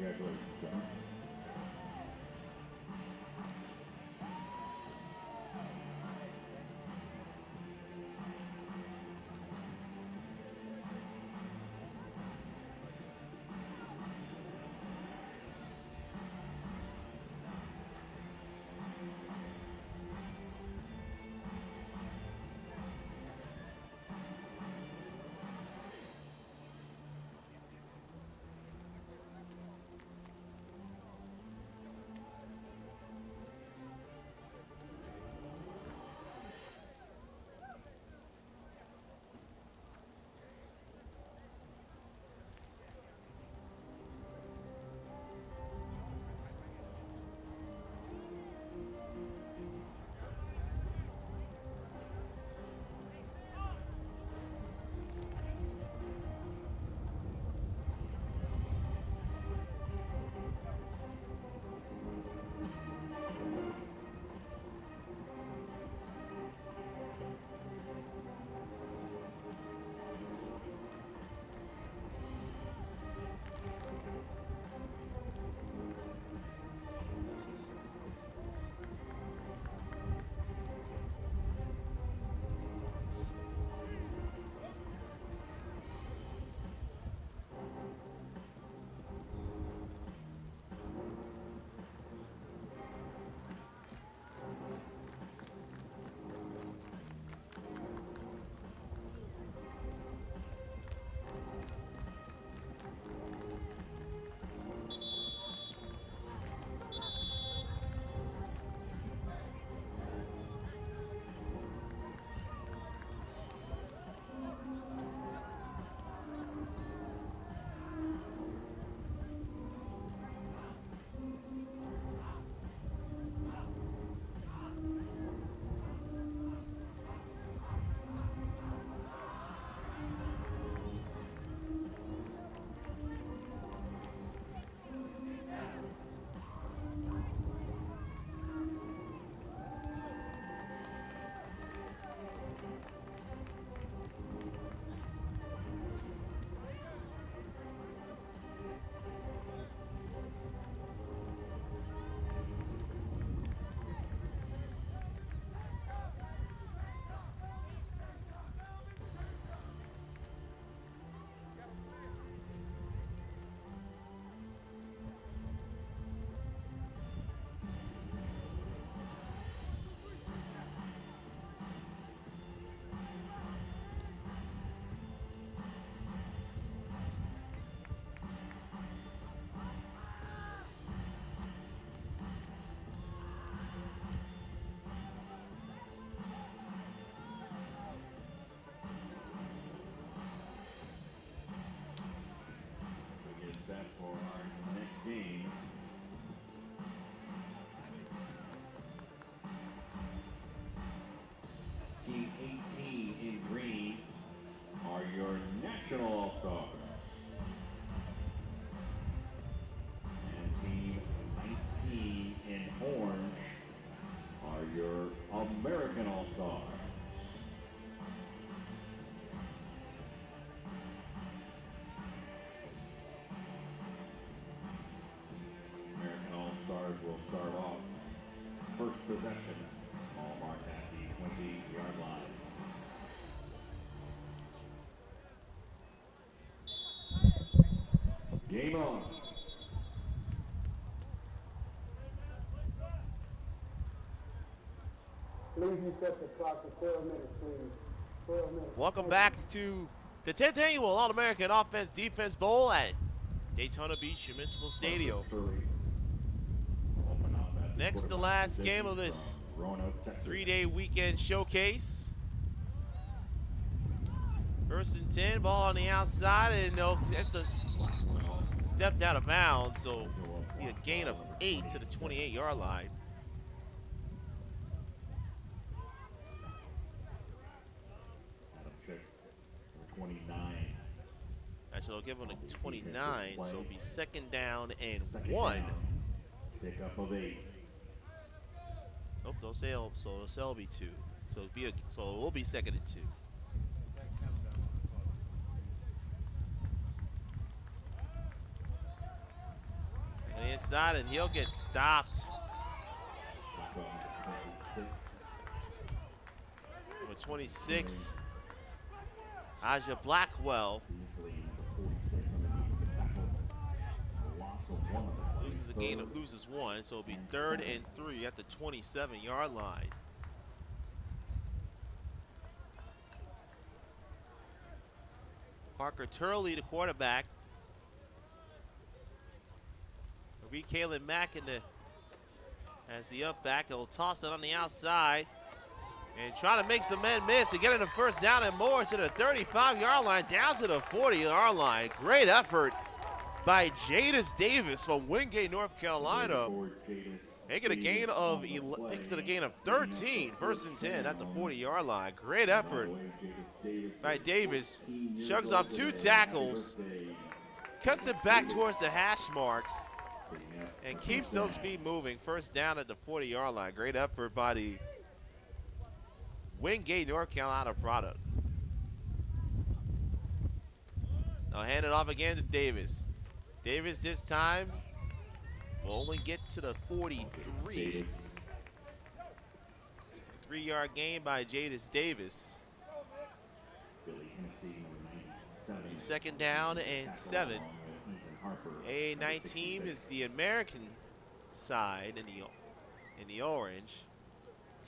Congratulations, John. We get set for our next game. Team 18 in green are your National All-Stars. And Team 19 in orange are your American All-Stars. American All-Stars will start off first possession, ball marked at the 20-yard line. Game on. Please reset the clock to 12 minutes, please. 12 minutes. Welcome back to the 10th annual All-American Offense Defense Bowl at Daytona Beach Municipal Stadium. Next to last game of this 3-day weekend showcase. First and 10, ball on the outside, and they'll have to step out of bounds, so be a gain of 8 to the 28-yard line. Check for 29. Actually, they'll give them a 29, so it'll be second down and Second 1. down. Pick up of 8. Nope, they'll say so it'll be 2. So it will be second and 2. inside, and he'll get stopped. Number 26, Aja Blackwell. Loses one, so it'll be 3rd and 3 at the 27-yard line. Parker Turley, the quarterback. It'll be Kalen Mack as the up back. He'll toss it on the outside and try to make some men miss and get in the first down and more to the 35-yard line, down to the 40-yard line. Great effort by Jadis Davis from Wingate, North Carolina. Making a gain of 13, 1st and 10 at the 40-yard line. Great effort by Davis. Shugs off 2 tackles, cuts it back towards the hash marks, and keeps those feet moving. First down at the 40-yard line. Great effort by the Wingate, North Carolina product. Now hand it off again to Davis. Davis this time will only get to the 43. 3-yard gain by Jadis Davis. 2nd down and 7. A19 is the American side in the orange.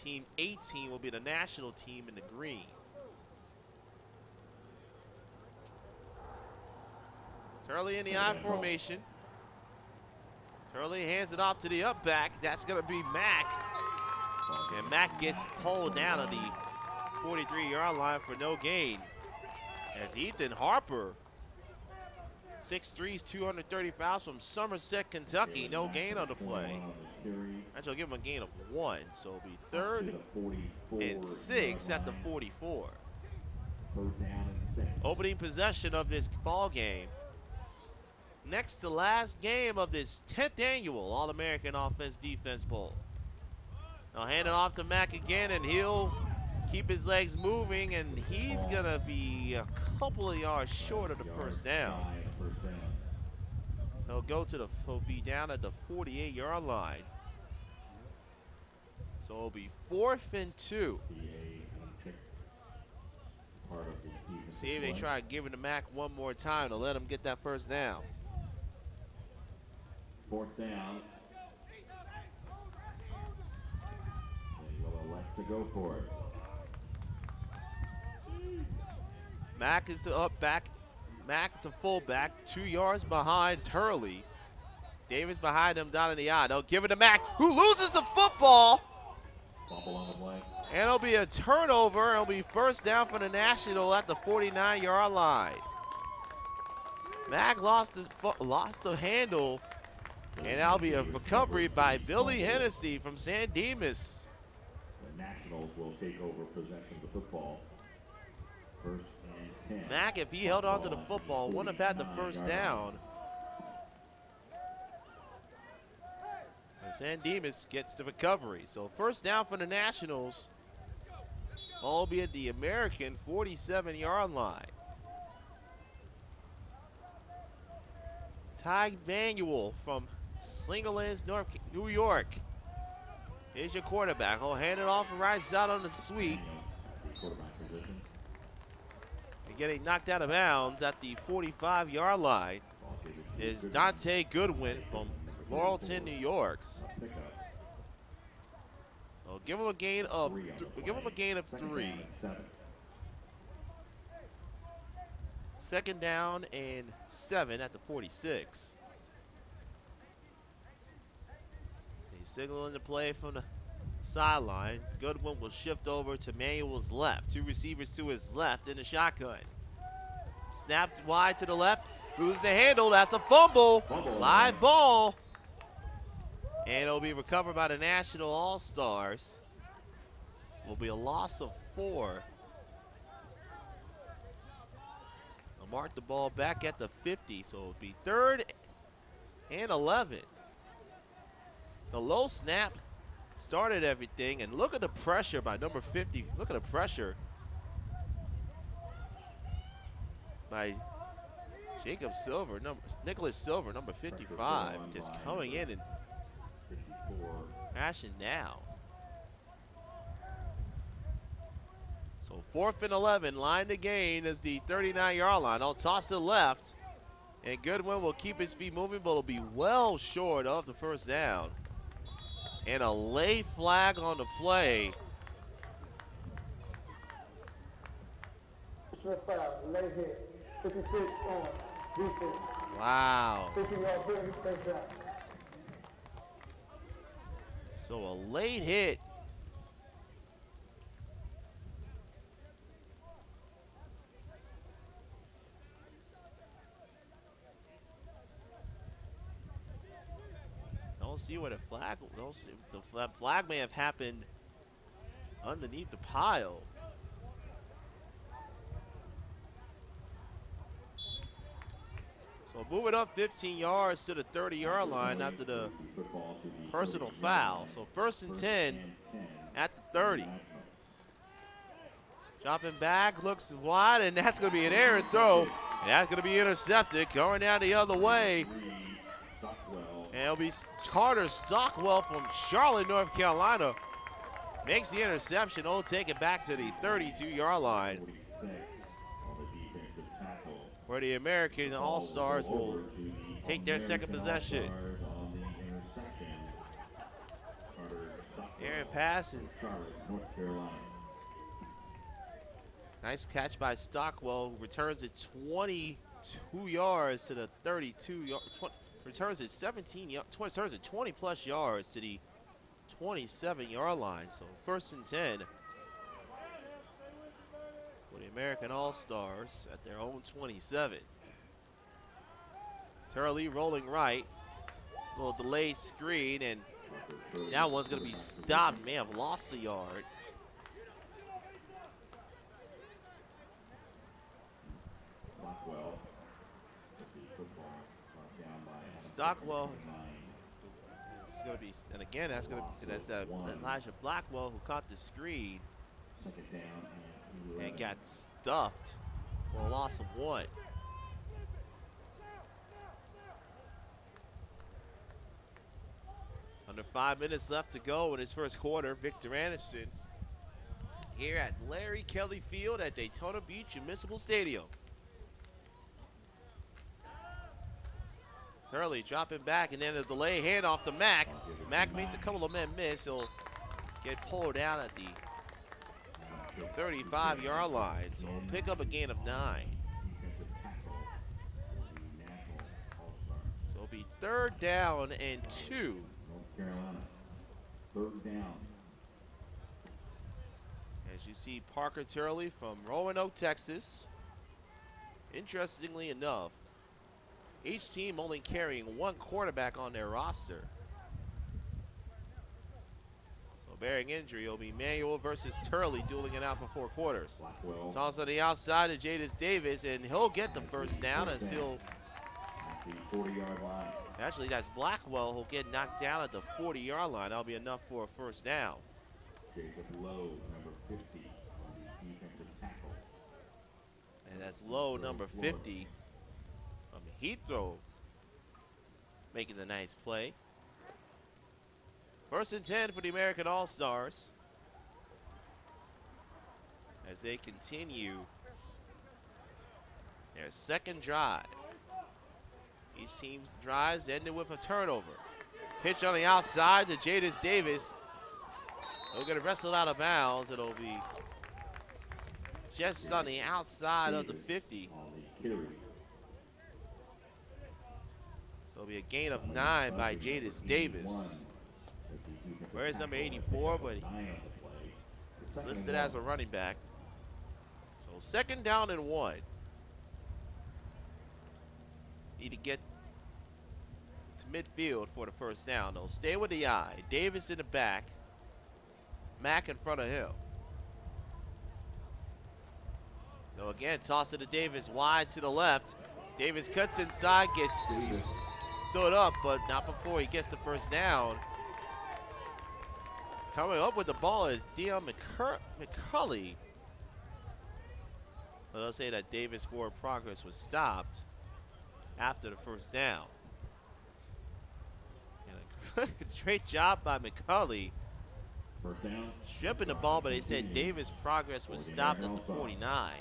Team 18 will be the national team in the green. Turley in the I formation. Turley hands it off to the up back. That's going to be Mack. And Mack gets pulled down at the 43-yard line for no gain. As Ethan Harper, 6'3", 230 pounds from Somerset, Kentucky. No gain on the play. Actually, I'll give him a gain of 1. So it'll be 3rd and 6 at the 44. Opening possession of this ball game. Next to last game of this 10th annual All-American Offense-Defense Bowl. Now hand it off to Mack again, and he'll keep his legs moving, and he's gonna be a couple of yards short of the first down. He'll be down at the 48-yard line. So it'll be 4th and 2. See if they try giving to Mack one more time to let him get that first down. 4th down. They will elect to go for it. Mack is the up back. Mack to fullback, 2 yards behind Turley. Davis behind him down in the I. They'll give it to Mack, who loses the football. Fumble on the play. And it'll be a turnover. It'll be first down for the National at the 49-yard line. Mack lost the handle, and that'll be a recovery by Billy Hennessy from San Dimas. The Nationals will take over possession of the football. 1st and 10. Mack, if he held on to the football, wouldn't have had the first down. And San Dimas gets the recovery. So first down for the Nationals, albeit the American 47-yard line. Ty Manuel from Slingerlands, New York. Here's your quarterback. He'll hand it off and right side on the sweep. And getting knocked out of bounds at the 45-yard line is Dante Goodwin from Laurelton, New York. We'll give him a gain of 3. 2nd down and 7 at the 46. He's signaling the play from the sideline. Goodwin will shift over to Manuel's left. 2 receivers to his left in the shotgun. Snapped wide to the left. Loses the handle. That's a fumble. Live ball. And it'll be recovered by the National All-Stars. Will be a loss of 4. They'll mark the ball back at the 50, so it'll be 3rd and 11. The low snap started everything, and look at the pressure by number 50. Look at the pressure by Jacob Silver, Nicholas Silver, number 55, just coming in and 54. crashing now. So 4th and 11, line to gain is the 39-yard line. I'll toss it left, and Goodwin will keep his feet moving, but it'll be well short of the first down. And a late flag on the play. Personal foul, late hit. 56 on defense. Wow. 50-yard penalty, first down. So a late hit. Don't see where the flag. Don't see, the flag may have happened underneath the pile. So move it up 15 yards to the 30-yard line after the personal foul. So 1st and 10 at the 30. Dropping back, looks wide, and that's going to be an errant throw. And that's going to be intercepted, going down the other way. And it'll be Carter Stockwell from Charlotte, North Carolina. Makes the interception. He'll take it back to the 32-yard line, where the American All-Stars will take their second possession. Aaron pass, and nice catch by Stockwell, who returns it 22 yards to the 32. Returns it turns it 20-plus yards to the 27-yard line. So 1st and 10 for the American All-Stars at their own 27. Turley rolling right. A little delayed screen, and that one's going to be stopped. May have lost a yard. Stockwell is going to be, and again, that's that Elijah Blackwell who caught the screen and got stuffed for a loss of 1. Under 5 minutes left to go in his first quarter. Victor Anderson here at Larry Kelly Field at Daytona Beach Municipal Stadium. Turley dropping back, and then a delay handoff to Mack. Mack makes a couple of men miss. He'll get pulled down at the 35-yard line. So we'll pick up a gain of 9. So it'll be 3rd down and 2. North Carolina, 3rd down. As you see, Parker Turley from Roanoke, Texas. Interestingly enough, each team only carrying 1 quarterback on their roster. So bearing injury, it'll be Manuel versus Turley dueling it out for 4 quarters. Toss on the outside to Jadis Davis, and he'll get the first down as he'll. 40-yard line. Actually, that's Blackwell who'll get knocked down at the 40-yard line. That'll be enough for a first down. Jacob Lowe, number 50, on the defensive tackle. And that's Lowe, number 50. Heathrow making the nice play. 1st and 10 for the American All-Stars as they continue their second drive. Each team's drives ended with a turnover. Pitch on the outside to Jadis Davis. He'll get wrestled out of bounds. It'll be just on the outside of the 50. So it'll be a gain of 9 by Jadis Davis. Where's number 84, but he's listed as a running back. So 2nd down and 1. Need to get to midfield for the first down. They'll stay with the eye. Davis in the back. Mack in front of him. So again, toss it to Davis wide to the left. Davis cuts inside, gets stood up, but not before he gets the first down. Coming up with the ball is Dion McCulley. But I'll say that Davis' forward progress was stopped. after the first down. And a great job by McCulley First down. stripping the ball, but they said Davis' progress was stopped at the 49.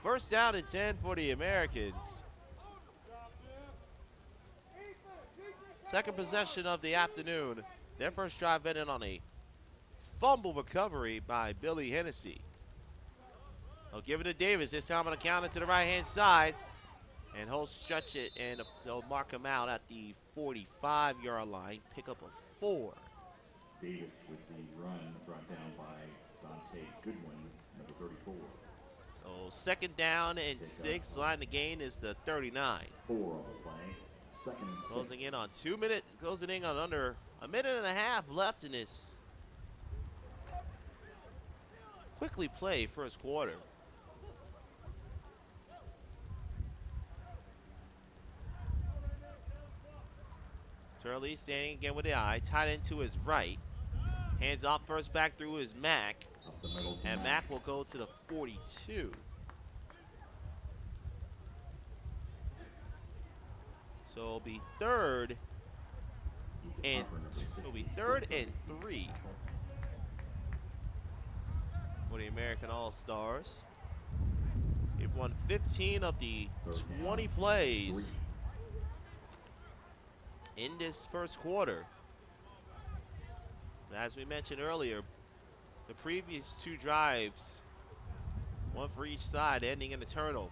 First down and 10 for the Americans. Second possession of the afternoon. Their first drive ended on a fumble recovery by Billy Hennessy. They'll give it to Davis. This time on the counter to the right-hand side. And he'll stretch it, and they'll mark him out at the 45-yard line. Pick up a 4. Davis with the run brought down by Dante Goodwin, number 34. So second down and 6. Line to gain is the 39. 4 on the play. Second and 6. Closing in on 2 minutes. Closing in on under a minute and a half left in this quickly play first quarter. Turley standing again with the eye, tight end to his right. Hands off first back through his Mack. Up the middle to And Mack will go to the 42. So it'll be third and 3 for the American All-Stars. They've won 15 of the 20 plays in this first quarter. As we mentioned earlier, the previous 2 drives, one for each side, ending in a turnover.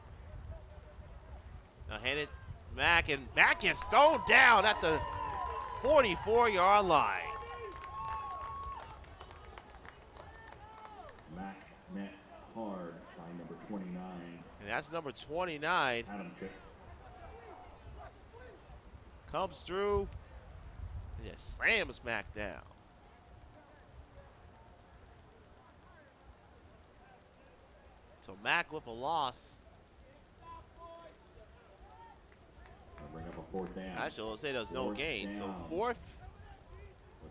Now hand it Mack, and Mack is thrown down at the 44-yard line. Mack met hard by number 29. And that's number 29. Adam Chip. Comes through and just slams Mack down. So Mack with a loss. They'll bring up a 4th down. Actually, I'll say there's no Fourth gain. So down. 4th For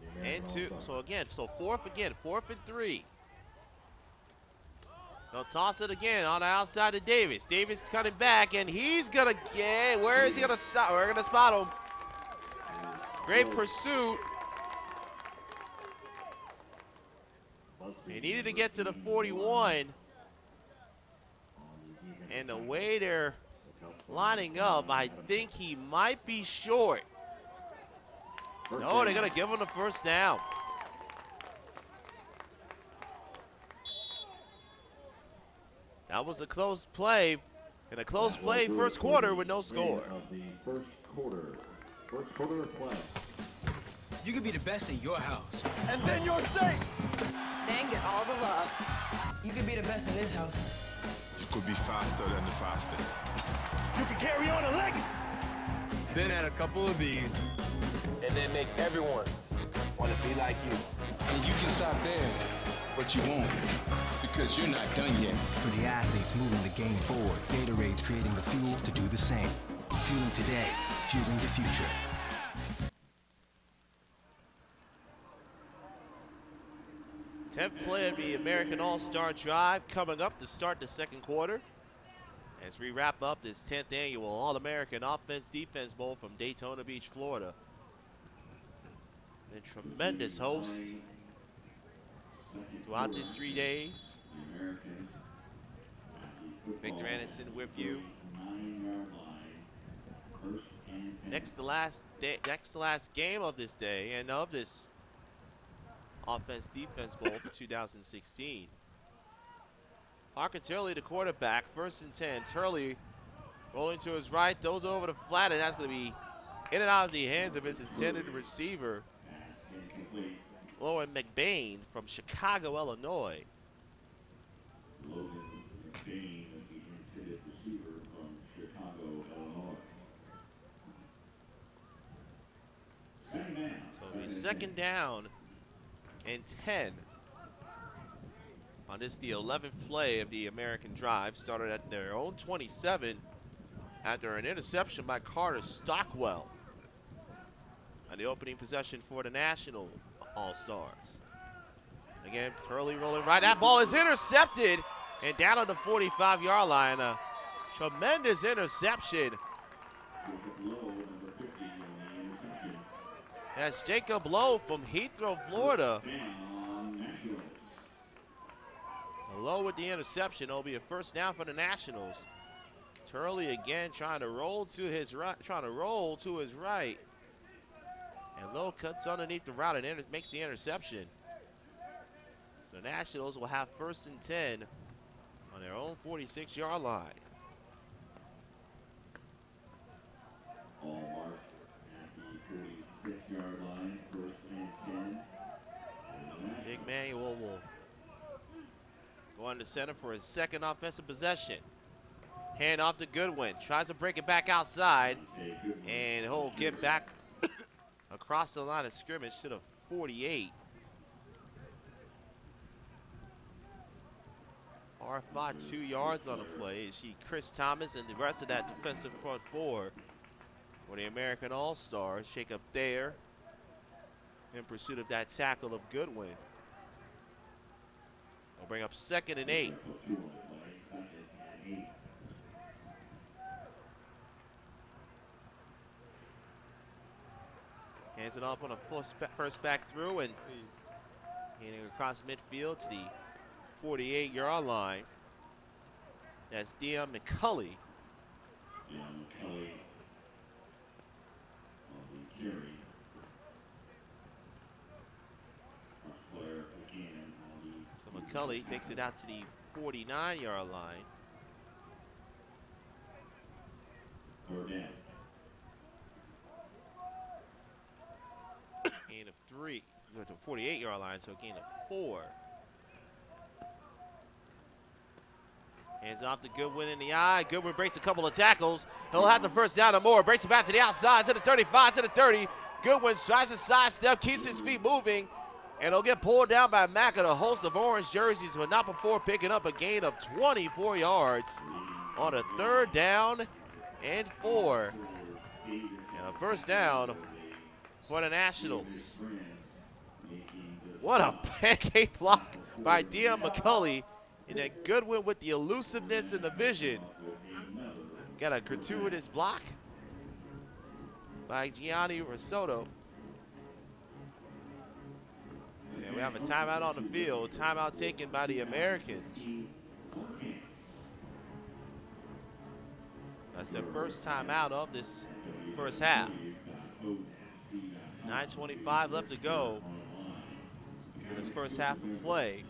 the American and 2. All-Stars. So again, 4th and 3. They'll toss it again on the outside to Davis. Davis cutting back, and he's gonna get. Where is he gonna stop? We're gonna spot him. Great pursuit. He needed to get to the 41, and the way they're lining up, I think he might be short. No, they're gonna give him the first down. That was a close play, and a close play first quarter with no score. Of the first quarter of play. You could be the best in your house. And then your state. Then get all the love. You could be the best in this house. You could be faster than the fastest. You can carry on a legacy. Then add a couple of these. And then make everyone want to be like you. And you can stop there, but you won't, because you're not done yet. For the athletes moving the game forward, Gatorade's creating the fuel to do the same. Fueling today, fueling the future. Tenth play of the American All-Star Drive coming up to start the second quarter. As we wrap up this 10th annual All-American Offense-Defense Bowl from Daytona Beach, Florida. A tremendous host throughout these 3 days. Victor Anderson with you. Next to last game of this day and of this Offense-Defense Bowl for 2016. Parker Turley, the quarterback, 1st and 10. Turley rolling to his right, throws over the flat, and that's going to be in and out of the hands of his intended receiver, Lauren McBain from Chicago, Illinois. Logan McBain is the intended receiver from Chicago, Illinois. Second down. So it'll be second down and 10. On this, the 11th play of the American Drive, started at their own 27 after an interception by Carter Stockwell on the opening possession for the National All-Stars. Again, Turley rolling right. That ball is intercepted and down on the 45-yard line. A Tremendous interception. That's Jacob Lowe from Heathrow, Florida. Lowe with the interception. It'll be a first down for the Nationals. Turley again trying to roll to his right, and Lowe cuts underneath the route and makes the interception. So the Nationals will have 1st and 10 on their own 46-yard line. All marked at the 46-yard line, 1st and 10. Tig Manuel will go under center for his second offensive possession. Hand off to Goodwin. Tries to break it back outside. And he'll get back across the line of scrimmage to the 48. R5, 2 yards on the play. You see Chris Thomas and the rest of that defensive front four for the American All-Stars. Jacob Thayer in pursuit of that tackle of Goodwin. We'll bring up 2nd and 8. Hands it off on a first back through and handing across midfield to the 48-yard line. That's Dion McCulley. So McCulley takes it out to the 49-yard line. Gain of 3. Go to the 48-yard line, so a gain of 4. Hands off to Goodwin in the eye. Goodwin breaks a couple of tackles. He'll have the first down or more. Breaks it back to the outside, to the 35, to the 30. Goodwin tries to sidestep, keeps his feet moving, and he'll get pulled down by Mack and a host of orange jerseys, but not before picking up a gain of 24 yards on a 3rd down and 4. And a first down for the Nationals. What a pancake block by Dion McCulley. And then Goodwin with the elusiveness and the vision. Got a gratuitous block by Gianni Risotto. And we have a timeout on the field. Timeout taken by the Americans. That's their first timeout of this first half. 9:25 left to go in this first half of play.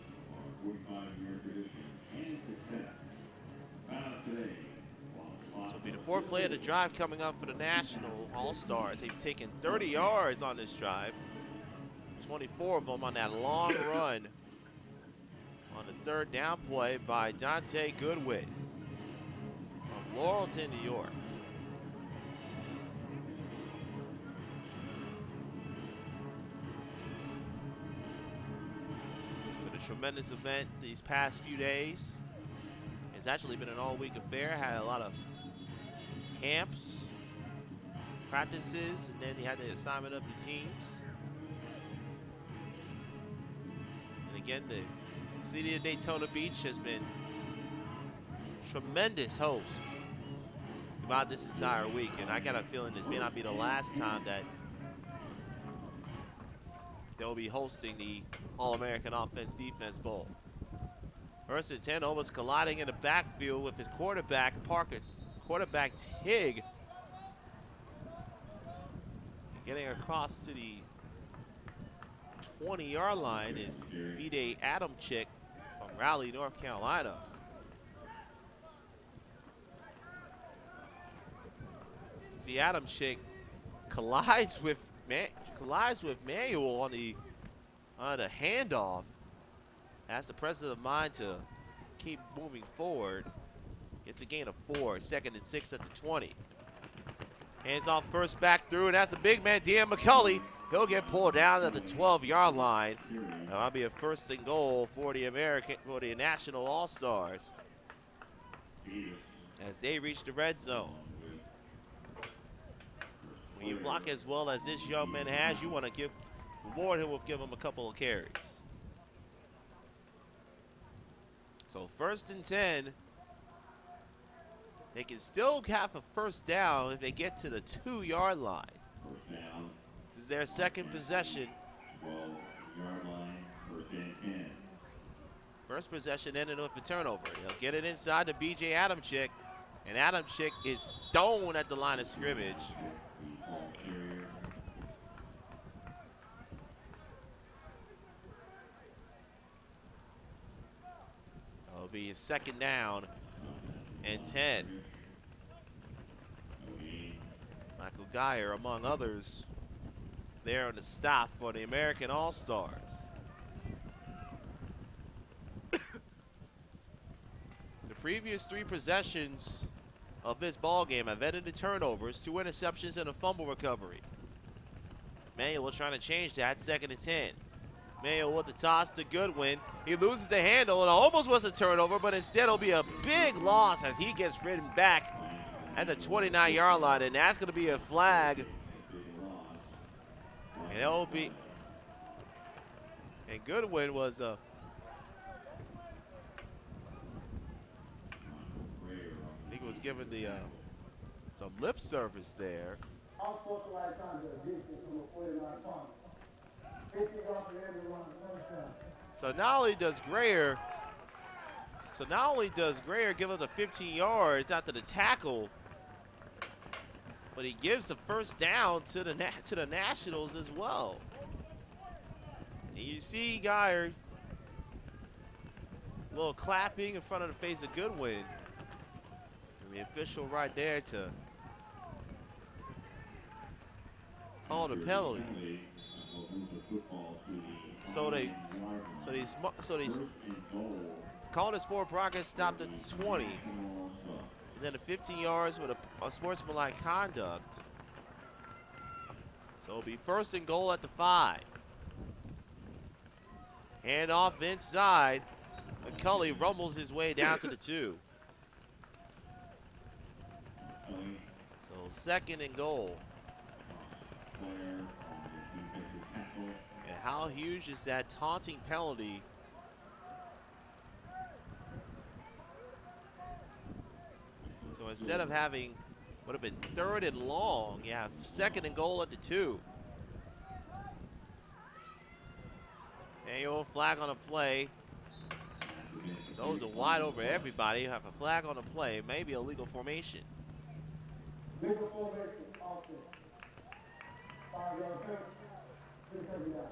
So it'll be the 4th play of the drive coming up for the National All-Stars. They've taken 30 yards on this drive. 24 of them on that long run on the 3rd down play by Dante Goodwin from Laurelton, New York. It's been a tremendous event these past few days. It's actually been an all-week affair. Had a lot of camps, practices, and then he had the assignment of the teams. And again, the city of Daytona Beach has been tremendous host throughout this entire week, and I got a feeling this may not be the last time that they'll be hosting the All-American Offense-Defense Bowl. 1st and 10, almost colliding in the backfield with his quarterback, quarterback Tig. Getting across to the 20-yard line is B-Day Adamczyk from Raleigh, North Carolina. See, Adamczyk collides with Manuel on the handoff. Has the presence of mind to keep moving forward. Gets a gain of 4, 2nd and 6 at the 20. Hands off first back through, and that's the big man, Dion McCulley. He'll get pulled down at the 12-yard line. That'll be a 1st and goal for the National All-Stars as they reach the red zone. When you block as well as this young man has, you want to reward him with giving him a couple of carries. So 1st and 10. They can still have a first down if they get to the 2-yard line. First down, This is their second possession. 12-yard line, first and 10. First possession ended with a turnover. He'll get it inside to B.J. Adamczyk, and Adamczyk is stoned at the line of scrimmage. The ball carrier. It'll be his second down and 10. Michael Geyer, among others, there on the stop for the American All-Stars. The previous 3 possessions of this ball game have ended in turnovers, 2 interceptions, and a fumble recovery. Manuel trying to change that, 2nd and 10. Mayo with the toss to Goodwin. He loses the handle. It almost was a turnover, but instead it'll be a big loss as he gets ridden back at the 29-yard line, and that's going to be a flag. And it'll be. And Goodwin was I think he was given the some lip service there. Unauthorized conduct, distance from the 49 pound. 50 yards to everyone, first down. So not only does Greer give up the 15 yards after the tackle, but he gives the first down to the Nationals as well. And you see Geyer, a little clapping in front of the face of Goodwin. And the official right there to call the penalty. So they called his forward progress, stopped at the 20. And then the 15 yards with a sportsmanlike conduct. So it'll be 1st and goal at the 5. Hand off inside. McCulley rumbles his way down to the 2. So 2nd and goal. And how huge is that taunting penalty? So instead of having would have been 3rd and long, you have 2nd and goal at the 2. Mayo flag on a play. Those are wide over everybody. You have a flag on a play, maybe a legal formation. Legal formation, offense. 5-yard penalty, 3 yards.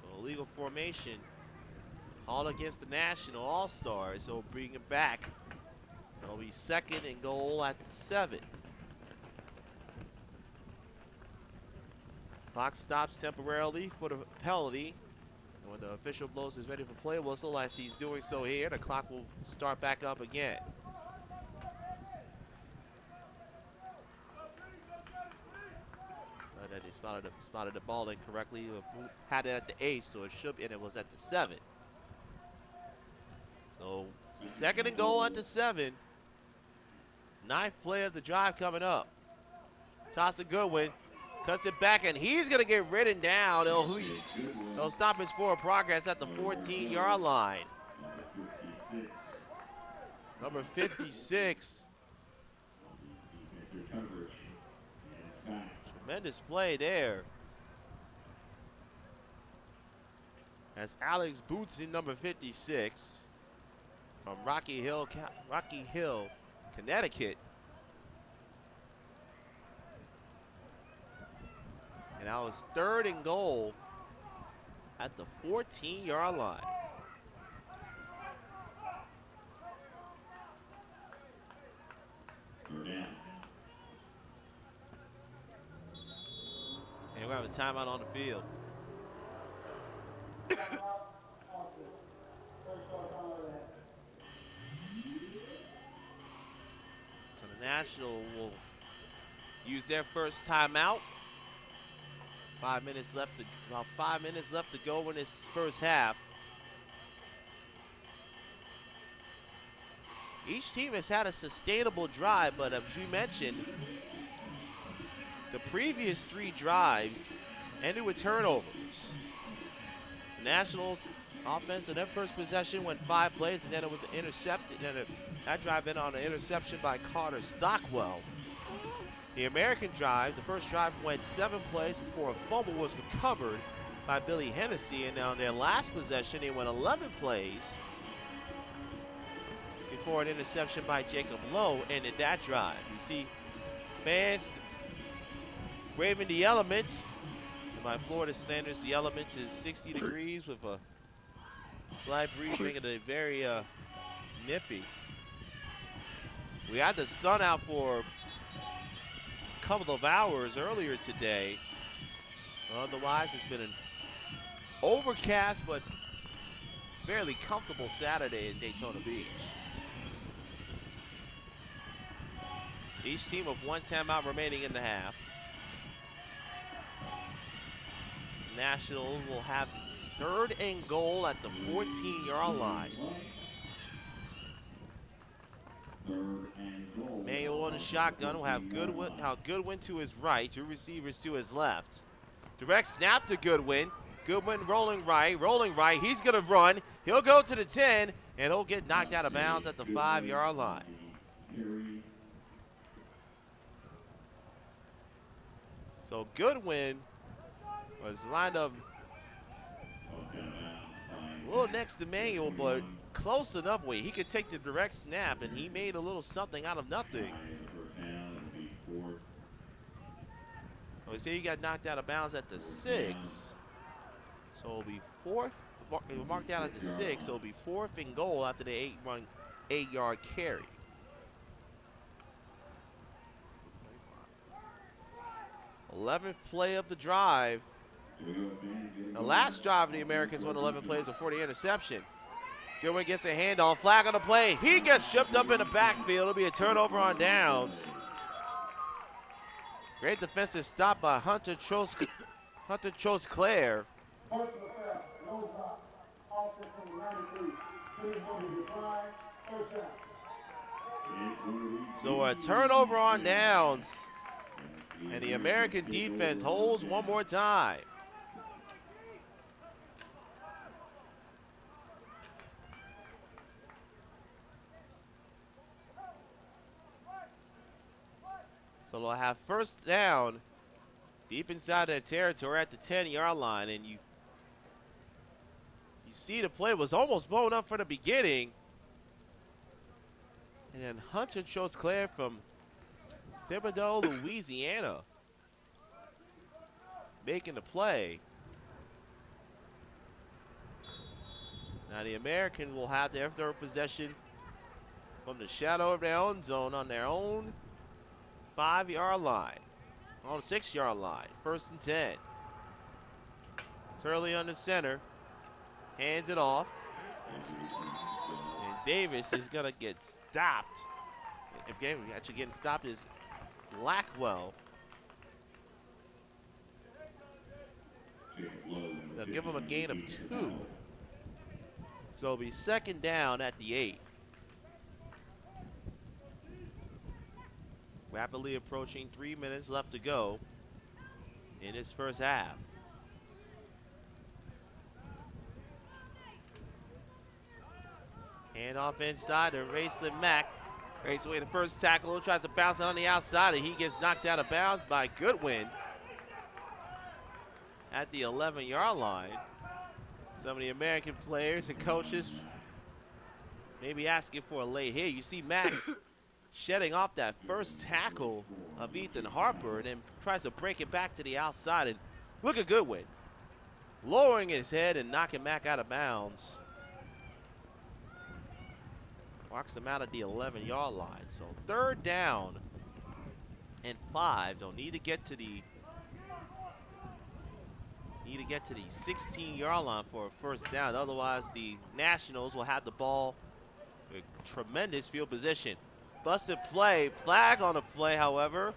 So illegal formation called against the National All-Stars. So bring it back. It'll be 2nd and goal at the 7. Clock stops temporarily for the penalty. And when the official blows his ready for play whistle, as he's doing so here, the clock will start back up again. And then he spotted the ball incorrectly. Had it at the 8, so it should be, and it was at the 7. So 2nd and goal at the 7. 9th play of the drive coming up. Toss to Goodwin. Cuts it back, and he's going to get ridden down. They'll stop his forward progress at the 14-yard line. Number 56. Tremendous play there. As Alex Boots in number 56 from Rocky Hill, Connecticut. And that was 3rd and goal at the 14-yard line. And we have a timeout on the field. So the National will use their first timeout. 5 minutes left about 5 minutes left to go in this first half. Each team has had a sustainable drive, but as you mentioned, the previous 3 drives ended with turnovers. The Nationals Offense in their first possession went 5 plays, and then it was intercepted. And that drive in on an interception by Carter Stockwell. The American drive, the first drive went 7 plays before a fumble was recovered by Billy Hennessy. And on their last possession, they went 11 plays before an interception by Jacob Lowe ended that drive. You see fans braving the elements. By Florida standards, the elements is 60 degrees with a slight breeze, making it very nippy. We had the sun out for a couple of hours earlier today. Otherwise, it's been an overcast but fairly comfortable Saturday in Daytona Beach. Each team with 1 timeout remaining in the half. Nationals will have 3rd and goal at the 14-yard line. Manuel on the shotgun will have Goodwin to his right, 2 receivers to his left. Direct snap to Goodwin. Goodwin rolling right. He's going to run. He'll go to the 10, and he'll get knocked out of bounds at the 5-yard line. So Goodwin was lined up a little next to Manuel, but close enough where he could take the direct snap, and he made a little something out of nothing. We say he got knocked out of bounds at the 6, so it'll be 4th. It was marked down at the 6, so it'll be 4th and goal after the 8-yard carry. th play of the drive. The last drive of the Americans won 11 plays before the interception. Goodwin gets a handoff, flag on the play. He gets stripped up in the backfield. It'll be a turnover on downs. Great defensive stop by Hunter Trosclair. Personal foul, no block. Offense from 93. Please go to decline. First down. So a turnover on downs. And the American defense holds one more time. So they'll have 1st down deep inside their territory at the 10-yard line. And you see the play was almost blown up from the beginning. And then Hunter Trosclair from Thibodaux, Louisiana, making the play. Now the American will have their 3rd possession from the shadow of their own zone on their own 5-yard line, on 6-yard line, 1st and 10. Turley on the center, hands it off, and Davis is gonna get stopped. If actually getting stopped is Blackwell. They'll give him a gain of 2. So it'll be 2nd down at the 8. Rapidly approaching 3 minutes left to go in this first half. Handoff inside to Rayson Mack. Race away the first tackle, tries to bounce it on the outside, and he gets knocked out of bounds by Goodwin at the 11-yard line. Some of the American players and coaches maybe asking for a late hit. You see Mack shedding off that first tackle of Ethan Harper and then tries to break it back to the outside. And look at Goodwin lowering his head and knocking Mack out of bounds. Walks him out at the 11-yard line. So 3rd down and 5. They'll need to get to the 16-yard line for a 1st down. Otherwise, the Nationals will have the ball with tremendous field position. Busted play, flag on the play, however.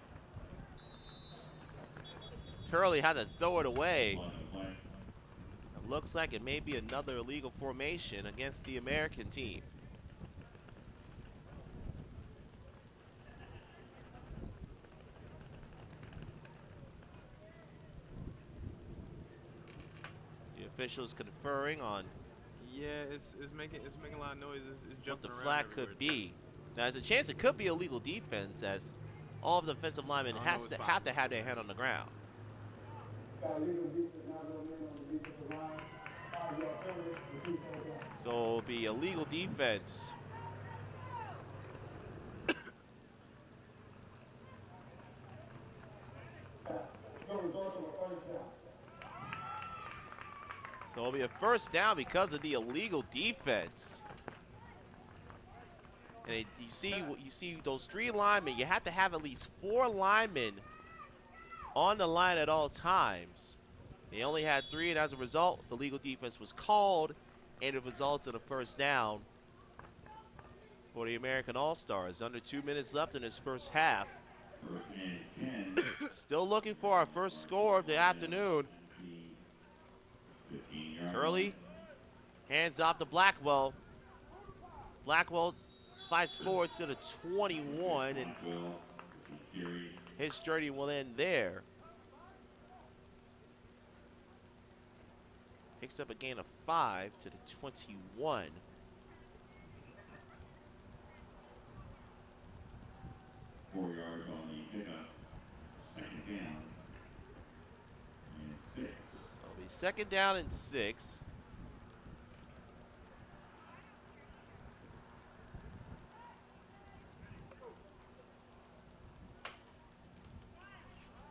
Turley had to throw it away. It looks like it may be another illegal formation against the American team. The officials conferring on Yeah, it's making a lot of noise. It's what jumping the around flag everywhere. could be. Now, there's a chance it could be illegal defense, as all of the defensive linemen I don't know have what's to possible. have their hand on the ground. So it'll be illegal defense. So it'll be a first down because of the illegal defense. And you see those 3 linemen. You have to have at least 4 linemen on the line at all times. They only had 3, and as a result, the legal defense was called, and it results in a first down for the American All-Stars. Under 2 minutes left in this first half. First and 10. Still looking for our first score of the afternoon. 15-yard Turley hands off to Blackwell. Blackwell fights forward to the 21, and his journey will end there. Picks up a gain of 5 to the 21. Four yards on the pickup. Second down. And 6. So it'll be second down and 6.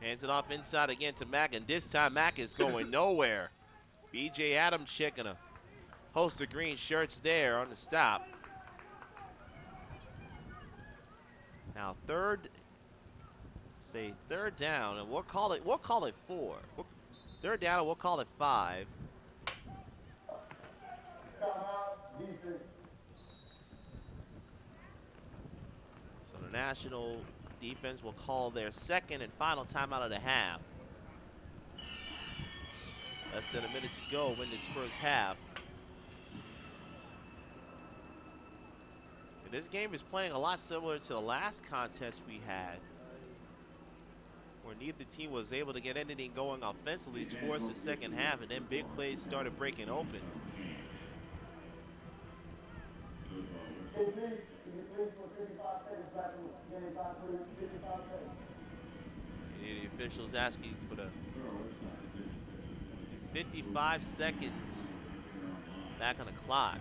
Hands it off inside again to Mack, and this time Mack is going nowhere. B.J. Adamczyk and a host of green shirts there on the stop. Now third down, and we'll call it 4. Third down, and we'll call it 5. So the National defense will call their second and final timeout of the half. Less than a minute to go in this first half. And this game is playing a lot similar to the last contest we had, where neither team was able to get anything going offensively towards the second half, and then big plays started breaking open. And the officials asking for the 55 seconds back on the clock.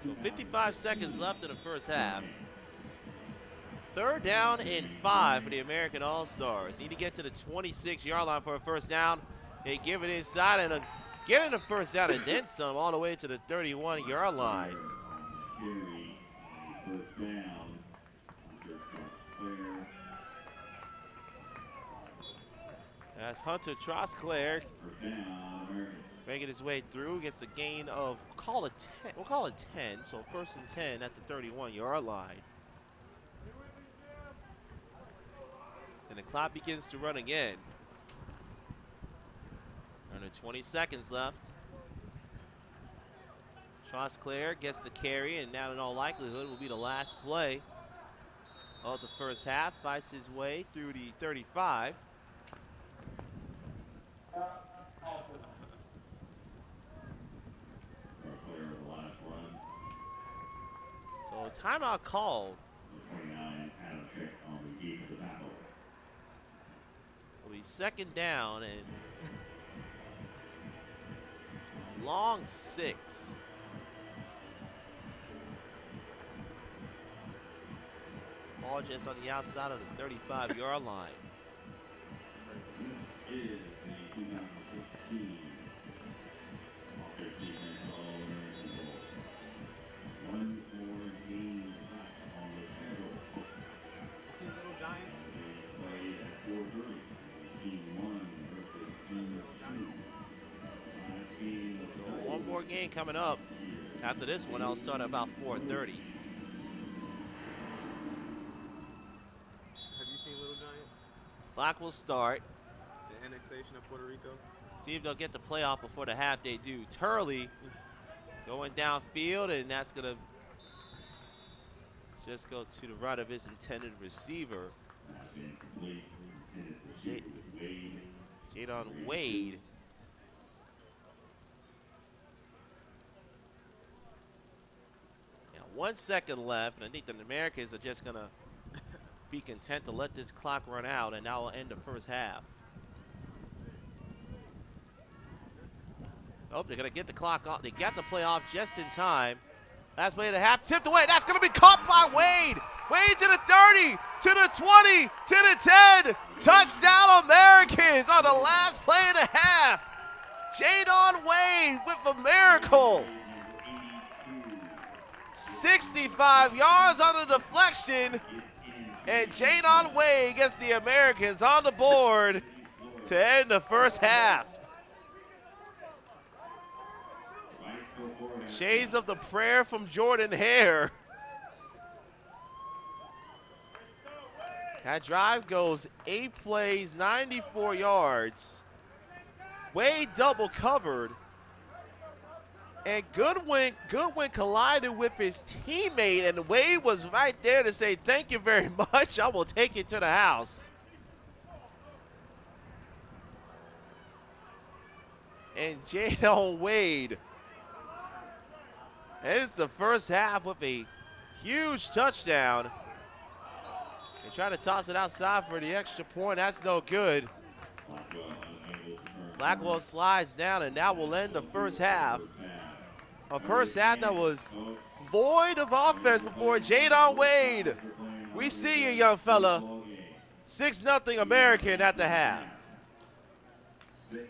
So 55 seconds left in the first half. Third down and 5 for the American All-Stars. Need to get to the 26-yard line for a first down. They give it inside and getting the first down and then some all the way to the 31-yard line. First down. As Hunter Trosclair making his way through, gets a gain of, we'll call it 10, so first and 10 at the 31-yard line. And the clock begins to run again. Under 20 seconds left. Trosclair gets the carry, and now in all likelihood will be the last play of the first half. Fights his way through the 35. So a timeout called. Will be second down and long 6. Ball just on the outside of the 35-yard line. So one more game coming up. After this one, I'll start at about 4:30. Have you seen Little Giants? Clock will start. The annexation of Puerto Rico. See if they'll get the playoff before the half. They do. Turley going downfield, and that's going to just go to the right of his intended receiver. Incomplete. Intended receiver was Wade. Jadon Wade. Now 1 second left, and I think the Americans are just gonna be content to let this clock run out, and now will end the first half. Oh, they're gonna get the clock off. They got the play off just in time. Last play of the half, tipped away. That's gonna be caught by Wade. Wade to the 30, to the 20, to the 10. Touchdown Americans on the last play of the half. Jadon Wade with a miracle. 65 yards on the deflection. And Jadon Wade gets the Americans on the board to end the first half. Shades of the prayer from Jordan Hare. That drive goes 8 plays, 94 yards. Wade double covered. And Goodwin collided with his teammate, and Wade was right there to say, thank you very much, I will take it to the house. And Jadon Wade ends the first half with a huge touchdown. They try to toss it outside for the extra point. That's no good. Blackwell slides down, and that will end the first half. A first half that was void of offense before Jadon Wade. We see you, young fella. 6-0 American at the half. 6-0.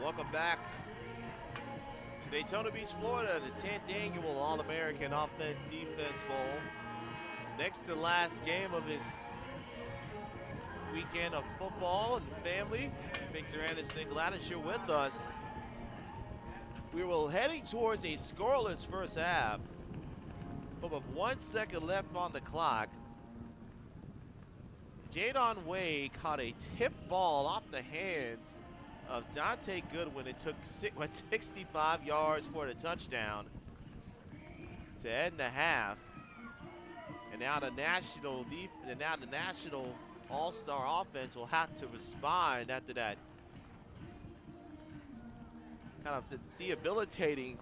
Welcome back to Daytona Beach, Florida, the 10th annual All-American Offense Defense Bowl. Next to last game of this weekend of football and family. Victor Anderson, glad that you're with us. We were heading towards a scoreless first half, but with 1 second left on the clock, Jadon Wade caught a tip ball off the hands of Dante Goodwin. It went 65 yards for the touchdown to end the half. And now the national all-star offense will have to respond after that kind of debilitating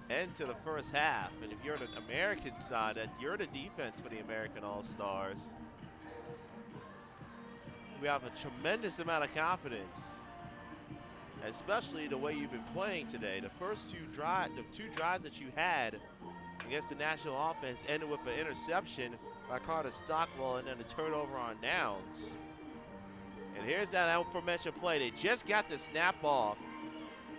end to the first half. And if you're the American side, that you're the defense for the American All-Stars, we have a tremendous amount of confidence, especially the way you've been playing today. The first two drives that you had against the national offense ended with an interception by Carter Stockwell and then a turnover on downs. And here's that aforementioned play. They just got the snap off.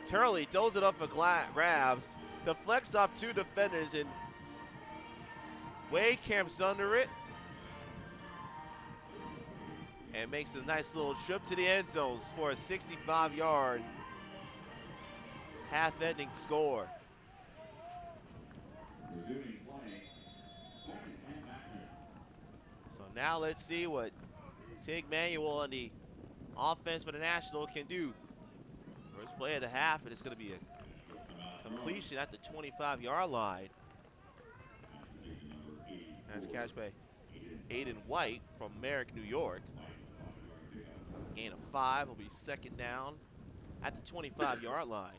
Turley throws it up for grabs, deflects off two defenders, and Wade camps under it and makes a nice little trip to the end zones for a 65-yard half-ending score. So now let's see what Tig Manuel and the offense for the National can do. First play of the half, and it's going to be a completion at the 25-yard line. That's catch by Aiden White from Merrick, New York. Gain of 5 will be second down at the 25-yard line.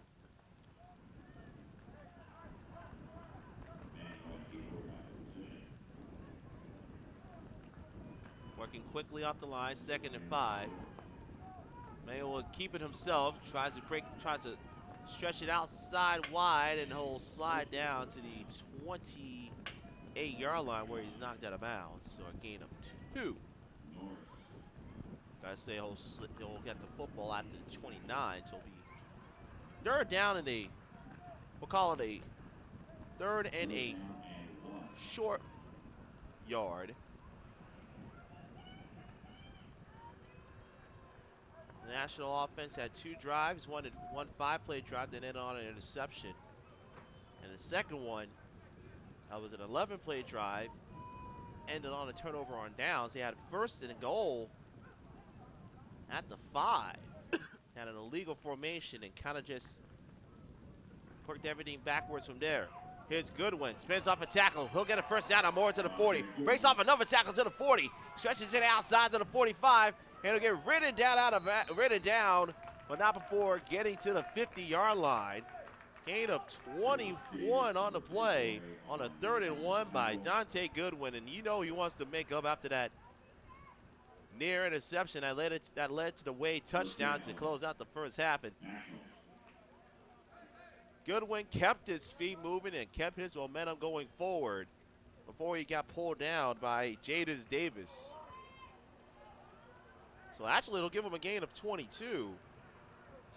Working quickly off the line, 2nd and 5. Manuel will keep it himself, tries to stretch it outside wide, and he'll slide down to the 28-yard line where he's knocked out of bounds. So a gain of 2. Gotta say he'll get the football after the 29, so it'll be 3rd down and we'll call it a 3rd and a short yard. The National offense had 2 drives, one 5-play drive that ended on an interception. And the second one was an 11-play drive, ended on a turnover on downs. They had 1st and goal at the 5. Had an illegal formation and kind of just worked everything backwards from there. Here's Goodwin, spins off a tackle. He'll get a first down on more to the 40. Breaks off another tackle to the 40. Stretches to the outside to the 45. And it'll get ridden down, but not before getting to the 50-yard line. Gain of 21 on the play on a 3rd and 1 by Dante Goodwin. And you know he wants to make up after that near interception that led to the Wade touchdown to close out the first half. And Goodwin kept his feet moving and kept his momentum going forward before he got pulled down by Jadis Davis. So actually it'll give him a gain of 22.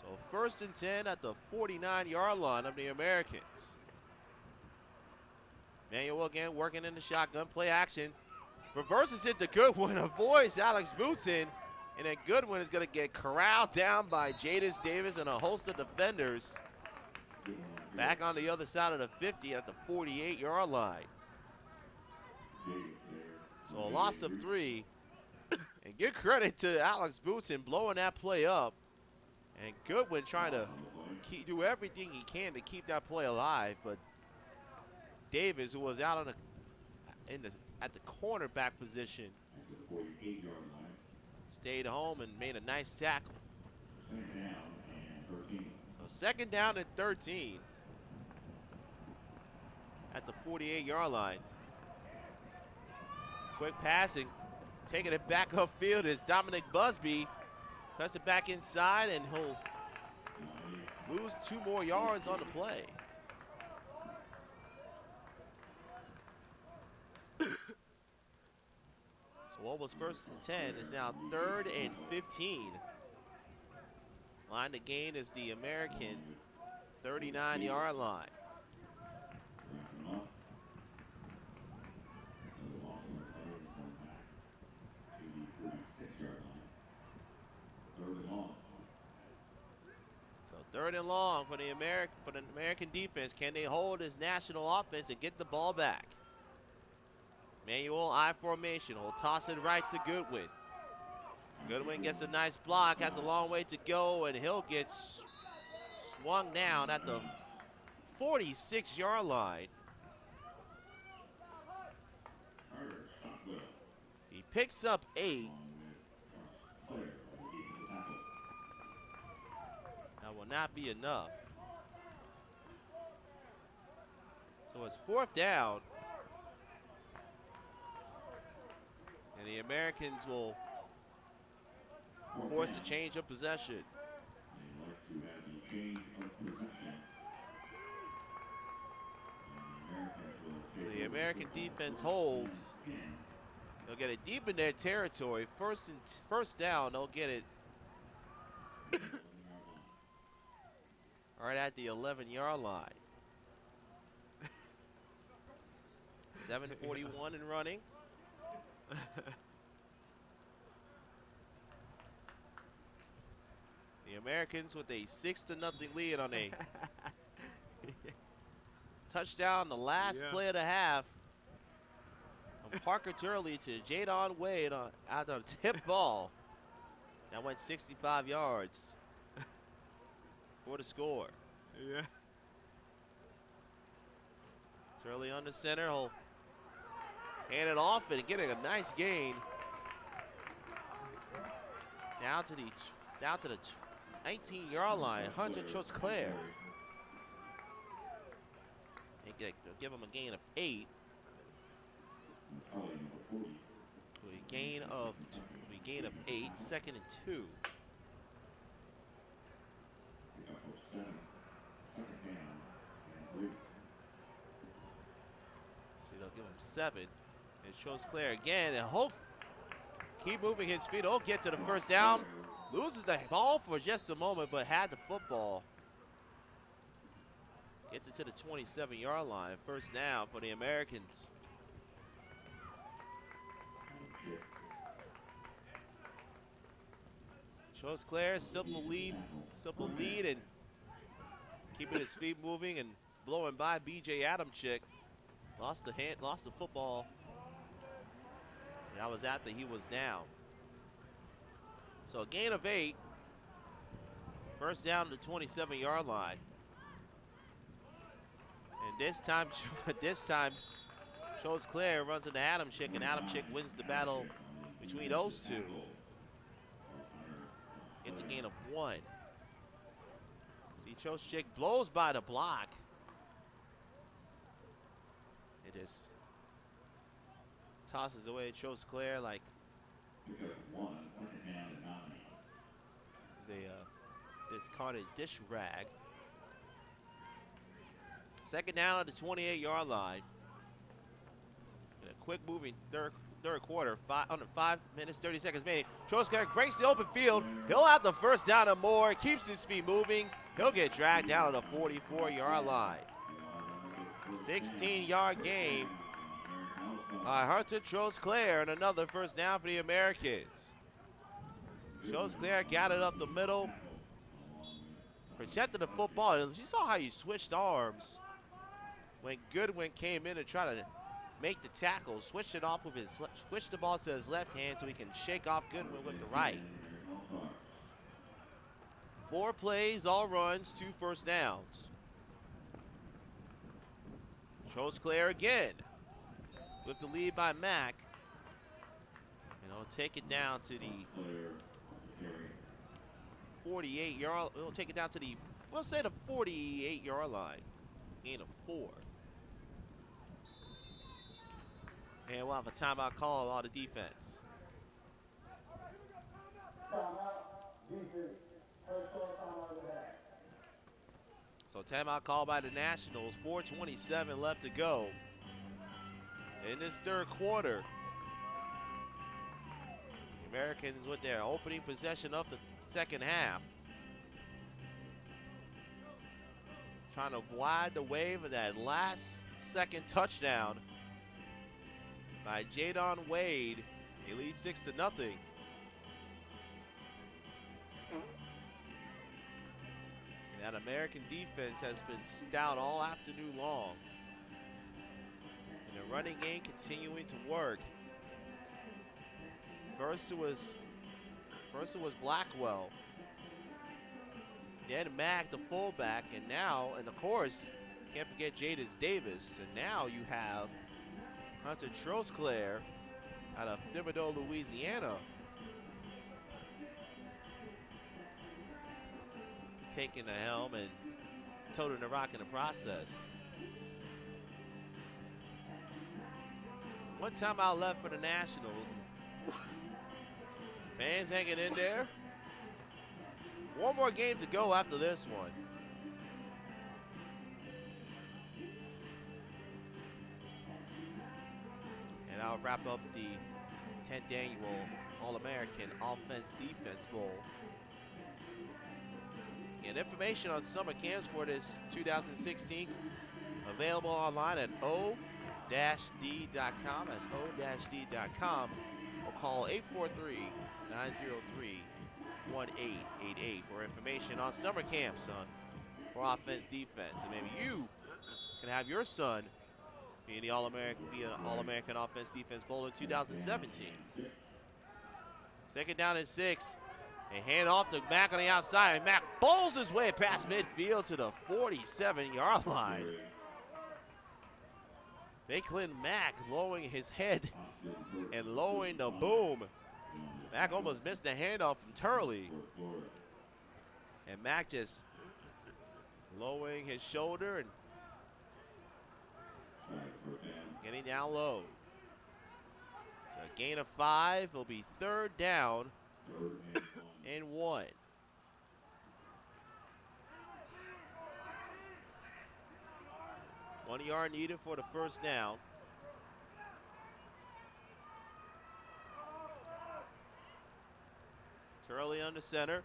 So 1st and 10 at the 49-yard line of the Americans. Manuel again working in the shotgun, play action. Reverses it to Goodwin, avoids Alex Bootson, and then Goodwin is going to get corralled down by Jadis Davis and a host of defenders. Back on the other side of the 50 at the 48-yard line. So a loss of 3. And give credit to Alex Bootson blowing that play up. And Goodwin trying to do everything he can to keep that play alive. But Davis, who was out on at the cornerback position, stayed home and made a nice tackle. So 2nd down and 13 at the 48-yard line. Quick passing. Taking it back upfield is Dominic Busby. Cuts it back inside, and he'll lose 2 more yards on the play. So what was 1st and 10 is now 3rd and 15 Line to gain is the American 39-yard line. So 3rd and long for the American defense. Can they hold this national offense and get the ball back? Manual I formation. He'll toss it right to Goodwin. Goodwin gets a nice block, has a long way to go, and he'll get swung down at the 46-yard line. He picks up 8. That will not be enough. So it's 4th down. And the Americans will force a change of possession. So the American defense holds. They'll get it deep in their territory. First down, they'll get it right at the 11-yard line. 7:41 and running. The Americans with a 6-0 lead on a touchdown the last play of the half. From Parker Turley to Jadon Wade on a tip ball. That went 65 yards for the score. Yeah. Turley on the center. He'll hand it off and getting a nice gain. Down to the 19-yard line. Hunter Trosclair. They'll give him a gain of 8. A gain of 8. 2nd and 2. So they'll give him 7. And Trosclair again, and Hope keep moving his feet. He'll get to the first down. Loses the ball for just a moment, but had the football. Gets it to the 27-yard line. First down for the Americans. Trosclair, simple lead, and keeping his feet moving and blowing by B.J. Adamczyk. Lost the football. That was after he was down. So a gain of 8. First down to the 27-yard line. And this time Trosclair runs into Adamczyk, and Adamczyk wins the battle between those two. It's a gain of 1. See, Trosclair blows by the block. It is tosses away Trosclair like a discarded dish rag. 2nd down on the 28-yard line. In a quick moving third quarter, 5 minutes, 30 seconds remaining. Trosclair breaks the open field. He'll have the first down and more. Keeps his feet moving. He'll get dragged down at the 44-yard line. 16-yard gain by Hunter Trosclair, and another first down for the Americans. Trosclair got it up the middle, protected the football. And you saw how he switched arms when Goodwin came in and tried to make the tackle. Switched it off with switched the ball to his left hand so he can shake off Goodwin with the right. 4 plays, all runs, 2 first downs. Trosclair again with the lead by Mack. And he'll take it down to the 48-yard. He'll take it down to the, we'll say the 48-yard line. Gain of 4. And we'll have a timeout call on the defense. So timeout call by the Nationals. 4:27 left to go in this third quarter. The Americans with their opening possession of the second half. trying to ride the wave of that last second touchdown by Jadon Wade. They lead 6-0. And that American defense has been stout all afternoon long. And the running game continuing to work. First it was Blackwell. Then Mack, the fullback, and now, and of course, can't forget Jadis Davis. And now you have Hunter Trosclair out of Thibodaux, Louisiana, taking the helm and toting the rock in the process. One timeout left for the Nationals. Fans hanging in there. One more game to go after this one. And I'll wrap up the 10th annual All-American Offense-Defense Bowl. And information on summer camps for this 2016 available online at o-d.com. That's o-d.com. Or call 843-903-1888 for information on summer camps for offense, defense. And maybe you can have your son be an All-American Offense Defense Bowl in 2017. Second down and 6. A hand off to Mack on the outside, and Mack bowls his way past midfield to the 47-yard line. Lakeland Mack lowering his head and lowering the boom. Mack almost missed the handoff from Turley. And Mack just lowering his shoulder and getting down low. So a gain of 5 will be 3rd down and 1. One yard needed for the first down. Turley under center.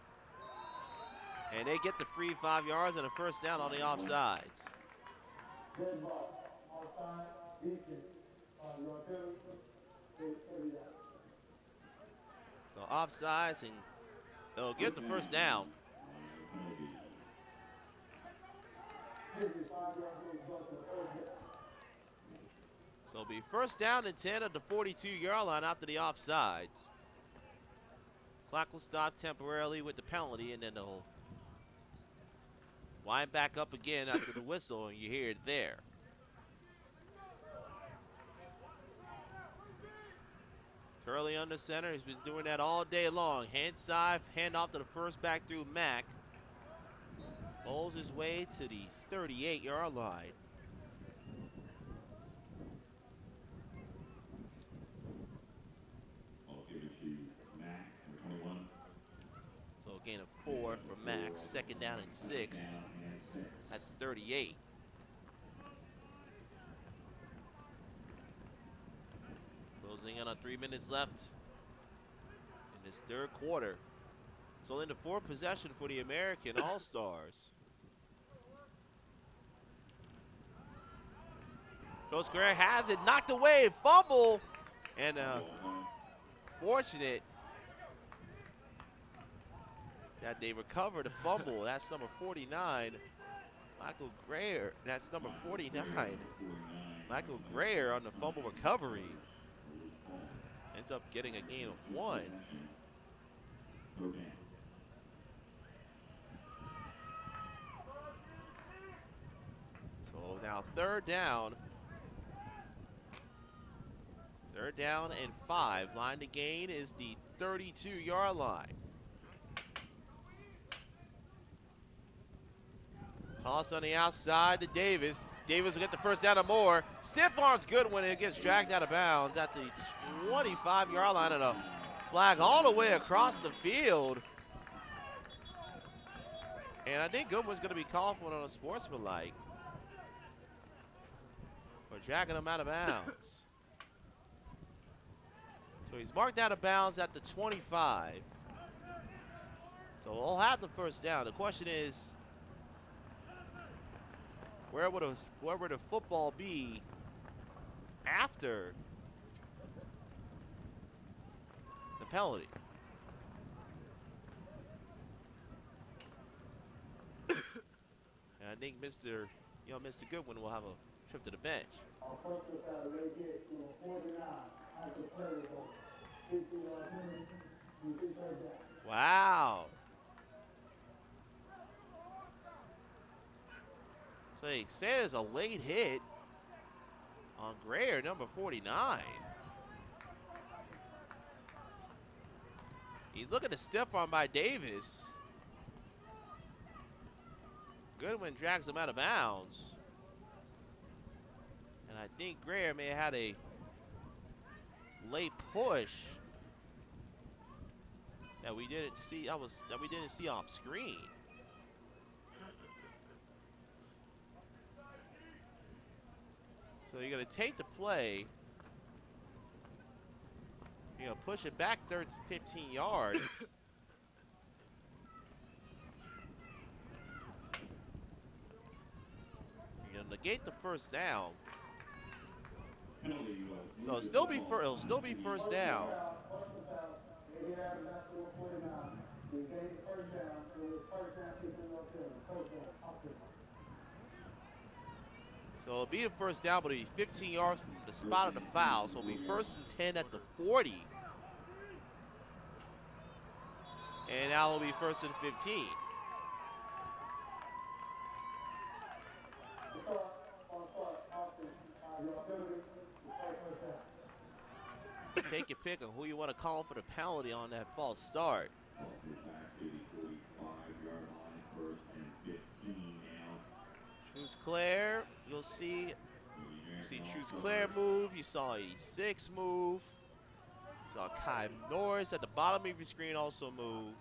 And they get the free 5 yards and a first down on the offsides. So offsides, and they'll get the first down. So it'll be first down and 10 at the 42-yard line after the offsides. Clock will stop temporarily with the penalty, and then they'll wind back up again after the whistle, and you hear it there. Turley under center. He's been doing that all day long. Hand side, hand off to the first back through Mack. Bowls his way to the 38-yard line. I'll give it to Mack, number 21. So a gain of 4 for Mack. Second down and 6 at the 38. Closing in on 3 minutes left in this third quarter. It's only the 4th possession for the American All-Stars. Trosclair has it, knocked away, fumble, and fortunate that they recovered a fumble. That's number 49, Michael Greer. That's number 49, Michael Greer on the fumble recovery. Ends up getting a gain of 1. So now third down. Third down and 5. Line to gain is the 32-yard line. Toss on the outside to Davis. Davis will get the first down and more. Stiff arm's good when it gets dragged out of bounds at the 25-yard line, and a flag all the way across the field. And I think Goodwin's going to be called for it on a sportsmanlike for dragging him out of bounds. So he's marked out of bounds at the 25. So we'll have the first down. The question is, where would the football be after the penalty? And I think Mr. Goodwin will have a trip to the bench. Wow. So he says a late hit on Greer, number 49. He's looking to stiff arm by Davis. Goodwin drags him out of bounds. And I think Greer may have had a late push that we didn't see. That we didn't see off screen. So you're gonna take the play. You're gonna push it back 15 yards. You're gonna negate the first down. So it'll still be first down. So it'll be the first down, but it'll be 15 yards from the spot of the foul. So it'll be 1st and 10 at the 40. And now it'll be 1st and 15. Take your pick on who you want to call for the penalty on that false start. Truce-Clair, you'll see Truce-Clair move. You saw 86 move. You saw Kai Norris at the bottom of your screen also move.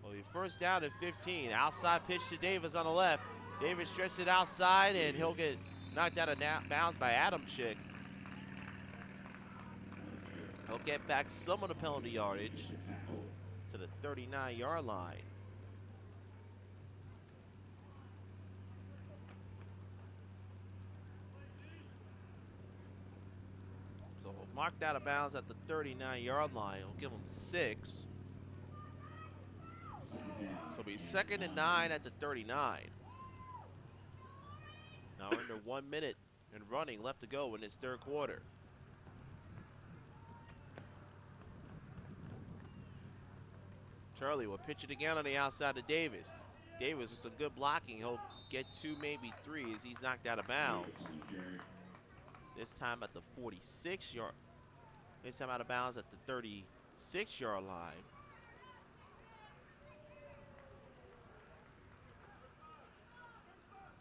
Well, your first down at 15. Outside pitch to Davis on the left. Davis stretches it outside, and he'll get knocked out of bounds by Adamczyk. He'll get back some of the penalty yardage to the 39-yard line. So marked out of bounds at the 39-yard line. He'll give him 6. So it'll be 2nd and 9 at the 39. Now under 1 minute and running left to go in this third quarter. Turley will pitch it again on the outside to Davis. Davis with some good blocking. He'll get 2, maybe 3 as he's knocked out of bounds. This time at the 46-yard. This time out of bounds at the 36-yard line.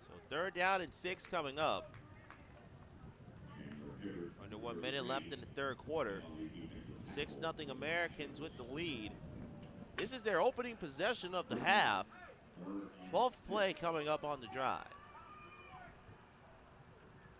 So 3rd down and 6 coming up. Under 1 minute left in the third quarter. 6-0 Americans with the lead. This is their opening possession of the half. 12th play coming up on the drive.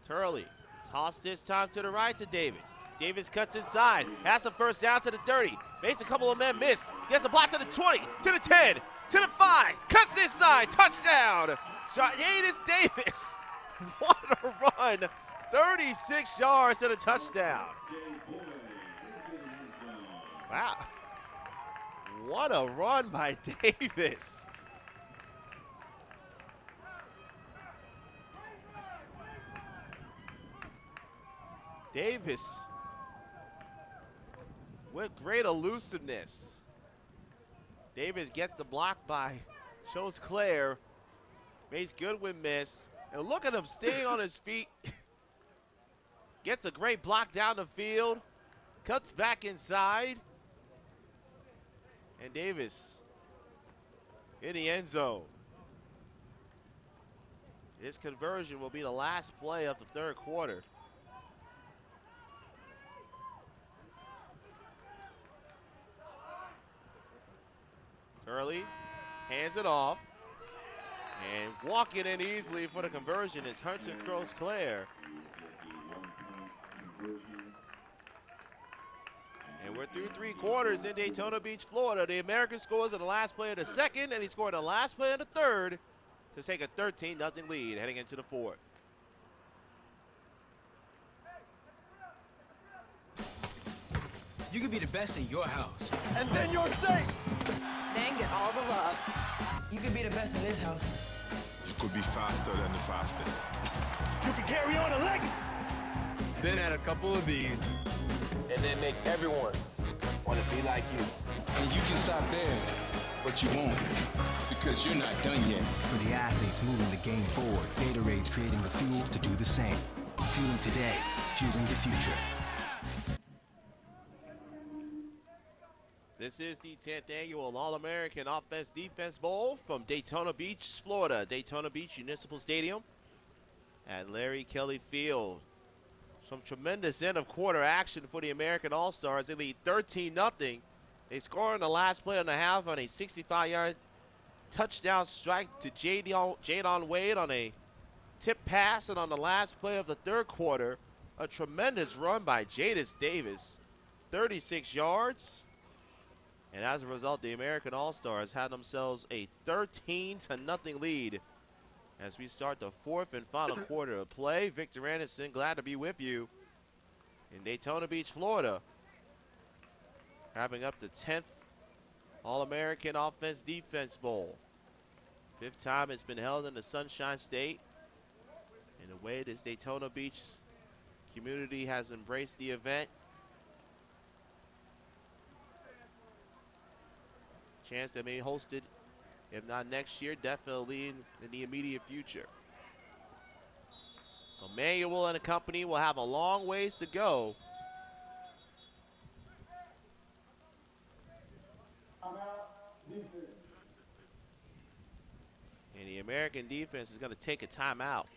Turley, toss this time to the right to Davis. Davis cuts inside, has the first down to the 30. Makes a couple of men miss. Gets a block to the 20, to the 10, to the 5. Cuts inside, touchdown. Shadis Davis. What a run. 36 yards to the touchdown. Wow. What a run by Davis. Davis with great elusiveness. Davis gets the block by Truce-Clair. Makes Goodwin miss. And look at him staying on his feet. Gets a great block down the field. Cuts back inside. And Davis in the end zone. His conversion will be the last play of the third quarter. Turley hands it off. And walking in easily for the conversion is Hunter Truce-Clair. And we're through 3 quarters in Daytona Beach, Florida. The American scores in the last play of the second, and he scored the last play of the third. to take a 13-0 lead heading into the fourth. You could be the best in your house. And then your state. Then get all the love. You could be the best in this house. You could be faster than the fastest. You can carry on a legacy. Then add a couple of these. And then make everyone want to be like you. And you can stop there, but you won't. Because you're not done yet. For the athletes moving the game forward, Gatorade's creating the fuel to do the same. Fueling today, fueling the future. This is the 10th annual All-American Offense-Defense Bowl from Daytona Beach, Florida. Daytona Beach Municipal Stadium at Larry Kelly Field. Some tremendous end-of-quarter action for the American All-Stars. They lead 13-0. They score in the last play and a half on a 65-yard touchdown strike to Jadon Wade on a tip pass. And on the last play of the third quarter, a tremendous run by Jadis Davis, 36 yards. And as a result, the American All-Stars had themselves a 13-0 lead as we start the fourth and final quarter of play. Victor Anderson, glad to be with you in Daytona Beach, Florida, having up the 10th All-American Offense-Defense Bowl. Fifth time it's been held in the Sunshine State. In the way this Daytona Beach community has embraced the event, chance to be hosted, if not next year, definitely in the immediate future. So Manuel and the company will have a long ways to go. And the American defense is going to take a timeout.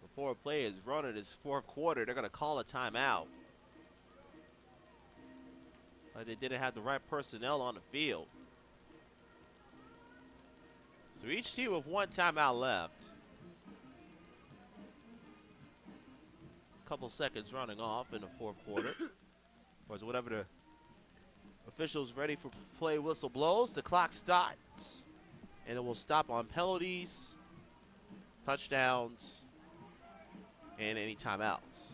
Before play is run in this fourth quarter, they're going to call a timeout. They didn't have the right personnel on the field. So each team with one timeout left. Couple seconds running off in the fourth quarter. Or whatever the officials ready for play whistle blows, the clock starts. And it will stop on penalties, touchdowns, and any timeouts.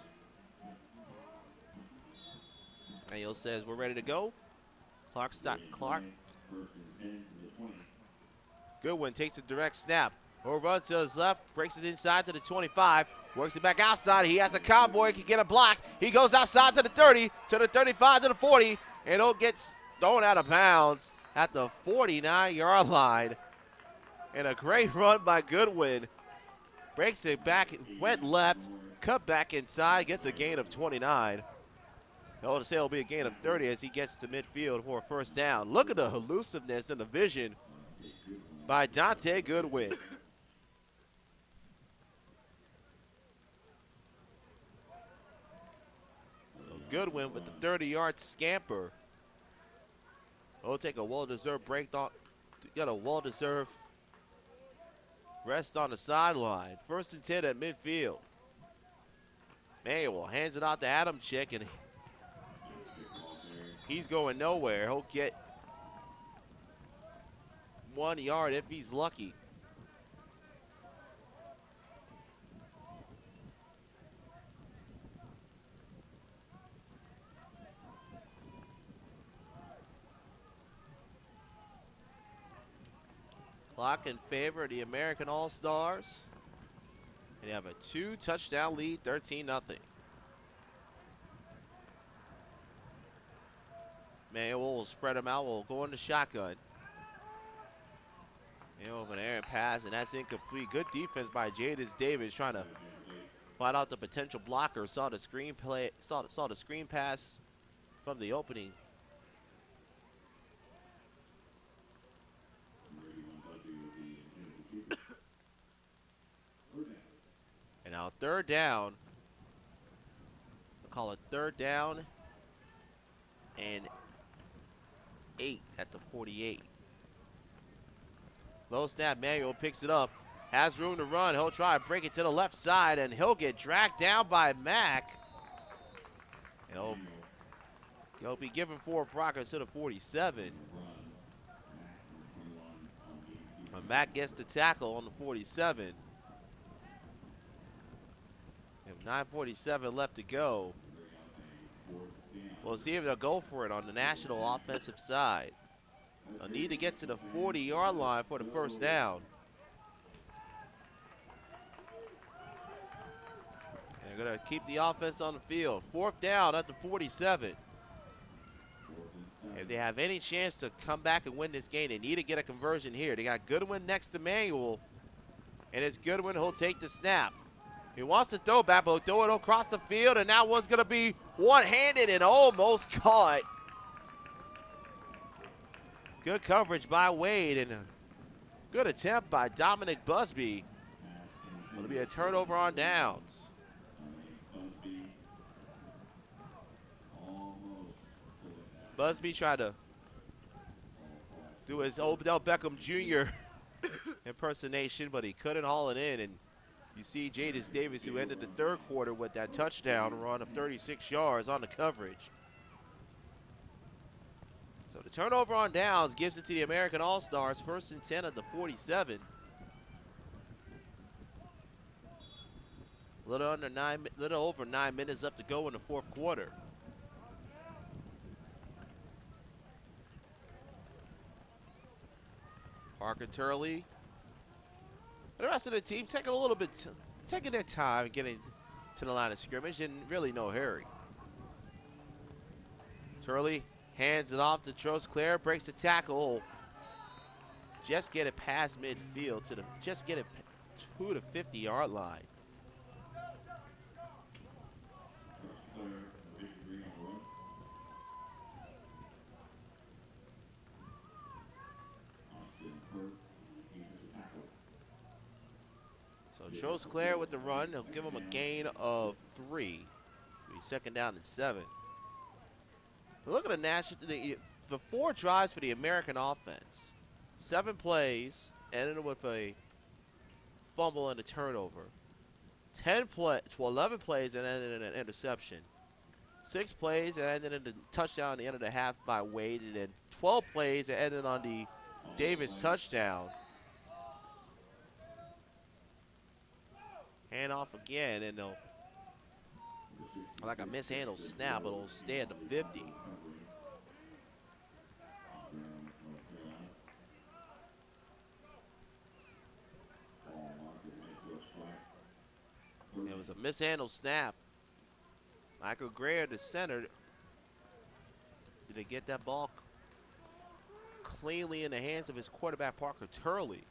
Manuel says we're ready to go. Clark. Goodwin takes a direct snap. Or runs to his left, breaks it inside to the 25, works it back outside. He has a convoy, can get a block. He goes outside to the 30, to the 35, to the 40, and it gets thrown out of bounds at the 49-yard line. And a great run by Goodwin. Breaks it back, went left, cut back inside, gets a gain of 29. I'll say it'll be a gain of 30 as he gets to midfield for a first down. Look at the elusiveness and the vision by Dante Goodwin. So Goodwin with the 30-yard scamper. He'll take a well-deserved break. Got a well-deserved rest on the sideline. First and 10 at midfield. Manuel hands it out to Adamczyk, and he's going nowhere. He'll get 1 yard if he's lucky. Clock in favor of the American All-Stars. And they have a 2-touchdown lead, 13-0. Manuel will spread them out. We'll go in the shotgun. Manuel with an errant pass, and that's incomplete. Good defense by Jadis Davis trying to find out the potential blocker. Saw the screen play. Saw the screen pass from the opening. And now third down. We'll call it third down and 8 at the 48. Low snap, Manuel picks it up, has room to run. He'll try to break it to the left side, and he'll get dragged down by Mack. And he'll be given forward progress to the 47. Mack gets the tackle on the 47. And 9:47 left to go. We'll see if they'll go for it on the National offensive side. They'll need to get to the 40-yard line for the first down. And they're going to keep the offense on the field. 4th down at the 47. If they have any chance to come back and win this game, they need to get a conversion here. They got Goodwin next to Manuel, and it's Goodwin who'll take the snap. He wants to throw back, but he'll throw it across the field, and that one's going to be one-handed and almost caught. Good coverage by Wade, and a good attempt by Dominic Busby. It'll be a turnover on downs. Busby tried to do his Odell Beckham Jr. impersonation, but he couldn't haul it in. And you see Jadis Davis, who ended the 3rd quarter with that touchdown run of 36 yards on the coverage. So the turnover on downs gives it to the American All-Stars, 1st and 10 at the 47. Little over 9 minutes up to go in the 4th quarter. Parker Turley, the rest of the team taking their time getting to the line of scrimmage, and really no hurry. Turley hands it off to Trosclair, breaks the tackle. Just get it past midfield just get it to the 50-yard line. So Trosclair with the run, he'll give him a gain of 3. Be 2nd down and 7. Look at the 4 drives for the American offense. 7 plays, ended with a fumble and a turnover. 11 plays and ended in an interception. 6 plays and ended in the touchdown at the end of the half by Wade, and then 12 plays and ended on the Davis touchdown. Hand off again, and they'll, like a mishandled snap, but it'll stay at the 50. It was a mishandled snap. Michael Greer, the center, did he get that ball cleanly in the hands of his quarterback, Parker Turley.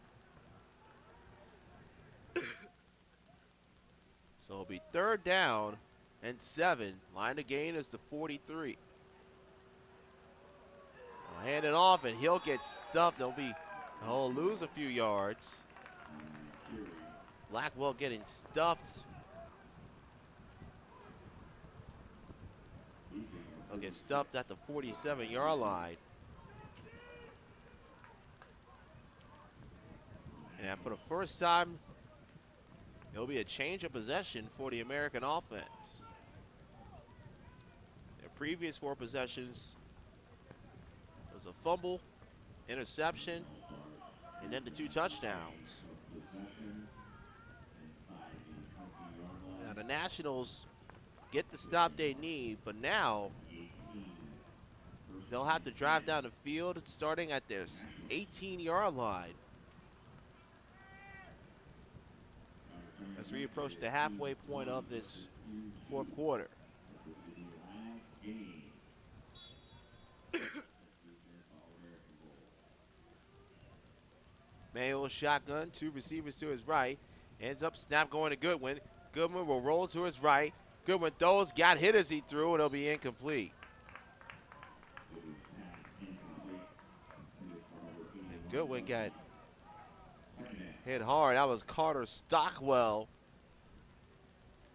So it'll be 3rd down and 7. Line of gain is the 43. He'll hand it off, and he'll get stuffed. He'll lose a few yards. Blackwell getting stuffed. He'll get stuffed at the 47-yard line. And for the first time, there'll be a change of possession for the American offense. Their previous 4 possessions was a fumble, interception, and then the 2 touchdowns. Now the Nationals get the stop they need, but now they'll have to drive down the field starting at their 18-yard line as we approach the halfway point of this 4th quarter. Mayo shotgun, 2 receivers to his right. Ends up snap going to Goodwin. Goodwin will roll to his right. Goodwin throws, got hit as he threw, and it'll be incomplete. And Goodwin got hit hard. That was Carter Stockwell,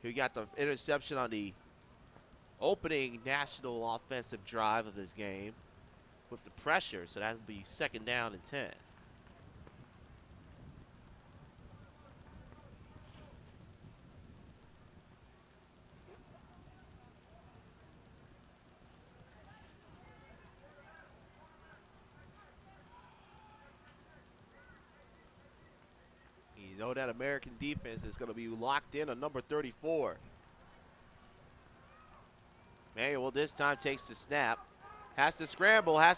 who got the interception on the opening National offensive drive of this game with the pressure. So that would be 2nd down and 10. You know that American defense is going to be locked in on number 34. Manuel this time takes the snap. Has to scramble, and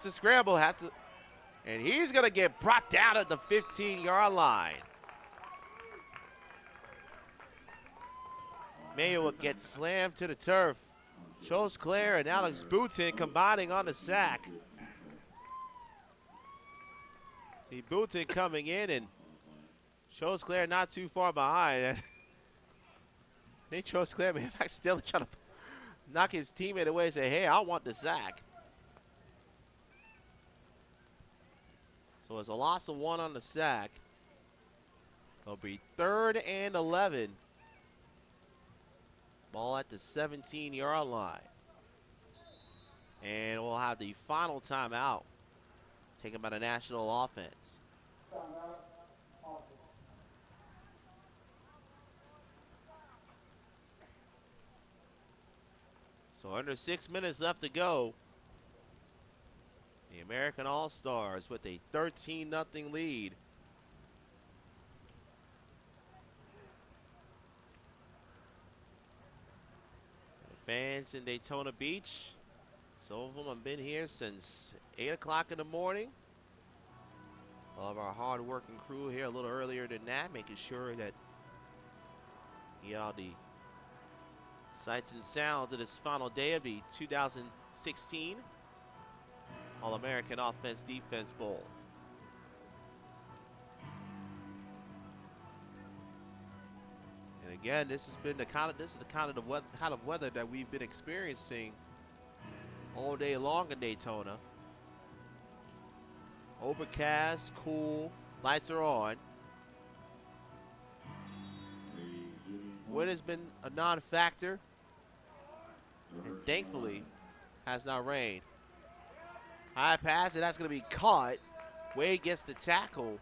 he's going to get brought down at the 15-yard line. Manuel gets slammed to the turf. Chosclair and Alex Boutin combining on the sack. See Boutin coming in and Chosclair not too far behind. I think Chosclair may have accidentally trying to knock his teammate away and say, hey, I want the sack. So it's a loss of 1 on the sack. It'll be 3rd and 11. Ball at the 17-yard line. And we'll have the final timeout taken by the National offense. So under 6 minutes left to go. The American All-Stars with a 13-0 lead. The fans in Daytona Beach, some of them have been here since 8 o'clock in the morning. All of our hard-working crew here a little earlier than that, making sure that you know the sights and sounds of this final day of the 2016 All-American Offense Defense Bowl. And again, this is the kind of weather that we've been experiencing all day long in Daytona. Overcast, cool, lights are on. Wind has been a non-factor, and thankfully has not rained. High pass, and that's going to be caught. Wade gets the tackle.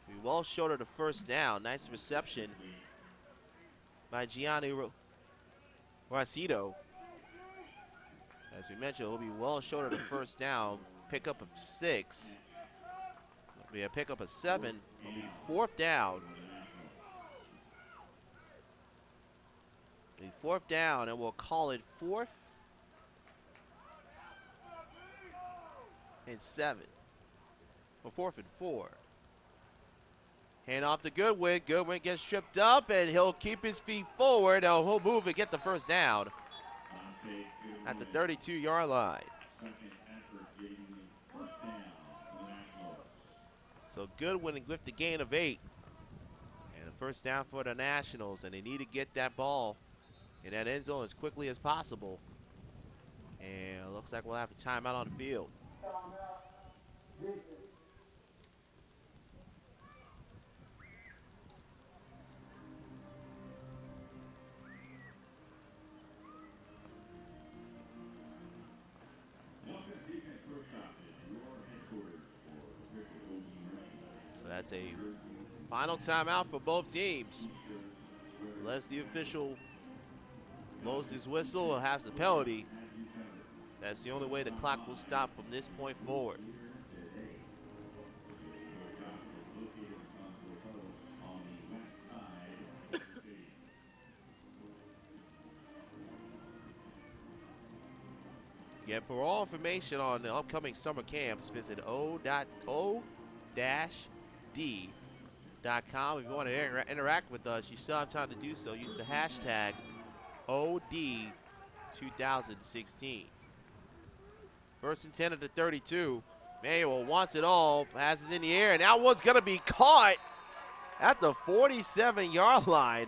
Be well short of the first down. Nice reception by Gianni Rosito. As we mentioned, he'll be well short of the first down. Pickup of 6. It'll be a pickup of 7. It'll be 4th down. The 4th down, and we'll call it 4th and 7. Or 4th and 4. Hand off to Goodwin. Goodwin gets tripped up, and he'll keep his feet forward. He'll move and get the first down at the 32-yard line. So Goodwin with the gain of 8. And a first down for the Nationals, and they need to get that ball in that end zone as quickly as possible. And it looks like we'll have a timeout on the field. So that's a final timeout for both teams. Unless the official blows his whistle or has the penalty, that's the only way the clock will stop from this point forward. Yeah, for all information on the upcoming summer camps, visit o-d.com. If you want to interact with us, you still have time to do so. Use the hashtag OD2016. First and 10 at the 32. Manuel wants it all, passes in the air, and that one's going to be caught at the 47-yard line.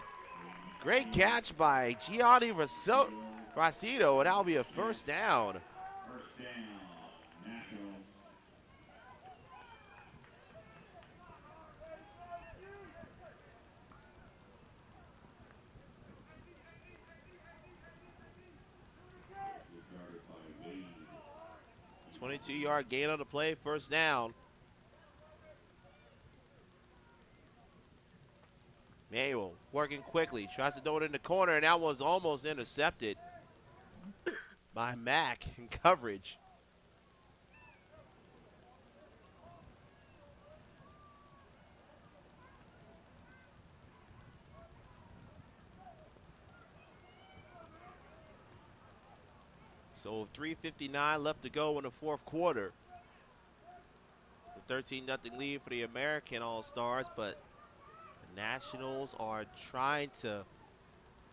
Great catch by Gianni Rosito, and that'll be a first down. 22-yard gain on the play, first down. Manuel working quickly, tries to throw it in the corner, and that was almost intercepted by Mack in coverage. So 3:59 left to go in the fourth quarter. The 13-0 lead for the American All-Stars, but the Nationals are trying to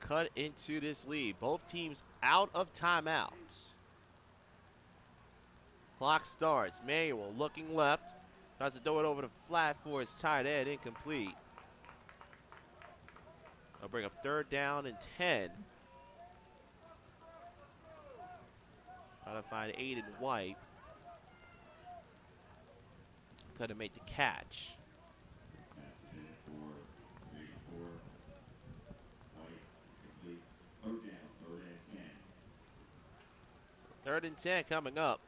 cut into this lead. Both teams out of timeouts. Clock starts. Manuel looking left. Tries to throw it over the flat for his tight end. Incomplete. I'll bring up 3rd down and 10. Trying to find Aiden White. Couldn't make the catch. Third and 10 coming up.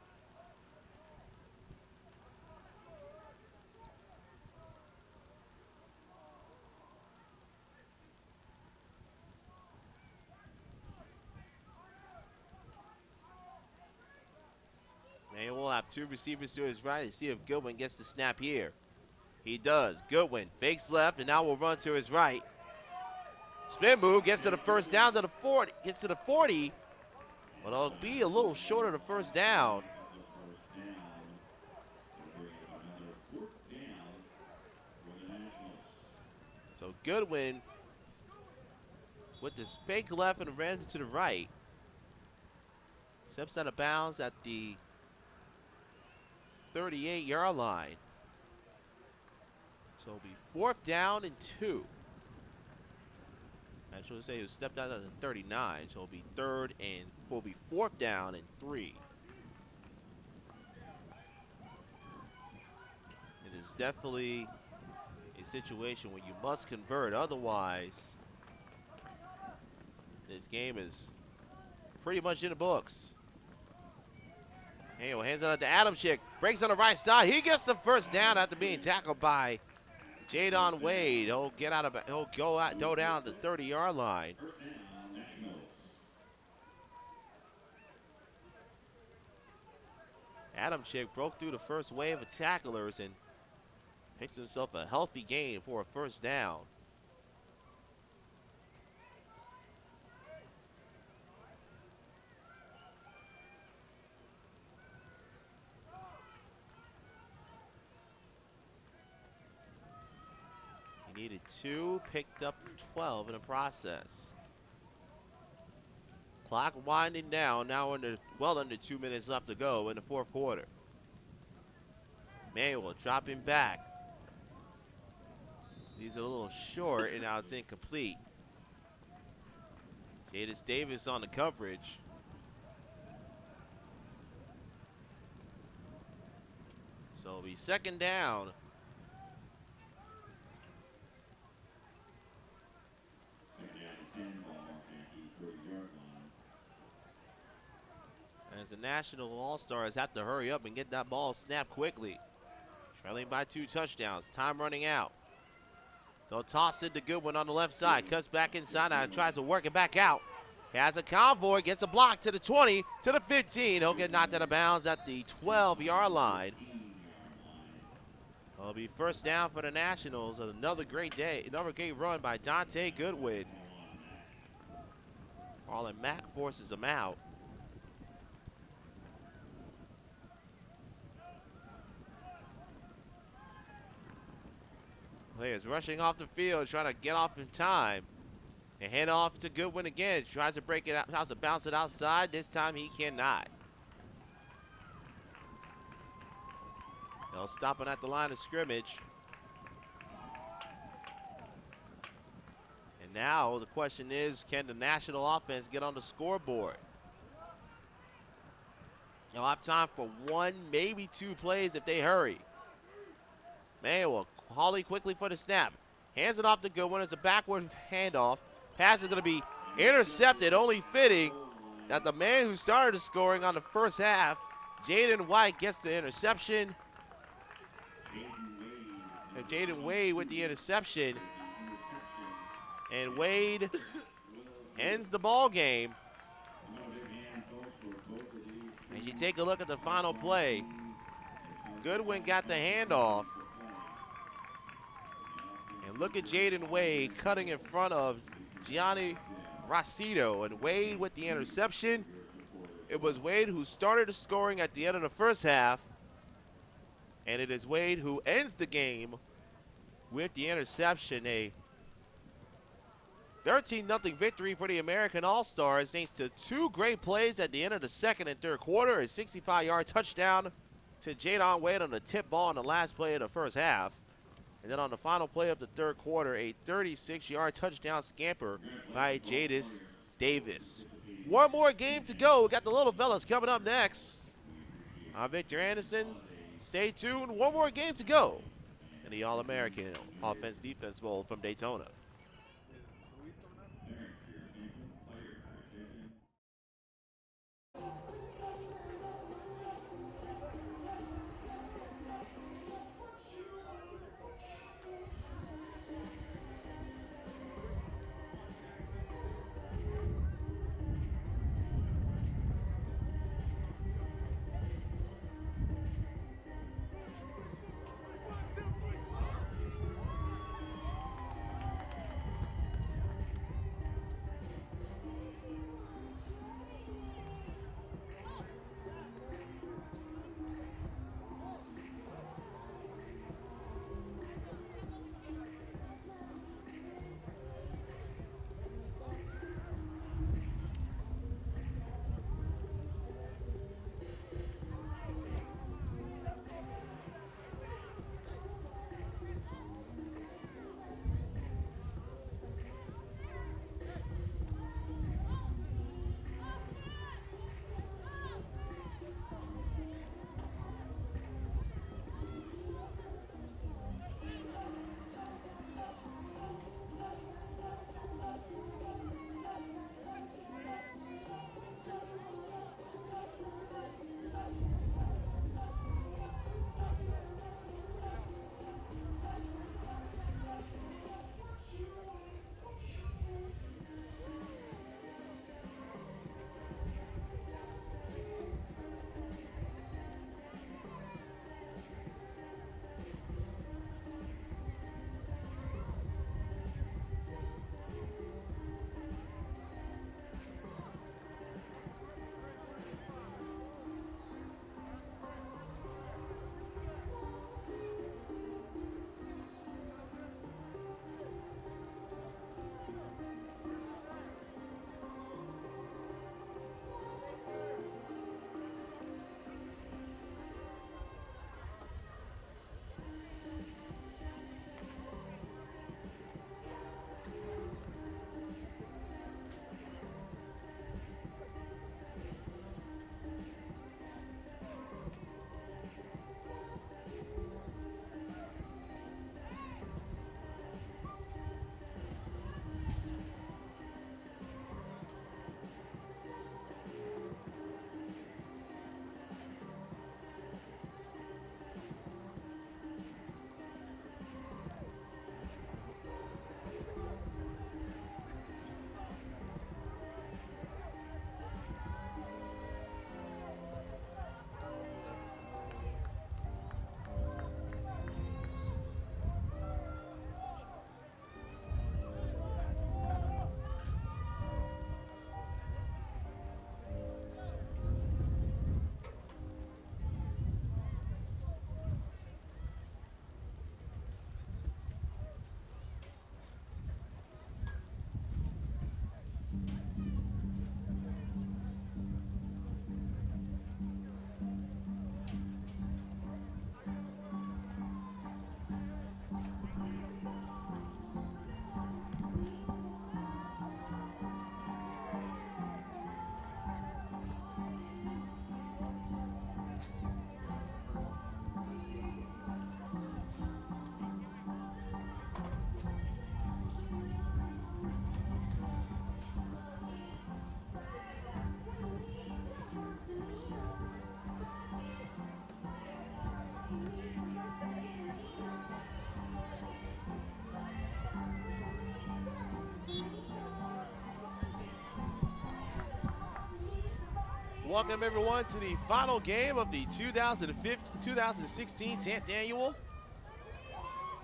And we'll have 2 receivers to his right to see if Goodwin gets the snap here. He does. Goodwin fakes left and now will run to his right. Spin move, gets to the first down to the 40, gets to the 40, but it'll be a little short of the first down. So Goodwin with this fake left and ran to the right. Steps out of bounds at the 38-yard line. So it'll be 4th down and 2. I should say he stepped out at the 39, so it'll be 3rd and will be 4th down and 3. It is definitely a situation where you must convert, otherwise this game is pretty much in the books. Anyway, hands it out to Adamczyk. Breaks on the right side. He gets the first down after being tackled by Jadon Wade. He'll go down the 30-yard line. Adamczyk broke through the first wave of tacklers and picks himself a healthy gain for a first down. Needed 2, picked up 12 in the process. Clock winding down, now well under 2 minutes left to go in the fourth quarter. Manuel dropping back. He's a little short and now it's incomplete. Jadis Davis on the coverage. So it'll be 2nd down. As the National All-Stars have to hurry up and get that ball snapped quickly. Trailing by 2 touchdowns. Time running out. They'll toss it to Goodwin on the left side. Cuts back inside and tries to work it back out. Has a convoy. Gets a block to the 20, to the 15. He'll get knocked out of bounds at the 12-yard line. It'll be first down for the Nationals. Another great day. Another great run by Dante Goodwin. Marlon Mack forces him out. Players rushing off the field, trying to get off in time. And hand off to Goodwin again. Tries to break it out, tries to bounce it outside. This time he cannot. They'll stop him at the line of scrimmage. And now the question is, can the National offense get on the scoreboard? They'll have time for 1, maybe 2 plays if they hurry. Manuel Hawley quickly for the snap. Hands it off to Goodwin. It's a backward handoff. Pass is going to be intercepted. Only fitting that the man who started the scoring on the first half, Jaden White, gets the interception. And Jaden Wade with the interception. And Wade ends the ball game. As you take a look at the final play, Goodwin got the handoff. And look at Jaden Wade cutting in front of Gianni Rossito. And Wade with the interception. It was Wade who started scoring at the end of the first half, and it is Wade who ends the game with the interception. A 13-0 victory for the American All-Stars thanks to two great plays at the end of the second and third quarter. A 65-yard touchdown to Jadon Wade on the tip ball in the last play of the first half. And then on the final play of the third quarter, a 36-yard touchdown scamper by Jadis Davis. One more game to go. We got the little fellas coming up next. I'm Victor Anderson. Stay tuned. One more game to go in the All-American Offense-Defense Bowl from Daytona. Welcome everyone to the final game of the 2016 10th Annual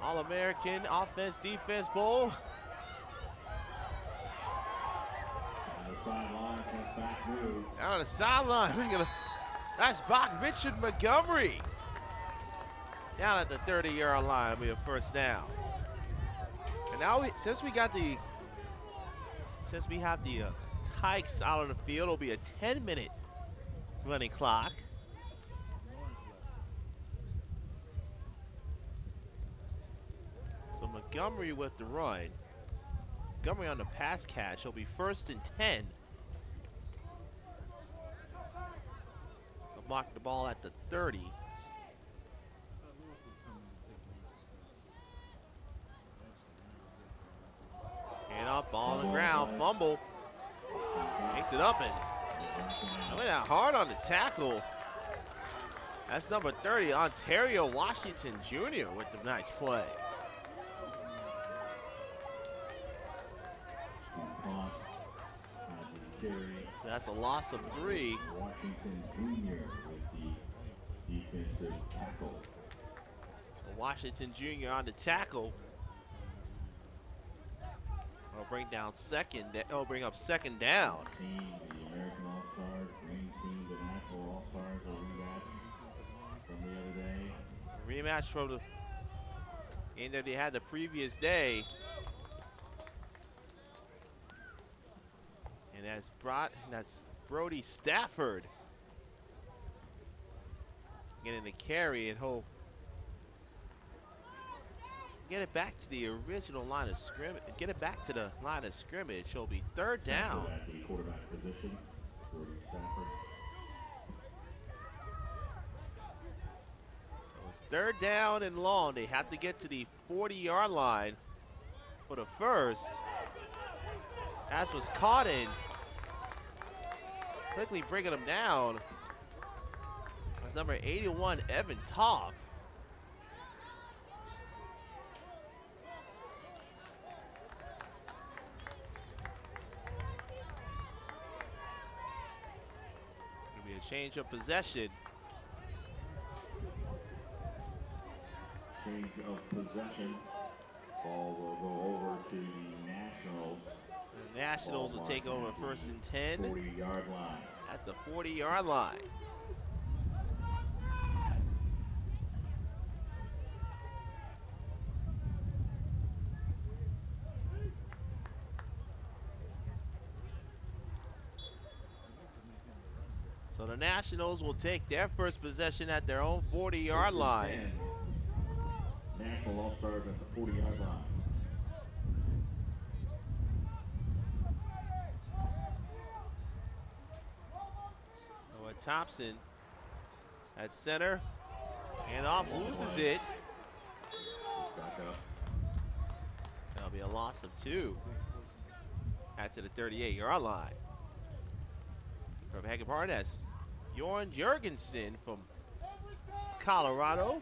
All-American Offense-Defense Bowl. On the sideline from Baton Rouge. Down on the sideline. That's Bach Richard Montgomery. Down at the 30-yard line, we have first down. And now, since we have the Tykes out on the field, it'll be a 10-minute running clock. So Montgomery with the run. Montgomery on the pass catch. He'll be 1st and 10. They'll block the ball at the 30. And up, ball on the ground, fumble. Takes it up and went out hard on the tackle. That's number 30, Ontario Washington Jr. with the nice play. That's a loss of 3. Washington Jr. with the defensive tackle. So Washington Jr. on the tackle. It'll bring down second. It'll bring up second down. Team, the American All-Stars, Green Team, the National All-Stars, a rematch from the other day. Rematch from the game that they had the previous day. And that's Brody Stafford getting the carry, and he'll get it back to the original line of scrimmage. Get it back to the line of scrimmage. It'll be 3rd down. At the quarterback position, Brody Stafford. So it's 3rd down and long. They have to get to the 40-yard line for the first. As was caught in. Quickly bringing him down. That's number 81, Evan Toff. Gonna be a change of possession. Change of possession. Ball will go over to the Nationals. The Nationals will take over 1st and 10 40-yard line. at the 40-yard line. So the Nationals will take their first possession at their own 40-yard line. National All-Stars at the 40-yard line. Noah Thompson at center. And off, loses it. Back up. That'll be a loss of 2 at to the 38-yard line. From Hagen Barnes, Jorn Jorgensen from Colorado.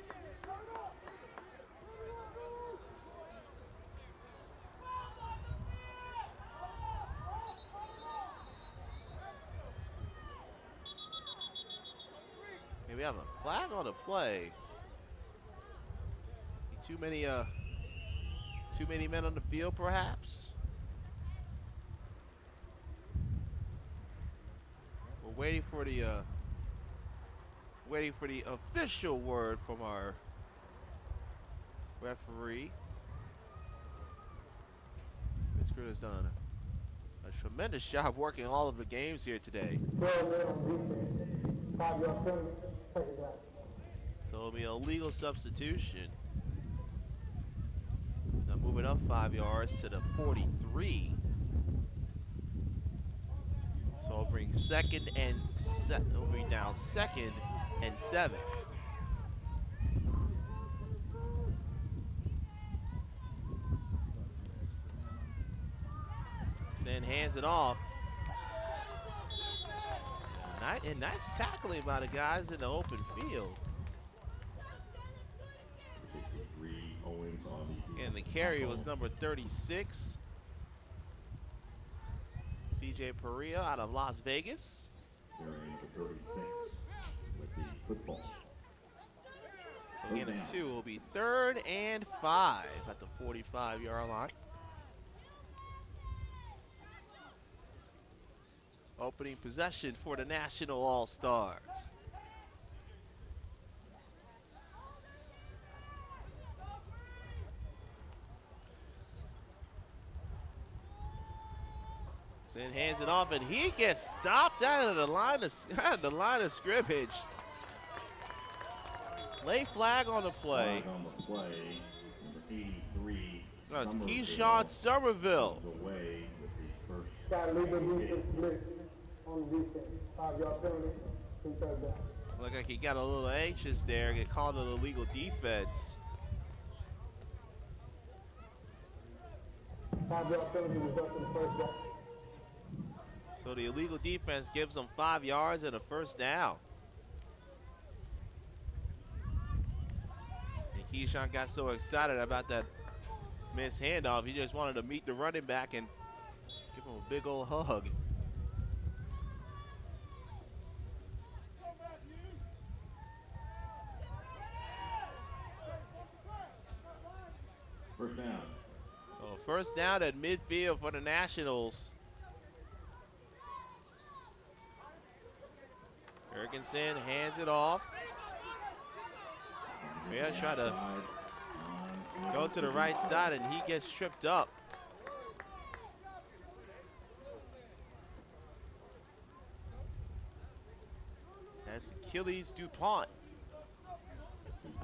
Okay, we have a flag on the play. Too many men on the field, perhaps. We're waiting for the official word from our referee. This crew has done a tremendous job working all of the games here today. So it'll be a legal substitution. They'll move it up 5 yards to the 43. So it'll bring it'll bring down 2nd and 7. Sen hands it off. And nice tackling by the guys in the open field. And the carry was number 36. CJ Perea out of Las Vegas. Number 36 with the football. So again, a 2 will be 3rd and 5 at the 45-yard line. Opening possession for the National All-Stars. Sin hands it off, and he gets stopped out of the line of scrimmage. Late flag on the play. Flag on the play. Number 83. That's Keyshawn Somerville. Away with the first. Got a legal defense blitz on the defense. 5-yard penalty, 2 third down. Looked like he got a little anxious there, get called an illegal defense. 5-yard penalty results in the first down. So the illegal defense gives them 5 yards and a first down. And Keyshawn got so excited about that missed handoff, he just wanted to meet the running back and give him a big old hug. First down. So first down at midfield for the Nationals. Jurgensen hands it off. Pereira try to go to the right side, and he gets tripped up. That's Achilles DuPont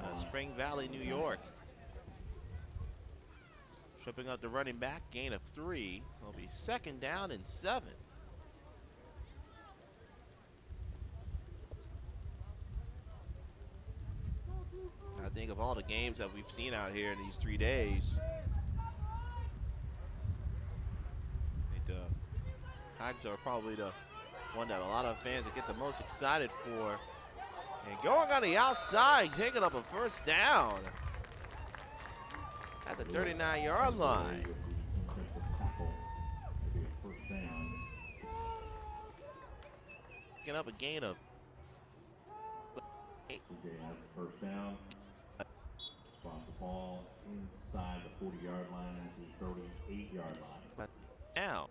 out of Spring Valley, New York. Tripping up the running back, gain of 3. It'll be second down and 7. I think of all the games that we've seen out here in these 3 days, I think the Tigers are probably the one that a lot of fans get the most excited for. And going on the outside, picking up a first down at the 39-yard line. Picking up a gain of CJ has the first down. Spot the ball inside the 40-yard line into the 38-yard line. down.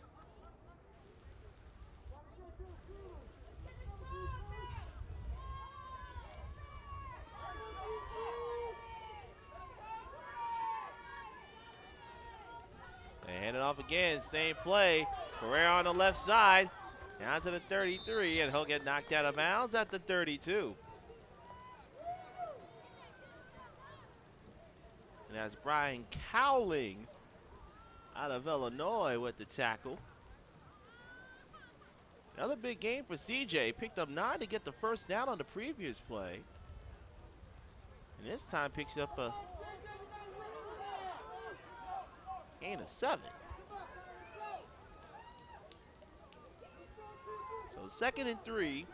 They hand it off again, same play. Pereira on the left side, down to the 33, and he'll get knocked out of bounds at the 32. And that's Brian Cowling out of Illinois with the tackle. Another big game for CJ. Picked up 9 to get the first down on the previous play. And this time picks up a gain of 7. So second and 3.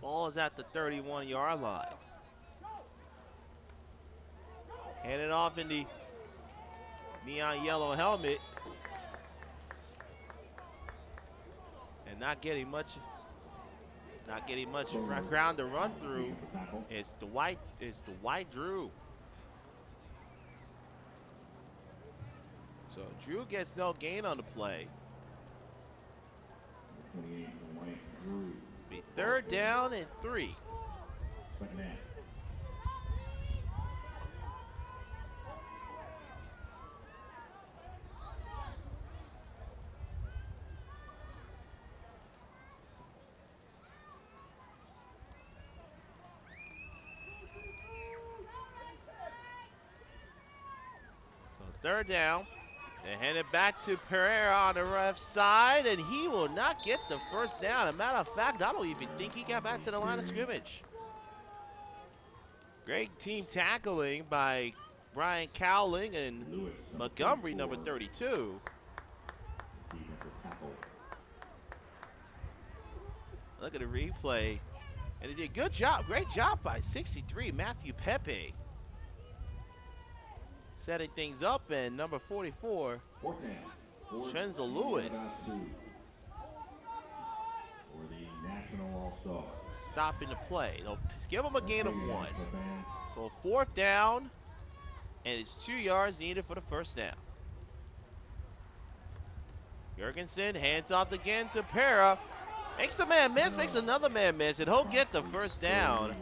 Ball is at the 31-yard line. Handed off in the neon yellow helmet. And not getting much ground to run through. It's Dwight Drew. So Drew gets no gain on the play. 28, Dwight Drew. Be third down and 3. Second down. Third down. They hand it back to Pereira on the left side, and he will not get the first down. As a matter of fact, I don't even think he got back to the line of scrimmage. Great team tackling by Brian Cowling and Lewis, Montgomery, number 32. Look at the replay. And he did a good job, great job by 63, Matthew Pepe. Setting things up, and number 44, Trenza Lewis. For the National All-Stars. Stopping the play. They'll give him a gain of 1. So fourth down, and it's 2 yards needed for the first down. Jurgensen hands off again to Pereira. Makes a man miss, makes another man miss, and he'll get the first down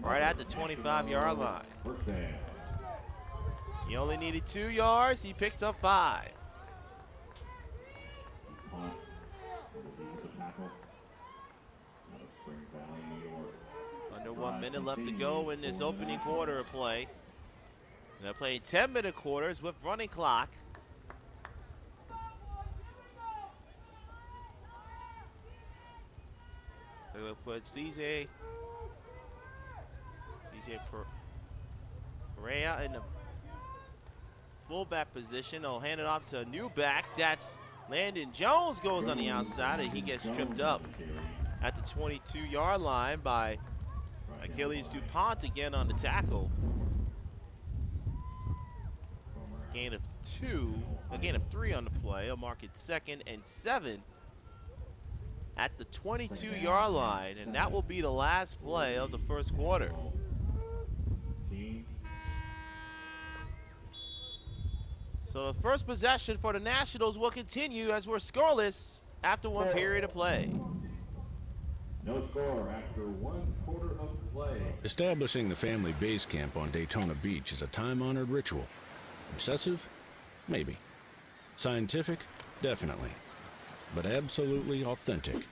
right at the 25-yard line. First down. He only needed 2 yards. He picks up 5. Punt. Will be the tackle. Out of Spring Valley, New York. Under 1 minute left to go in this opening quarter of play. They're playing 10-minute quarters with running clock. They will put CJ Perea in the fullback position. They'll hand it off to a new back. That's Landon Jones, goes on the outside, and he gets tripped up at the 22-yard line by Achilles DuPont again on the tackle. Gain of 3 on the play. He'll mark it 2nd and 7 at the 22-yard line, and that will be the last play of the first quarter. So the first possession for the Nationals will continue as we're scoreless after 1 period of play. No score after 1 quarter of play. Establishing the family base camp on Daytona Beach is a time-honored ritual. Obsessive? Maybe. Scientific? Definitely. But absolutely authentic.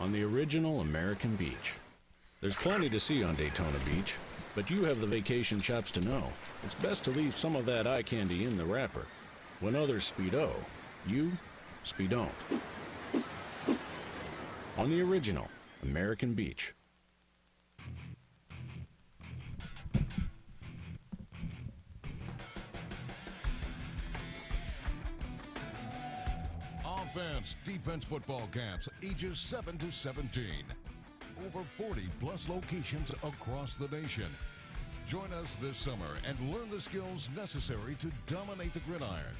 On the original American beach. There's plenty to see on Daytona Beach, but you have the vacation chops to know. It's best to leave some of that eye candy in the wrapper. When others speedo, you speedon't. On the original American beach. Offense, defense football camps, ages 7 to 17. Over 40 plus locations across the nation. Join us this summer and learn the skills necessary to dominate the gridiron.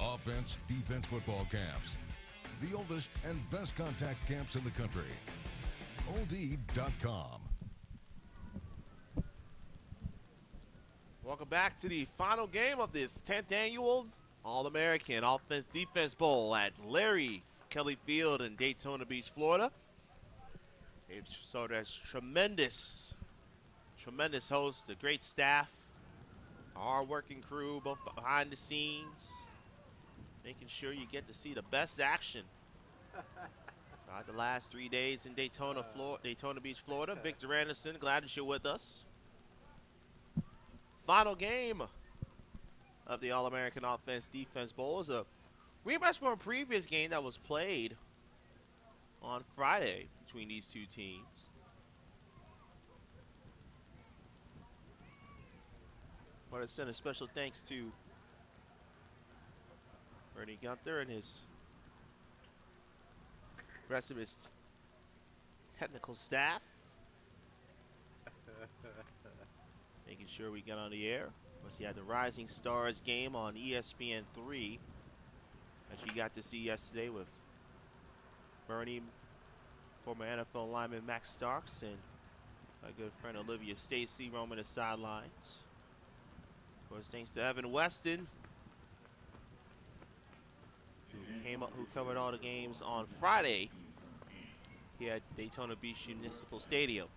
Offense, defense football camps. The oldest and best contact camps in the country. OD.com. Welcome back to the final game of this 10th annual All-American Offense-Defense Bowl at Larry Kelly Field in Daytona Beach, Florida. They've showed us tremendous host, a great staff, a hard-working crew, both behind the scenes, making sure you get to see the best action. The last 3 days in Daytona Beach, Florida. Victor Anderson, glad that you're with us. Final game of the All-American Offense-Defense Bowl is a rematch from a previous game that was played on Friday between these two teams. I want to send a special thanks to Bernie Gunther and his rest of his technical staff. Making sure we get on the air. Plus, he had the Rising Stars game on ESPN3 that you got to see yesterday with Bernie, former NFL lineman Max Starks, and my good friend Olivia Stacy roaming the sidelines. Of course, thanks to Evan Weston, who covered all the games on Friday here at Daytona Beach Municipal Stadium.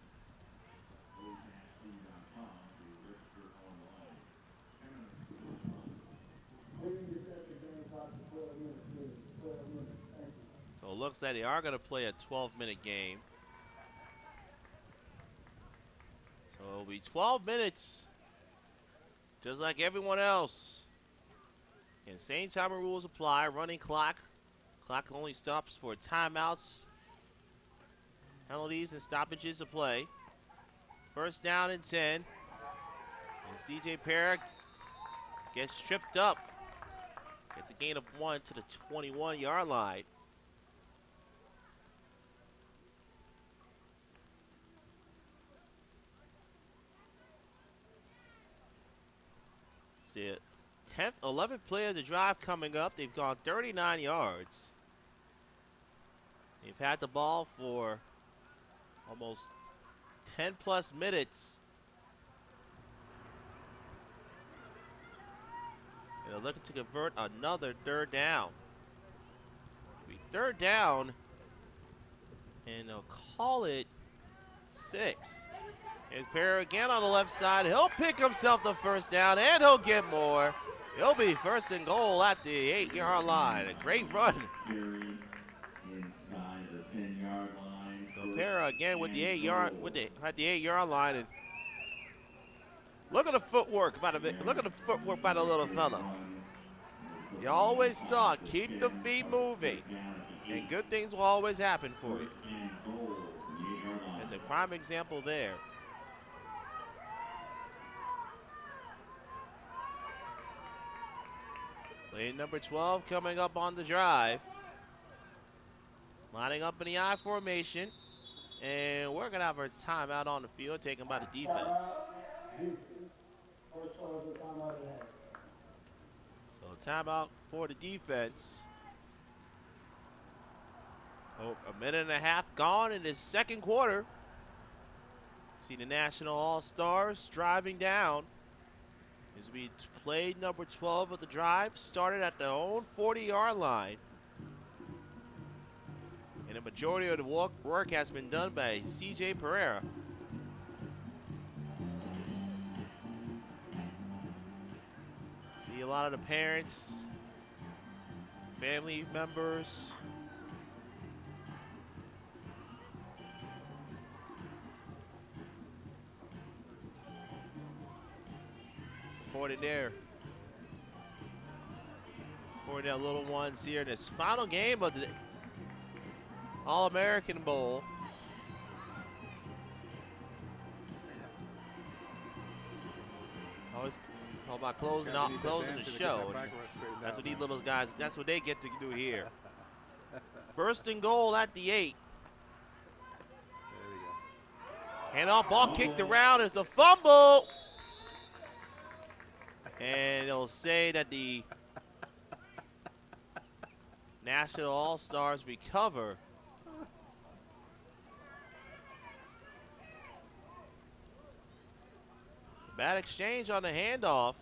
So it looks like they are going to play a 12-minute game. So it'll be 12 minutes, just like everyone else. And same time rules apply. Running clock. Clock only stops for timeouts, penalties, and stoppages of play. First down and 10. And CJ Perea gets tripped up. Gets a gain of 1 to the 21-yard line. See it. 10th, 11th play of the drive coming up. They've gone 39 yards. They've had the ball for almost 10 plus minutes. And they're looking to convert another third down. third down, and they'll call it 6. Here's Pereira again on the left side. He'll pick himself the first down, and he'll get more. He'll be first and goal at the 8-yard line. A great run. Inside the 10-yard line. So Pereira again with the 8-yard line, and look at the footwork by the little fella. You always talk, keep the feet moving, and good things will always happen for you. There's a prime example there. Lane number 12 coming up on the drive. Lining up in the I formation. And we're going to have our timeout on the field taken by the defense. So timeout for the defense. Oh, a minute and a half gone in this second quarter. See the National All-Stars driving down. This will be play number 12 of the drive, started at their own 40-yard line. And the majority of the work has been done by C.J. Pereira. See a lot of the parents, family members. Supporting there. Supporting their little ones here in this final game of the All-American Bowl. Always all about closing the show. That's what these little guys, that's what they get to do here. First and goal at the 8. Hand off, ball kicked around, it's a fumble. And they'll say that the National All-Stars recover. Bad exchange on the handoff.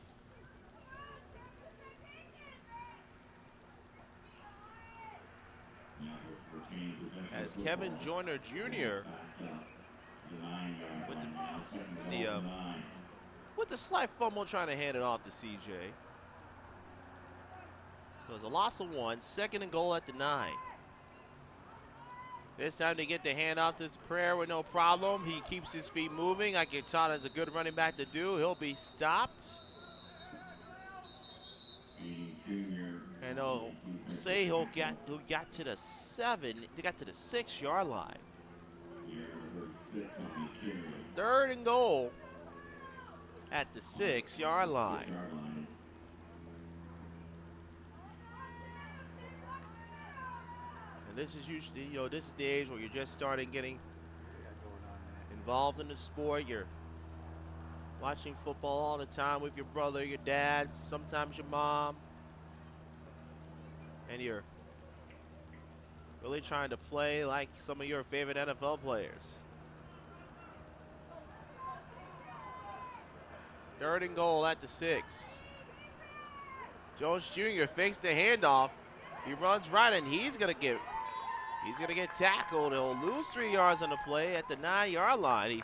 As Kevin Joyner Jr. with the slight fumble trying to hand it off to CJ. So it's a loss of 1, second and goal at the 9. This time they get the handoff to Pereira with no problem. He keeps his feet moving like you're taught as a good running back to do. He'll be stopped. And they'll say he got to the 7, they got to the 6-yard line. Third and goal at the 6-yard line. And this is usually, this is the age where you're just starting getting involved in the sport. You're watching football all the time with your brother, your dad, sometimes your mom. And you're really trying to play like some of your favorite NFL players. Third and goal at the 6. Jones Jr. fakes the handoff. He runs right, and he's gonna get tackled. He'll lose 3 yards on the play at the 9-yard line.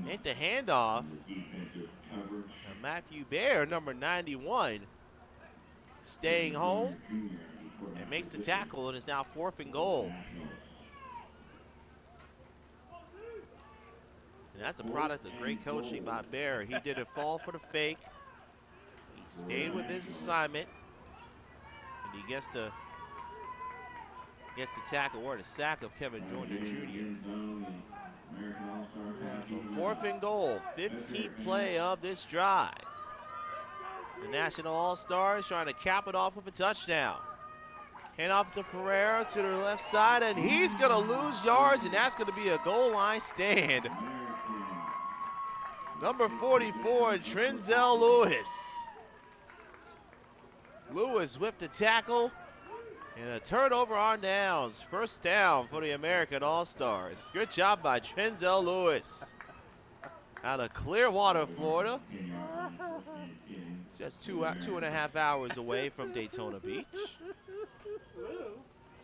Ain't the handoff. And Matthew Baer, number 91, staying home and makes the tackle, and it's now 4th and goal. And that's a product of great coaching by Baer. He didn't fall for the fake. He stayed with his assignment, and he gets the tackle or the sack of Kevin Joyner Jr. So 4th and goal, 15th play of this drive. The National All-Stars trying to cap it off with a touchdown. Hand off to Pereira to the left side, and he's going to lose yards, and that's going to be a goal line stand. Number 44, Trinzel Lewis. Lewis with the tackle, and a turnover on downs. First down for the American All-Stars. Good job by Trinzel Lewis out of Clearwater, Florida. Just two and a half hours away from Daytona Beach.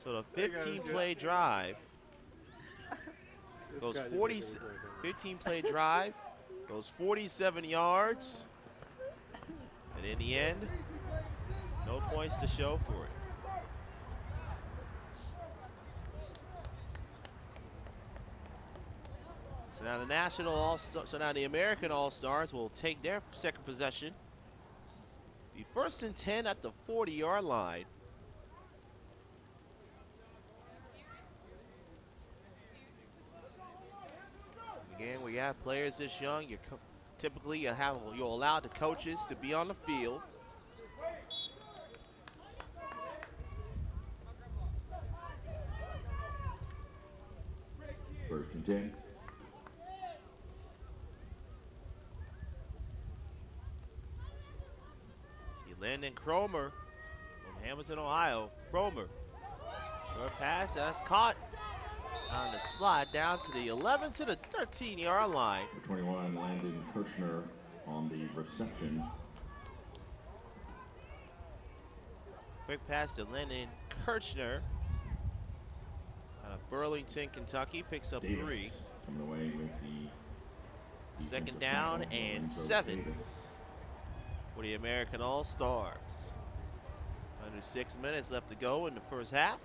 So the 15-play drive goes 15-play drive goes 47 yards, and in the end, no points to show for it. So now the National All-Star, so now the American All-Stars will take their second possession. Be 1st and 10 at the 40-yard line. Again, we have players this young. Typically, you'll allow the coaches to be on the field. First and 10. Landon Cromer from Hamilton, Ohio. Cromer, short pass, that's caught on the slide down to the 11 to the 13-yard line. 21, Landon Kirchner on the reception. Quick pass to Landon Kirchner out of Burlington, Kentucky, picks up Davis 3. Coming away with the second down and 7 for the American All-Stars. Under 6 minutes left to go in the first half.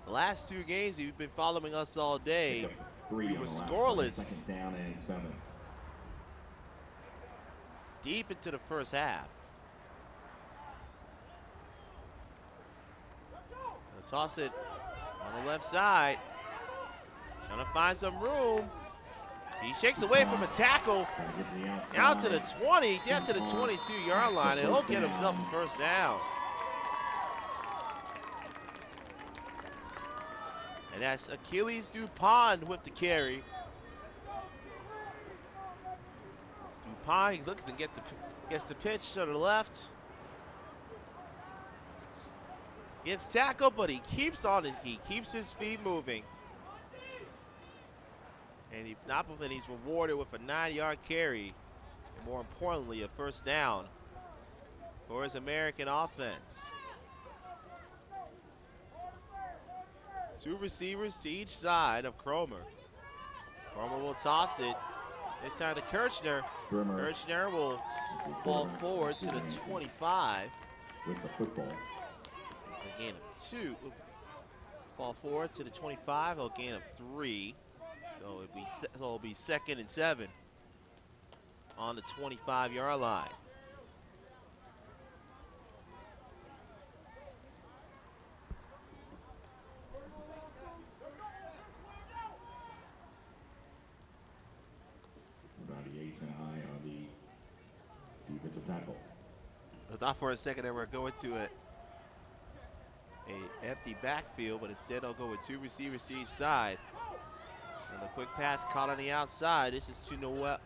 The last 2 games, if you've been following us all day, we were scoreless. Second down and 7. Deep into the first half. They'll toss it on the left side. Trying to find some room. He shakes away from a tackle. Down to the 20, down to the 22-yard line, and he'll get himself a first down. And that's Achilles Dupont with the carry. Dupont looks and gets the pitch to the left. Gets tackled, but he keeps on it. He keeps his feet moving. And he's rewarded with a 9-yard carry, and more importantly, a first down for his American offense. 2 receivers to each side of Cromer. Cromer will toss it. This time to Kirchner. Kirchner will fall forward to the 25. With the football. A gain of 2. Fall forward to the 25, a gain of 3. So it'll be 2nd and 7 on the 25-yard line. About 8 and high on the defensive tackle. I thought for a second they were going to a empty backfield, but instead they'll go with 2 receivers to each side. And the quick pass caught on the outside. This is to Noah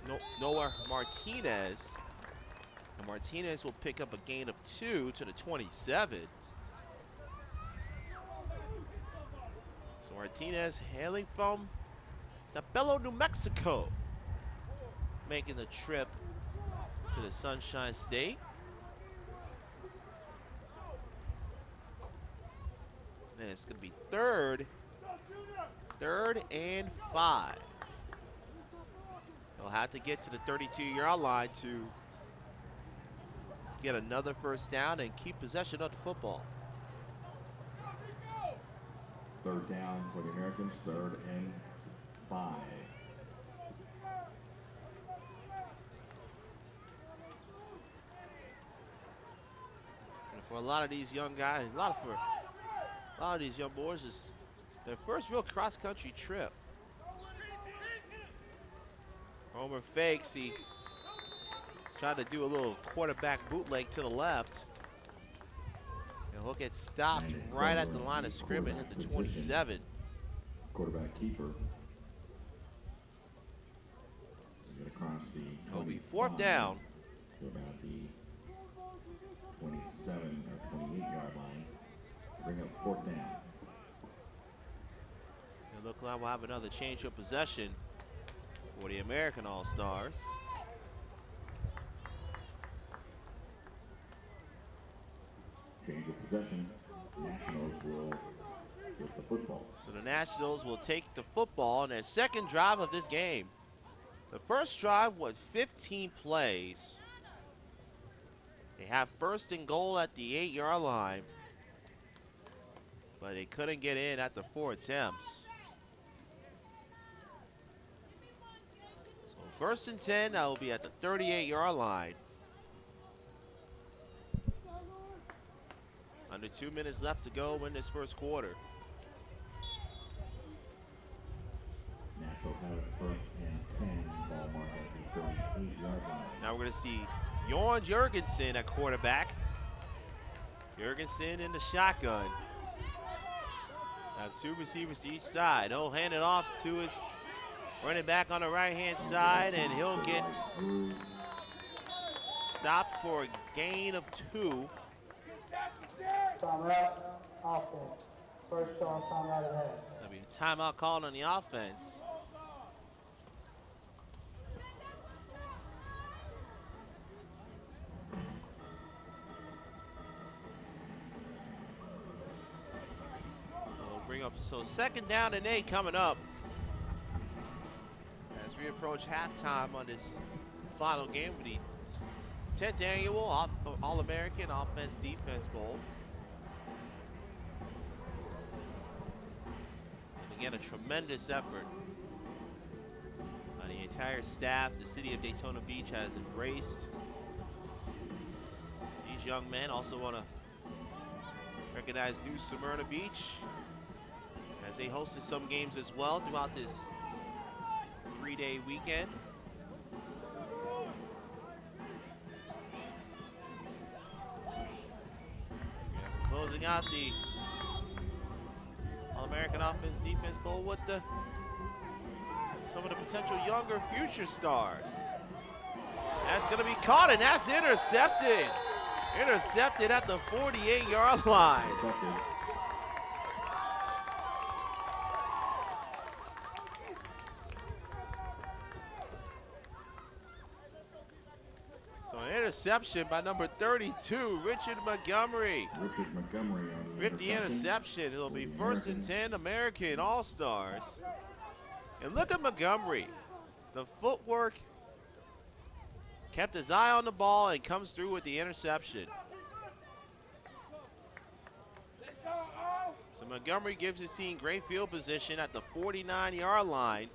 Martinez. And Martinez will pick up a gain of 2 to the 27. So Martinez hailing from Isabelo, New Mexico, making the trip to the Sunshine State. And it's going to be third and 5. They'll have to get to the 32-yard line to get another first down and keep possession of the football. 3rd down for the Americans, 3rd and 5. And for a lot of these young guys, a lot of these young boys, is their first real cross-country trip. Homer fakes. He tried to do a little quarterback bootleg to the left. And he'll get stopped right at the line of scrimmage at the 27. Quarterback keeper. Get across the It'll be 4th down. To about the 27 or 28-yard line. Bring up 4th down. It looks like we'll have another change of possession for the American All-Stars. Change of possession. Nationals will get the football. So the Nationals will take the football in their second drive of this game. The first drive was 15 plays. They have first and goal at the 8-yard line, but they couldn't get in at the 4 attempts. So first and 10, that will be at the 38-yard line. Under 2 minutes left to go in this first quarter. Nationals have it first and 10, ball mark at the 38-yard line. Now we're going to see Jorn Jurgensen at quarterback. Jurgensen in the shotgun. Now 2 receivers to each side. He'll hand it off to his running back on the right-hand side, and he'll get stopped for a gain of 2. Timeout, offense. First on timeout at half. There'll be a timeout called on the offense. So second down and 8 coming up as we approach halftime on this final game of the 10th annual All-American Offense-Defense Bowl. And again, a tremendous effort by the entire staff. The city of Daytona Beach has embraced these young men. Also want to recognize New Smyrna Beach, as they hosted some games as well throughout this 3-day weekend. Closing out the All-American Offense-Defense Bowl with some of the potential younger future stars. That's going to be caught, and that's intercepted. Intercepted at the 48-yard line. Interception by number 32, Richard Montgomery. Richard Montgomery on with the interception. It'll be first and 10 American All-Stars. And look at Montgomery. The footwork, kept his eye on the ball and comes through with the interception. So Montgomery gives his team great field position at the 49-yard line.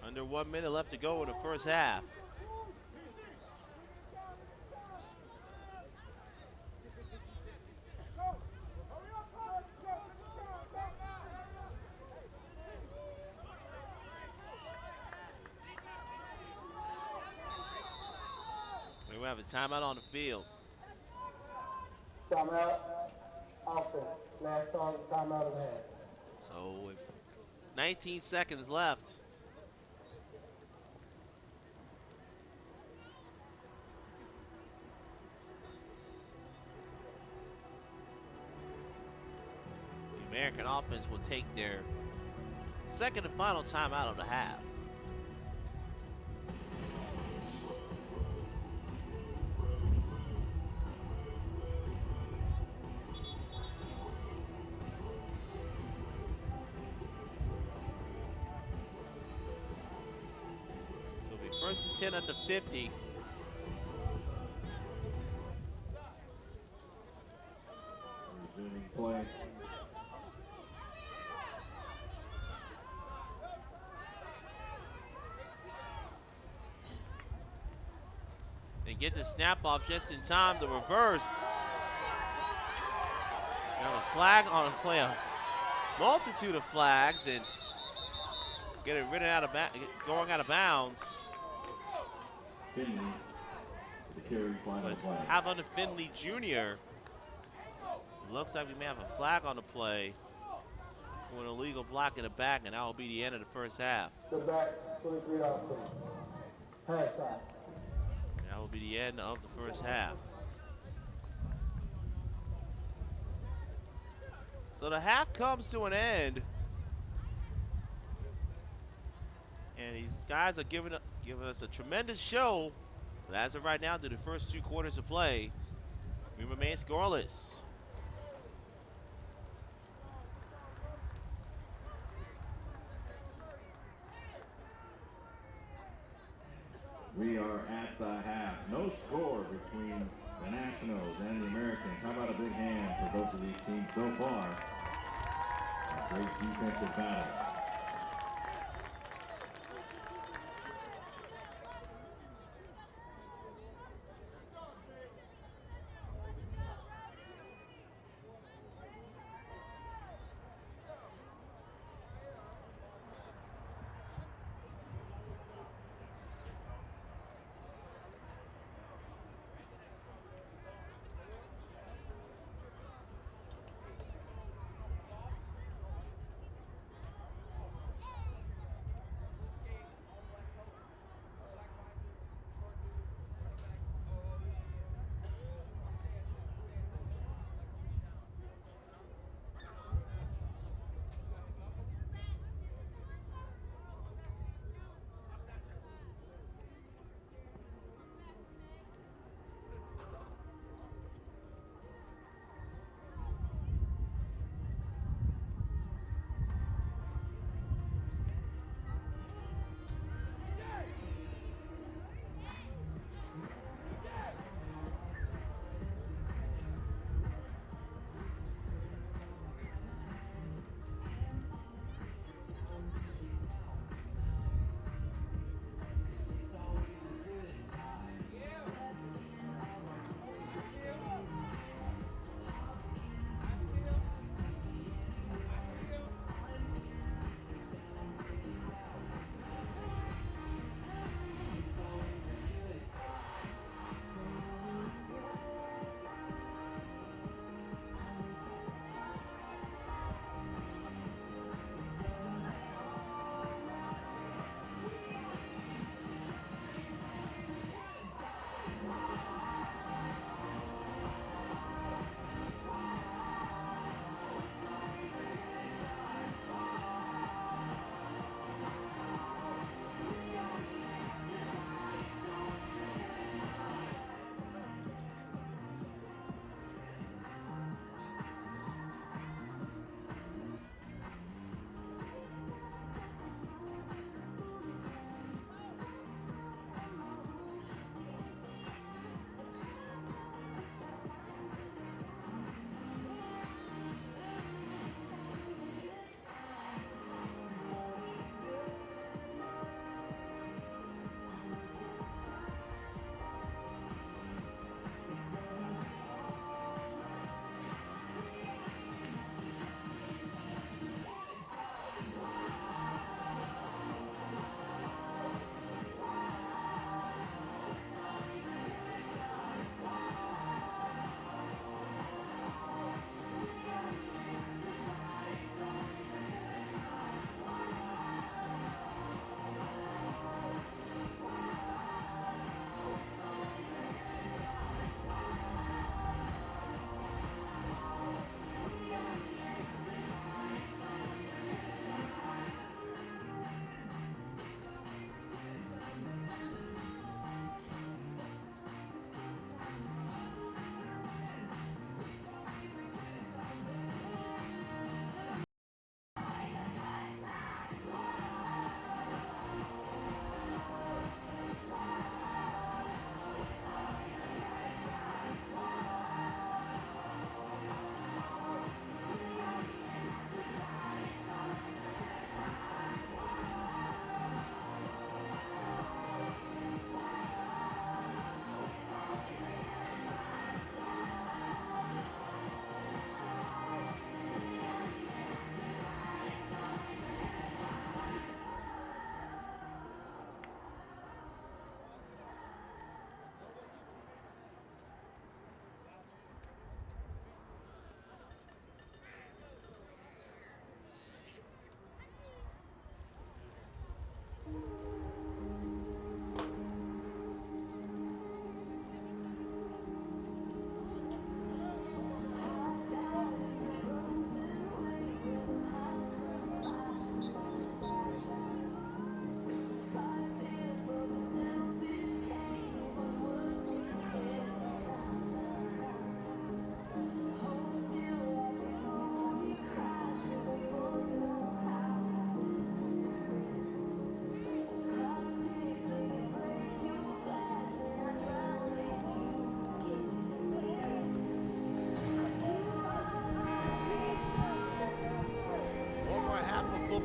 Under 1 minute left to go in the first half. We will have a timeout on the field. Timeout, offense. Last on timeout at half. So with 19 seconds left. American offense will take their second and final timeout of the half. So it'll be first and 10 at the 50. Resuming play. They get the snap off just in time to reverse. They have a flag on the play, a multitude of flags, and get it ridden out of going out of bounds. Finley, the carry final flag. Havana Finley Jr. Looks like we may have a flag on the play for an illegal block in the back, and that will be the end of the first half. The back, 23 offense. Halftime. That will be the end of the first half. So the half comes to an end, and these guys are giving us a tremendous show But as of right now, through the first 2 quarters of play, we remain scoreless. We are at the half. No score between the Nationals and the Americans. How about a big hand for both of these teams so far? A great defensive battle.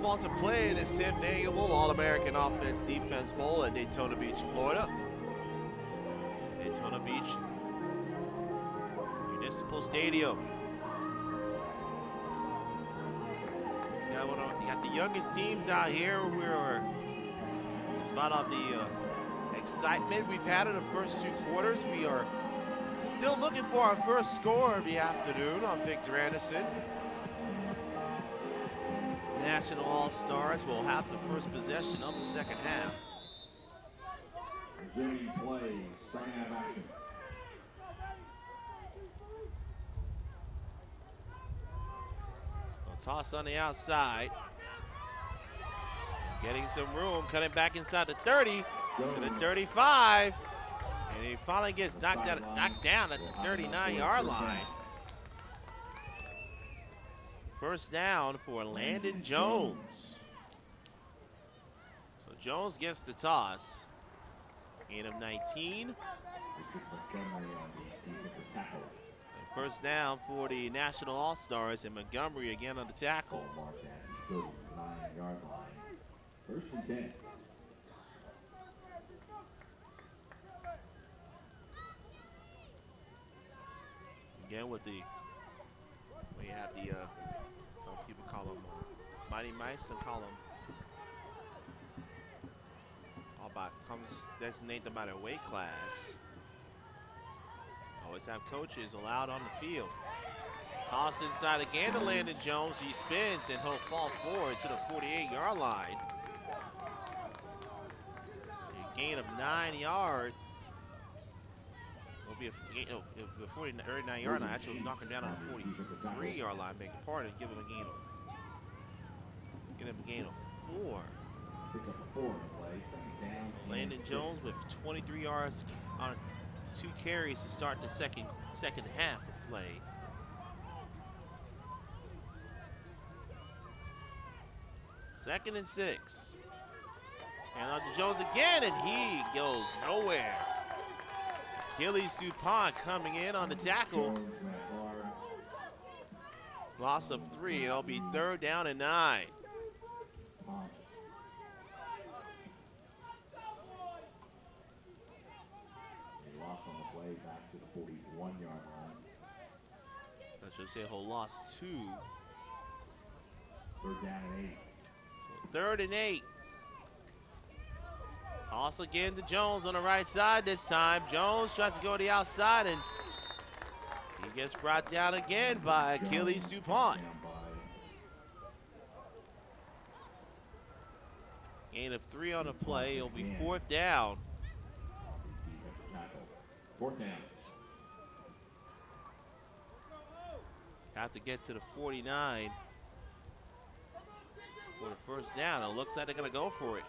football to play in this 10th annual All-American Offense Defense Bowl at Daytona Beach, Florida. Daytona Beach Municipal Stadium. You got the youngest teams out here. We're in spite of the excitement we've had in the first 2 quarters. We are still looking for our first score of the afternoon on Victor Anderson. National All-Stars will have the first possession of the second half. Resuming play, second half action. A toss on the outside. Getting some room, cutting back inside the 30 to the 35. And he finally gets knocked down at the 39-yard line. First down for Landon Jones. So Jones gets the toss. Gain of 19. And first down for the National All-Stars, and Montgomery again on the tackle. 9-yard line. First and 10. Again with the, we have the, some people call them Mighty Mice, some call them, designate them by their weight class. Always have coaches allowed on the field. Toss inside again to Landon Jones. He spins and he'll fall forward to the 48-yard line. A gain of 9 yards. Will be a 39-yard line. Actually, knock him down on the 43-yard line. Beg your pardon. Give him a gain of 4. Pick up a 4 in the play. Second down. Landon Jones with 23 yards on 2 carries to start the second half of play. Second and 6. And on to Jones again, and he goes nowhere. Achilles DuPont coming in on the tackle. Loss of 3. It'll be 3rd down and 9. Loss on the play back to the 41-yard line. I should say a whole loss 2. 3rd down and 8. So 3rd and 8. Toss again to Jones on the right side this time. Jones tries to go to the outside, and he gets brought down again by Achilles DuPont. Gain of 3 on the play. It'll be 4th down. 4th down. Have to get to the 49 for the first down. It looks like they're going to go for it.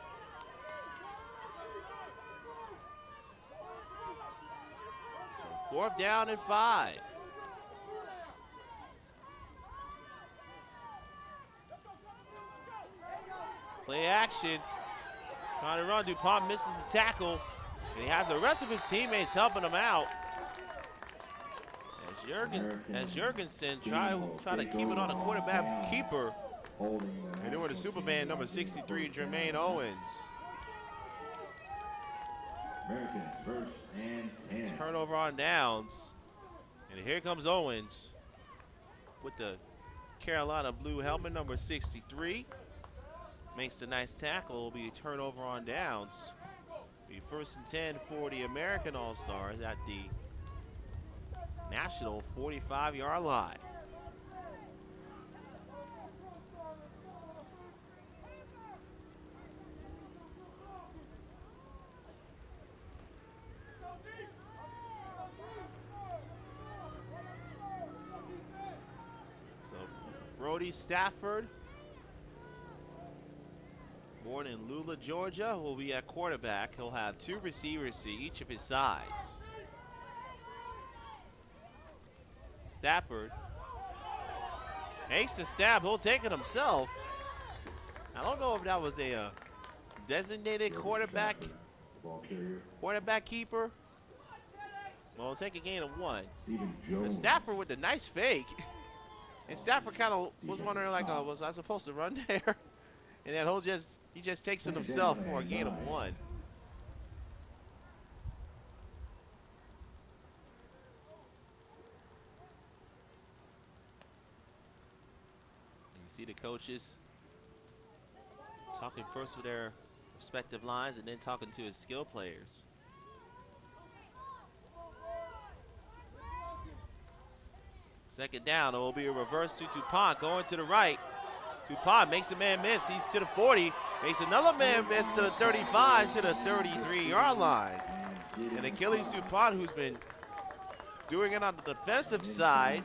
So 4th down and 5. Play action. Trying to run. DuPont misses the tackle. And he has the rest of his teammates helping him out. As Jurgensen try to keep it on a quarterback keeper. They're doing the Superman number 63, Jermaine Owens. Americans first and 10. Turnover on downs. And here comes Owens with the Carolina blue helmet, number 63. Makes a nice tackle. It'll be a turnover on downs. Be 1st and 10 for the American All-Stars at the National 45-yard line. So Brody Stafford, born in Lula, Georgia, will be at quarterback. He'll have 2 receivers to each of his sides. Stafford makes the stab. He'll take it himself. I don't know if that was a designated quarterback keeper. Well, he'll take a gain of 1. And Stafford with the nice fake. And Stafford kind of was wondering, like, was I supposed to run there? And then he just takes it himself for a gain of 1. You see the coaches talking first with their respective lines and then talking to his skill players. Second down, it will be a reverse to Dupont going to the right. Dupont makes a man miss. He's to the 40, makes another man miss to the 35, to the 33-yard line. And Achilles Dupont, who's been doing it on the defensive side,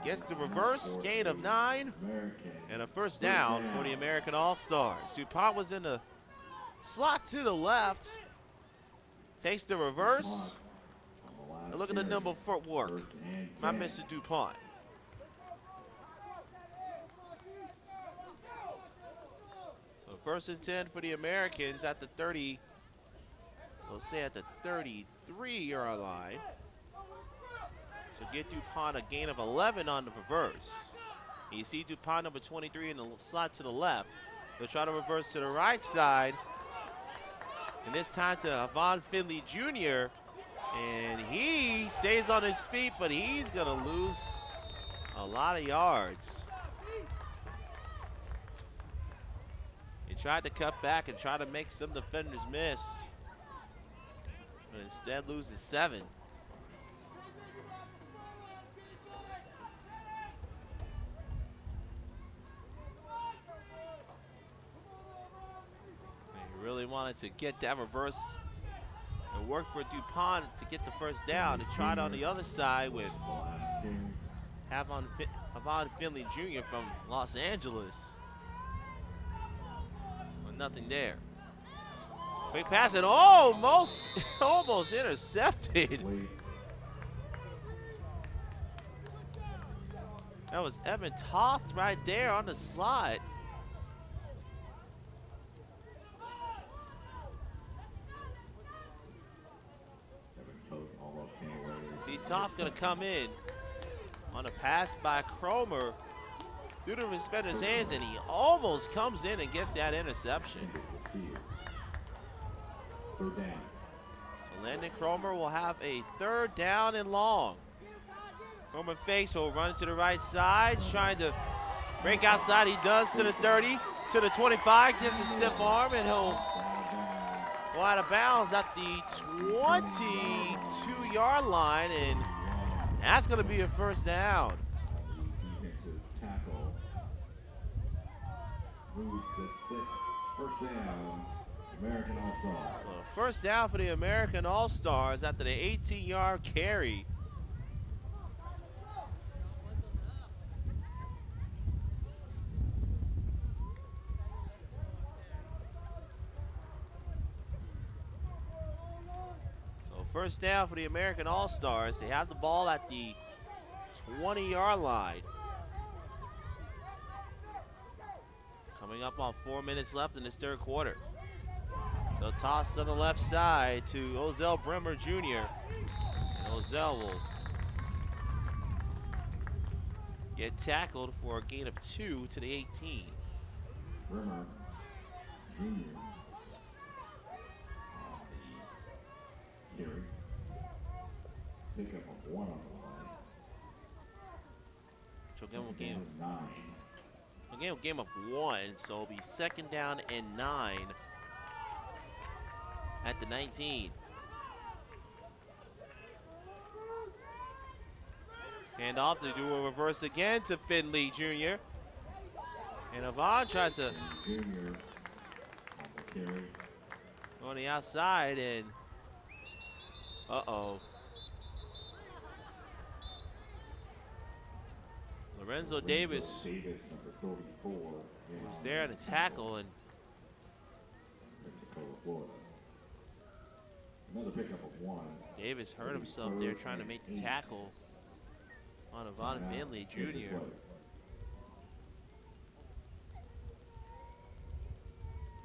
gets the reverse, gain of 9, and a first down for the American All-Stars. Dupont was in the slot to the left, takes the reverse, and look at the nimble footwork by Mr. Dupont. So first and 10 for the Americans at the 30, we'll say at the 33-yard line. So get Dupont a gain of 11 on the reverse. And you see Dupont number 23 in the slot to the left. They'll try to reverse to the right side. And this time to Avon Finley Jr. And he stays on his feet, but he's gonna lose a lot of yards. He tried to cut back and try to make some defenders miss, but instead loses 7. He really wanted to get that reverse. It worked for Dupont to get the first down. He tried on the other side with Avon Finley Jr. from Los Angeles. But nothing there. Quick pass and almost intercepted. That was Evan Toth right there on the slot. See Toth gonna come in on a pass by Cromer through the defender's hands, and he almost comes in and gets that interception. So Landon Cromer will have a 3rd down and long. Cromer fakes, will run to the right side, trying to break outside. He does to the 30, to the 25, gets a stiff arm, and he'll go out of bounds at the 22-yard line, and that's going to be a first down. Defensive tackle. Move to 6. First down, American All-Stars. So first down for the American All-Stars after the 18-yard carry. First down for the American All-Stars. They have the ball at the 20-yard line. Coming up on 4 minutes left in this 3rd quarter. They'll toss on the left side to Ozell Bremer Jr. And Ozell will get tackled for a gain of 2 to the 18. Bremer Jr. Carry. Pick up a 1 on the line. So again, we'll game of 1, so it'll be 2nd down and 9 at the 19. Hand off to do a reverse again to Finley Jr. And Avon tries to Jr. on the carry. Go on the outside, and Lorenzo Davis number 34, was there to tackle, and Pensacola, Florida. Another pickup of 1. Davis hurt himself there trying to make the tackle on Avon Finley Jr.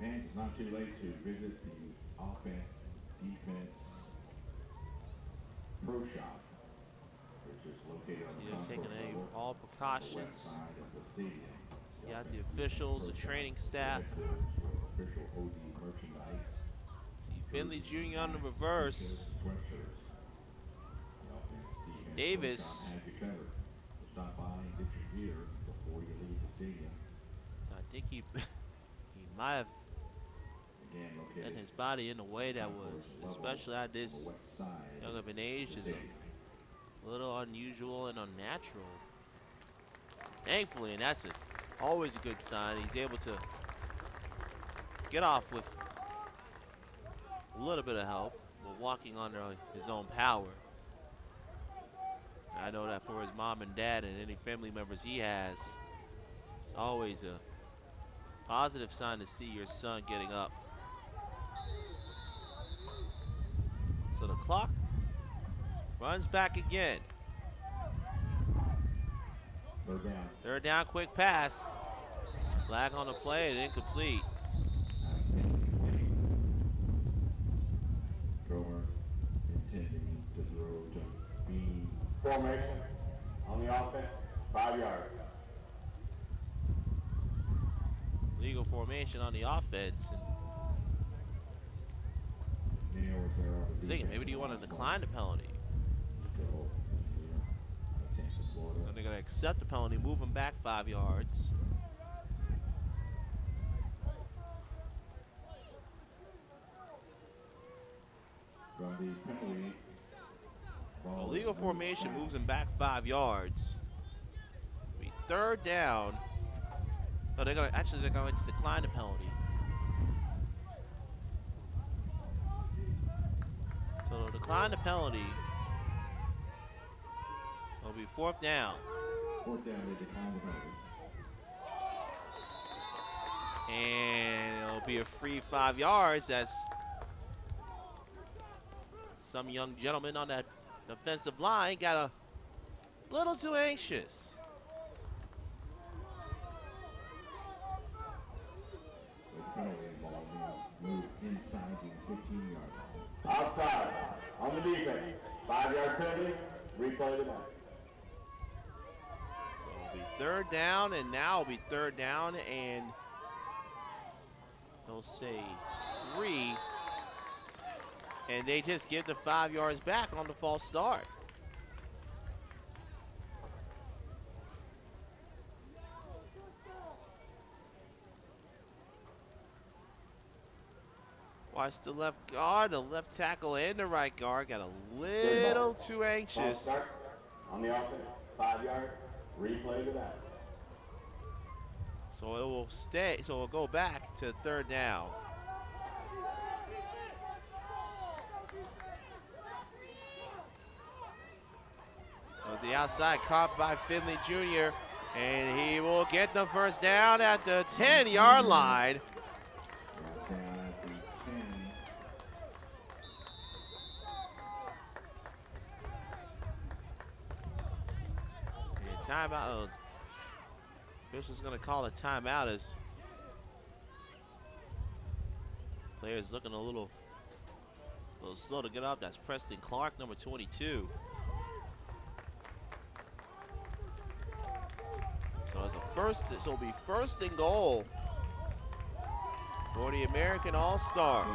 And it's not too late to visit the offense, defense, Pro Shop, which is located on the taking all precautions. west side of the stadium. You got the officials, the training staff. Official OD merchandise. See Finley Jr. on the reverse. Davis. Stop by and get your beer before you leave the stadium. I think he might have set his body in a way that was, especially at this young of an age, is a little unusual and unnatural. Thankfully, and that's always a good sign, he's able to get off with a little bit of help, but walking under his own power. I know that for his mom and dad and any family members he has, it's always a positive sign to see your son getting up. So the clock runs back again. Third down, quick pass. Flag on the play and incomplete. Drover intending to throw to B. Formation on the offense, 5 yards. Legal formation on the offense. And thinking maybe do you want to decline the penalty? And they're going to accept the penalty, move him back 5 yards. So legal formation moves him back 5 yards. Be third down. No, they're going to decline the penalty. So they'll decline the penalty. It'll be fourth down. Fourth down, they decline the penalty. And it'll be a free 5 yards. That's some young gentleman on that defensive line got a little too anxious. Move inside the 15-yard line. Outside, on the defense. 5-yard penalty, replay the back. So it'll be third down, and now it'll be third down, and they'll say 3. And they just give the 5 yards back on the false start. Watch the left guard, the left tackle, and the right guard got a little too anxious. On the offense, 5 yards, replay to that. So it will stay, so it'll go back to third down. Was the outside caught by Finley Jr. And he will get the first down at the 10-yard line. And timeout. Official's going to call a timeout as players looking a little slow to get up. That's Preston Clark, number 22. So it's a first, so it'll be first and goal for the American All-Stars.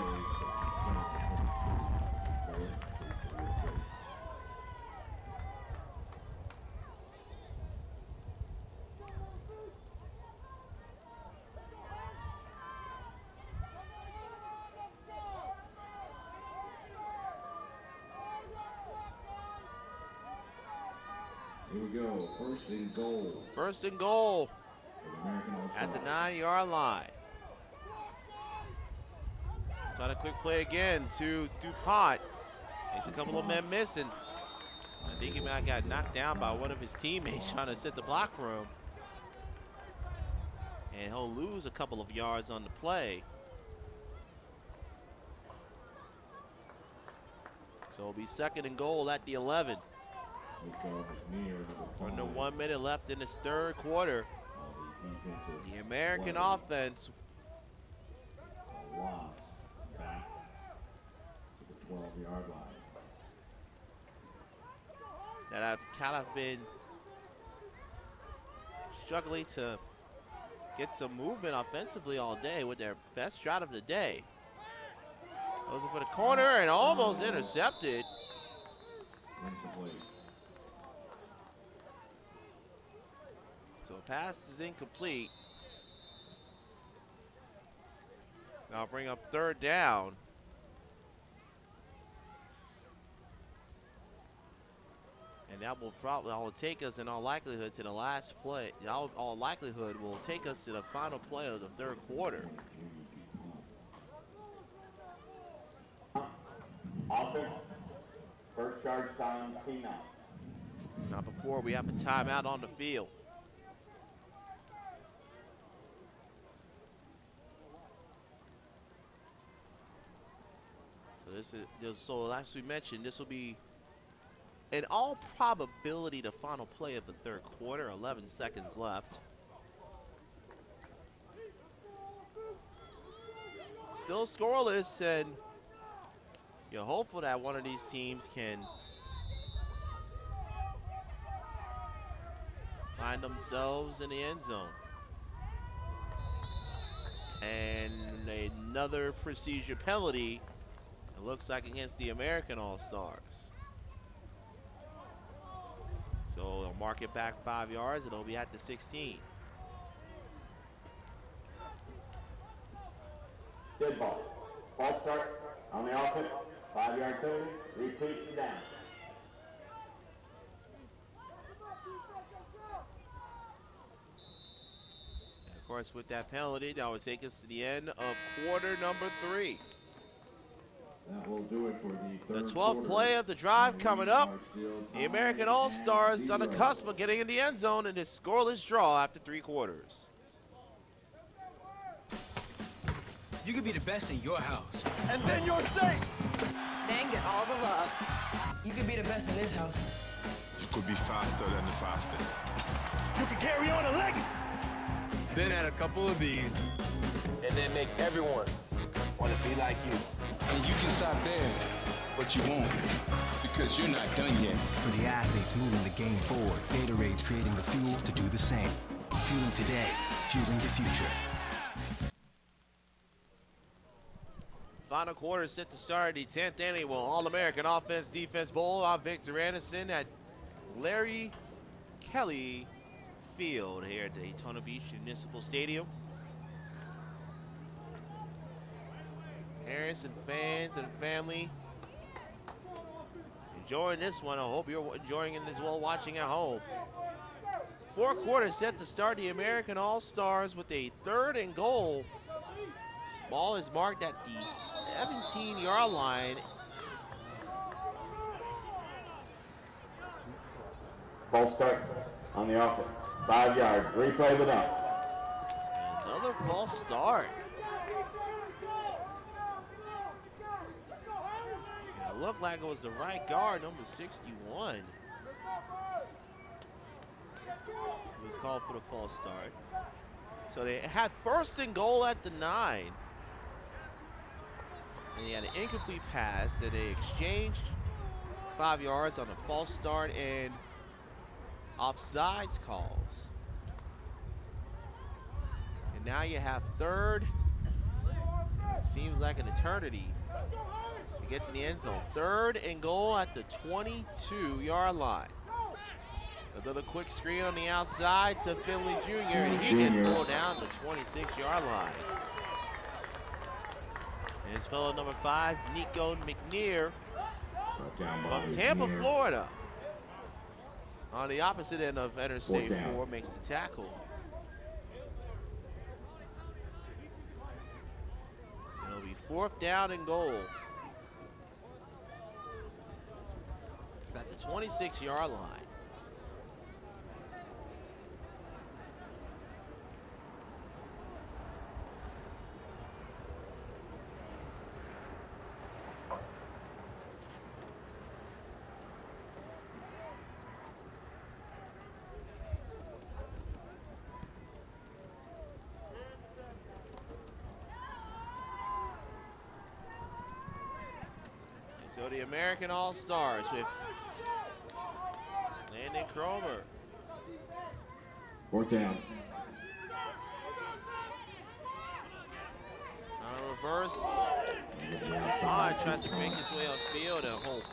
Here we go, first and goal. First and goal at the 9-yard line. Try a quick play again to DuPont. There's a couple of men missing. I think he might have got knocked down by one of his teammates trying to set the block for him. And he'll lose a couple of yards on the play. So it'll be second and goal at the 11. Under 1 minute left in this third quarter. The American offense loss back to the 12-yard line. That I've kind of been struggling to get some movement offensively all day with their best shot of the day. Goes for the corner and almost intercepted. Incomplete. So pass is incomplete. Now bring up third down. And that will take us in all likelihood to the last play. All likelihood will take us to the final play of the third quarter. Offense, first charge time, T9. Not before we have a timeout on the field. So as we mentioned, this will be in all probability the final play of the third quarter. 11 seconds left. Still scoreless, and you're hopeful that one of these teams can find themselves in the end zone. And another procedure penalty, it looks like, against the American All-Stars. So they'll mark it back 5 yards, and it'll be at the 16. Good ball. False start on the offense. 5-yard penalty. Repeat down. And of course, with that penalty, that would take us to the end of quarter number 3. That will do it for the third 12th play of the drive coming up. The American All-Stars on the cusp of getting in the end zone in this scoreless draw after 3 quarters. You could be the best in your house. And then your state. Then get all the love. You could be the best in this house. You could be faster than the fastest. You can carry on a legacy. Then add a couple of these. And then make everyone want to be like you. And you can stop there, but you won't, because you're not done yet. For the athletes moving the game forward, Gatorade's creating the fuel to do the same. Fueling today, fueling the future. Final quarter set to start the 10th annual All-American Offense Defense Bowl. I'm Victor Anderson at Larry Kelly Field here at Daytona Beach Municipal Stadium. Parents and fans and family enjoying this one. I hope you're enjoying it as well watching at home. 4 quarters set to start. The American All-Stars with a 3rd and goal. Ball is marked at the 17-yard line. False start on the offense. 5 yards. Replay the dump. Another false start. It looked like it was the right guard, number 61. It was called for the false start. So they had 1st and goal at the 9. And he had an incomplete pass that they exchanged 5 yards on a false start and offsides calls. And now you have 3rd. Seems like an eternity to get to the end zone. 3rd and goal at the 22-yard line. Another quick screen on the outside to Finley Jr. And he gets pulled down the 26-yard line. And his fellow number 5, Nico McNear from Tampa, Florida. On the opposite end of Interstate 4 makes the tackle. It'll be 4th down and goal. It's at the 26-yard line. So the American All-Stars with Landon Cromer. 4th down. reverse. Tries to make his way on field and Holt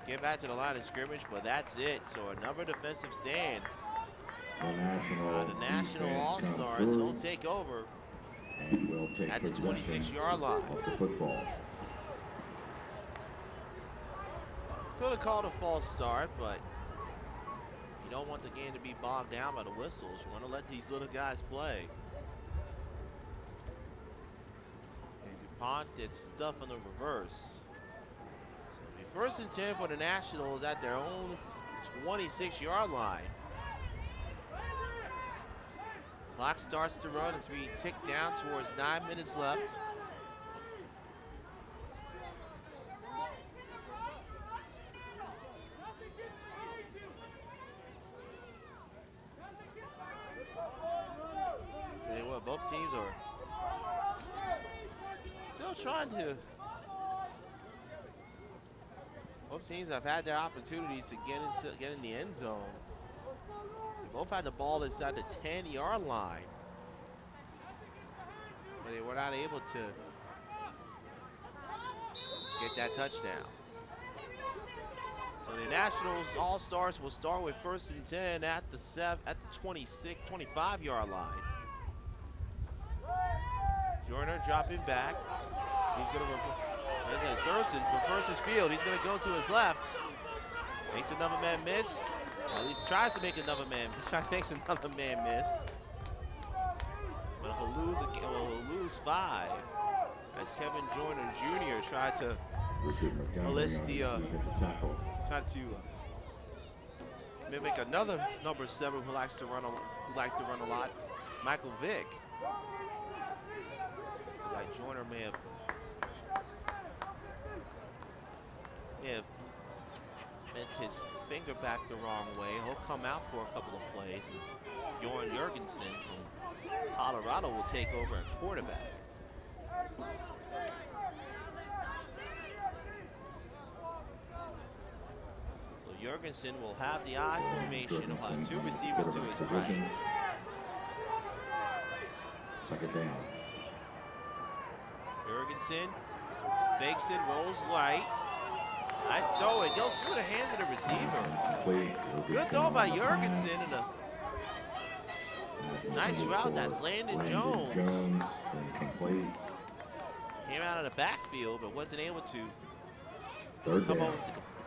get back to the line of scrimmage, but that's it. So another defensive stand. The National All-Stars will take over at the 26-yard line. The football. Could have called a false start, but you don't want the game to be bogged down by the whistles. You want to let these little guys play. And DuPont did stuff on the reverse. So it'll be 1st and 10 for the Nationals at their own 26-yard line. Clock starts to run as we tick down towards 9 minutes left. Tell you what, both teams are still trying to. Both teams have had their opportunities to get in the end zone. Both had the ball inside the 10-yard line, but they were not able to get that touchdown. So the Nationals All-Stars will start with 1st and 10 at the 25-yard line. Joyner dropping back. He's going to reverse his field. He's going to go to his left. Makes another man miss. At least tries to make another man. Makes another man miss. But he'll lose 5 as Kevin Joyner Jr. tried to enlist tried to mimic another number 7 who likes to run a lot, Michael Vick. Like Joyner may have bent his finger back the wrong way. He'll come out for a couple of plays, and Jorn Jorgensen from Colorado will take over at quarterback. So Jorgensen will have the I formation. He'll have 2 receivers to his right. 2nd down. Jorgensen fakes it, rolls right. Nice throw. It goes through the hands of the receiver. Good throw by Jorgensen and a nice route. That's Landon Jones. Came out of the backfield, but wasn't able to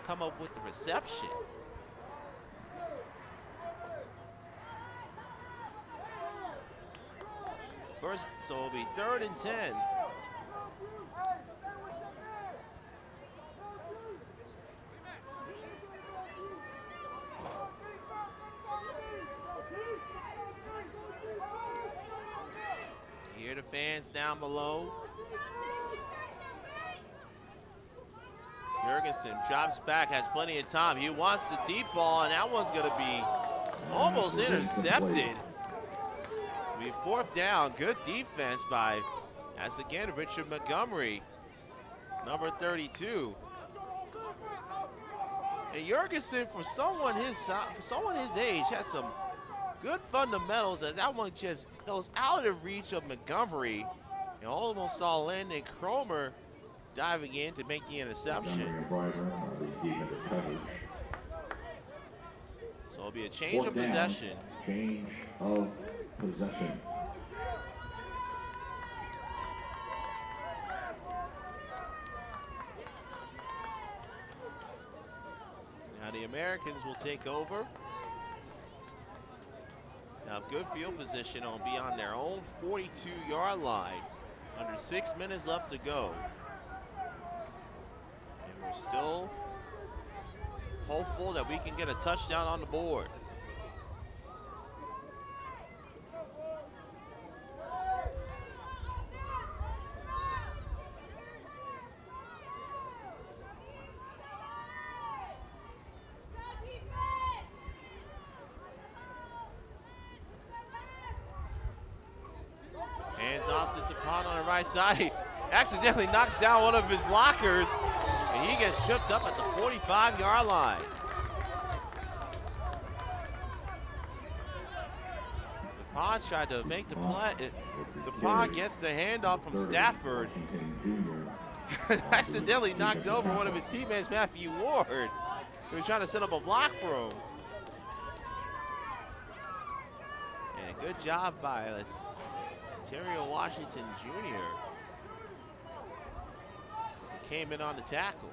come up with the reception. First, so it'll be 3rd and 10. Hear the fans down below. Jorgensen drops back, has plenty of time. He wants the deep ball, and that one's going to be almost intercepted. It'll be 4th down. Good defense by, as again, Richard Montgomery, number 32. And Jorgensen, for someone his age, has some good fundamentals, and that one just goes out of the reach of Montgomery. And almost saw Landon Cromer diving in to make the interception. So it'll be a change of possession. Change of possession. Now the Americans will take over. Now good field position will be on their own 42-yard line. Under 6 minutes left to go. And we're still hopeful that we can get a touchdown on the board. Hands off to DuPont on the right side. He accidentally knocks down one of his blockers, and he gets tripped up at the 45-yard line. DuPont tried to make the play. DuPont gets the handoff from Stafford. Accidentally knocked over one of his teammates, Matthew Ward. He was trying to set up a block for him. And a good job by Ontario Washington Jr. who came in on the tackle.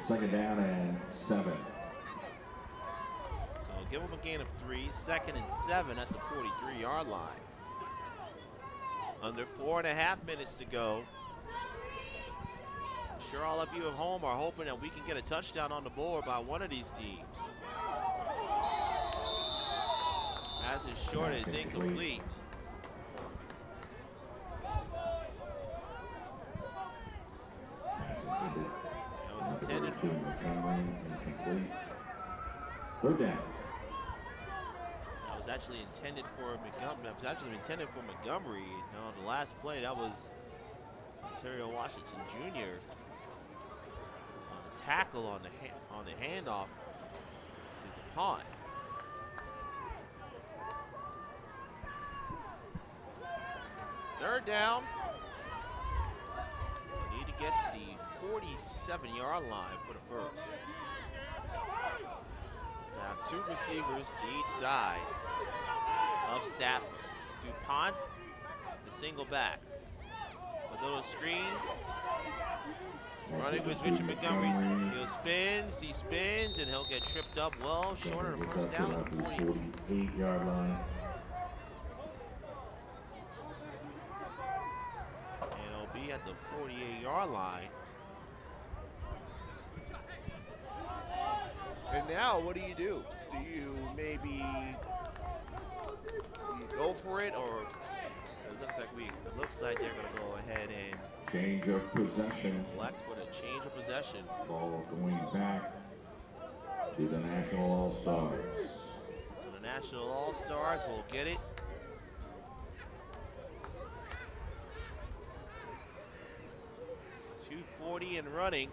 Second down and 7. So give them a gain of 3. 2nd and 7 at the 43-yard line. Under 4.5 minutes to go. I'm sure all of you at home are hoping that we can get a touchdown on the board by one of these teams. Pass is short, is incomplete. That was intended for incomplete. Third down. That was actually intended for Montgomery. That was actually intended for Montgomery. No, the last play that was Ontario Washington Jr. on the tackle on the handoff to DuPont. Third down. We need to get to the 47-yard line for the first. Now 2 receivers to each side of Stafford. DuPont, the single back. A little screen. Running with Richard Montgomery. He spins, and he'll get tripped up well short of the first down at the 48-yard line. And it'll be at the 48-yard line. And now, what do? Do you maybe go for it, or it looks like they're going to go ahead and change of possession. Select for the change of possession. Ball going back to the National All-Stars. So the National All-Stars will get it. .240 and running.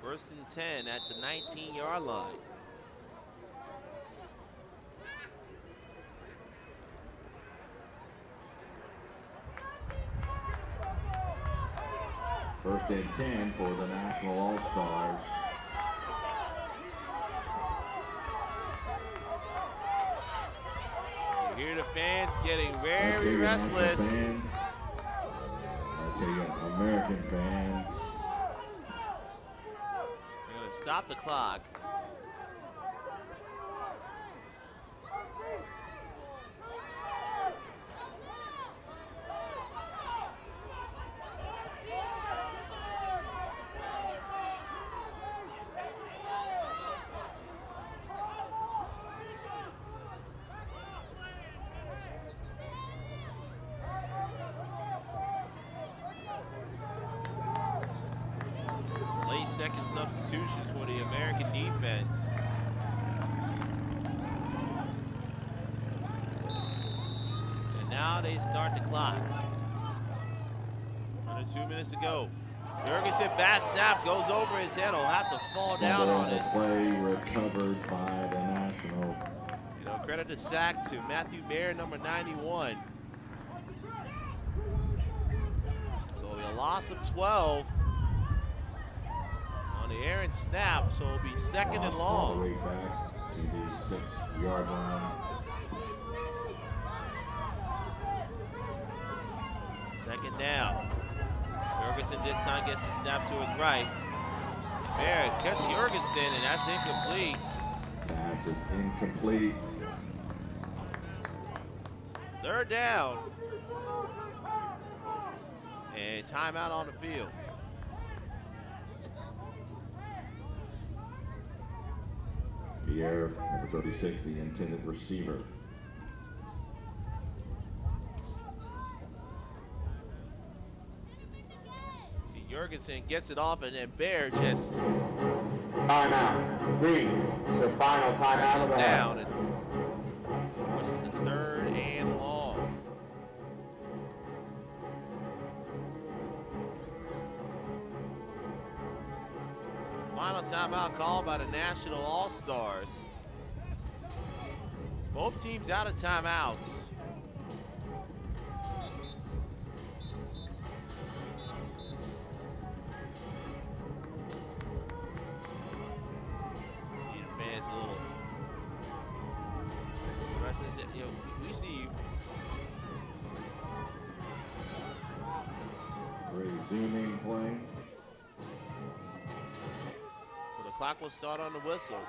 1st and 10 at the 19-yard line. First and 10 for the National All-Stars. You hear the fans getting very restless. Fans. I tell you, American fans. They're going to stop the clock. Second substitutions for the American defense. And now they start the clock. Under 2 minutes to go. Jurgensen, bad snap, goes over his head. He'll have to fall down on it. Play recovered by the National. You know, credit the sack to Matthew Baird, number 91. So it'll be a loss of 12. The air and snap, so it'll be second and long. All the way back to the 6-yard line. Second down. Jurgensen this time gets the snap to his right. Baird catch Jurgensen, and that's incomplete. Pass is incomplete. Third down. And timeout on the field. Pierre, number 36, the intended receiver. See, Jurgensen gets it off, and then Baird just timeout. The final timeout of the down. And forces the 3rd and long. final timeout called by the National All-Stars. Both teams out of timeouts. See the fans a little. Yo, we see you. Resuming play. So the clock will start on the whistle.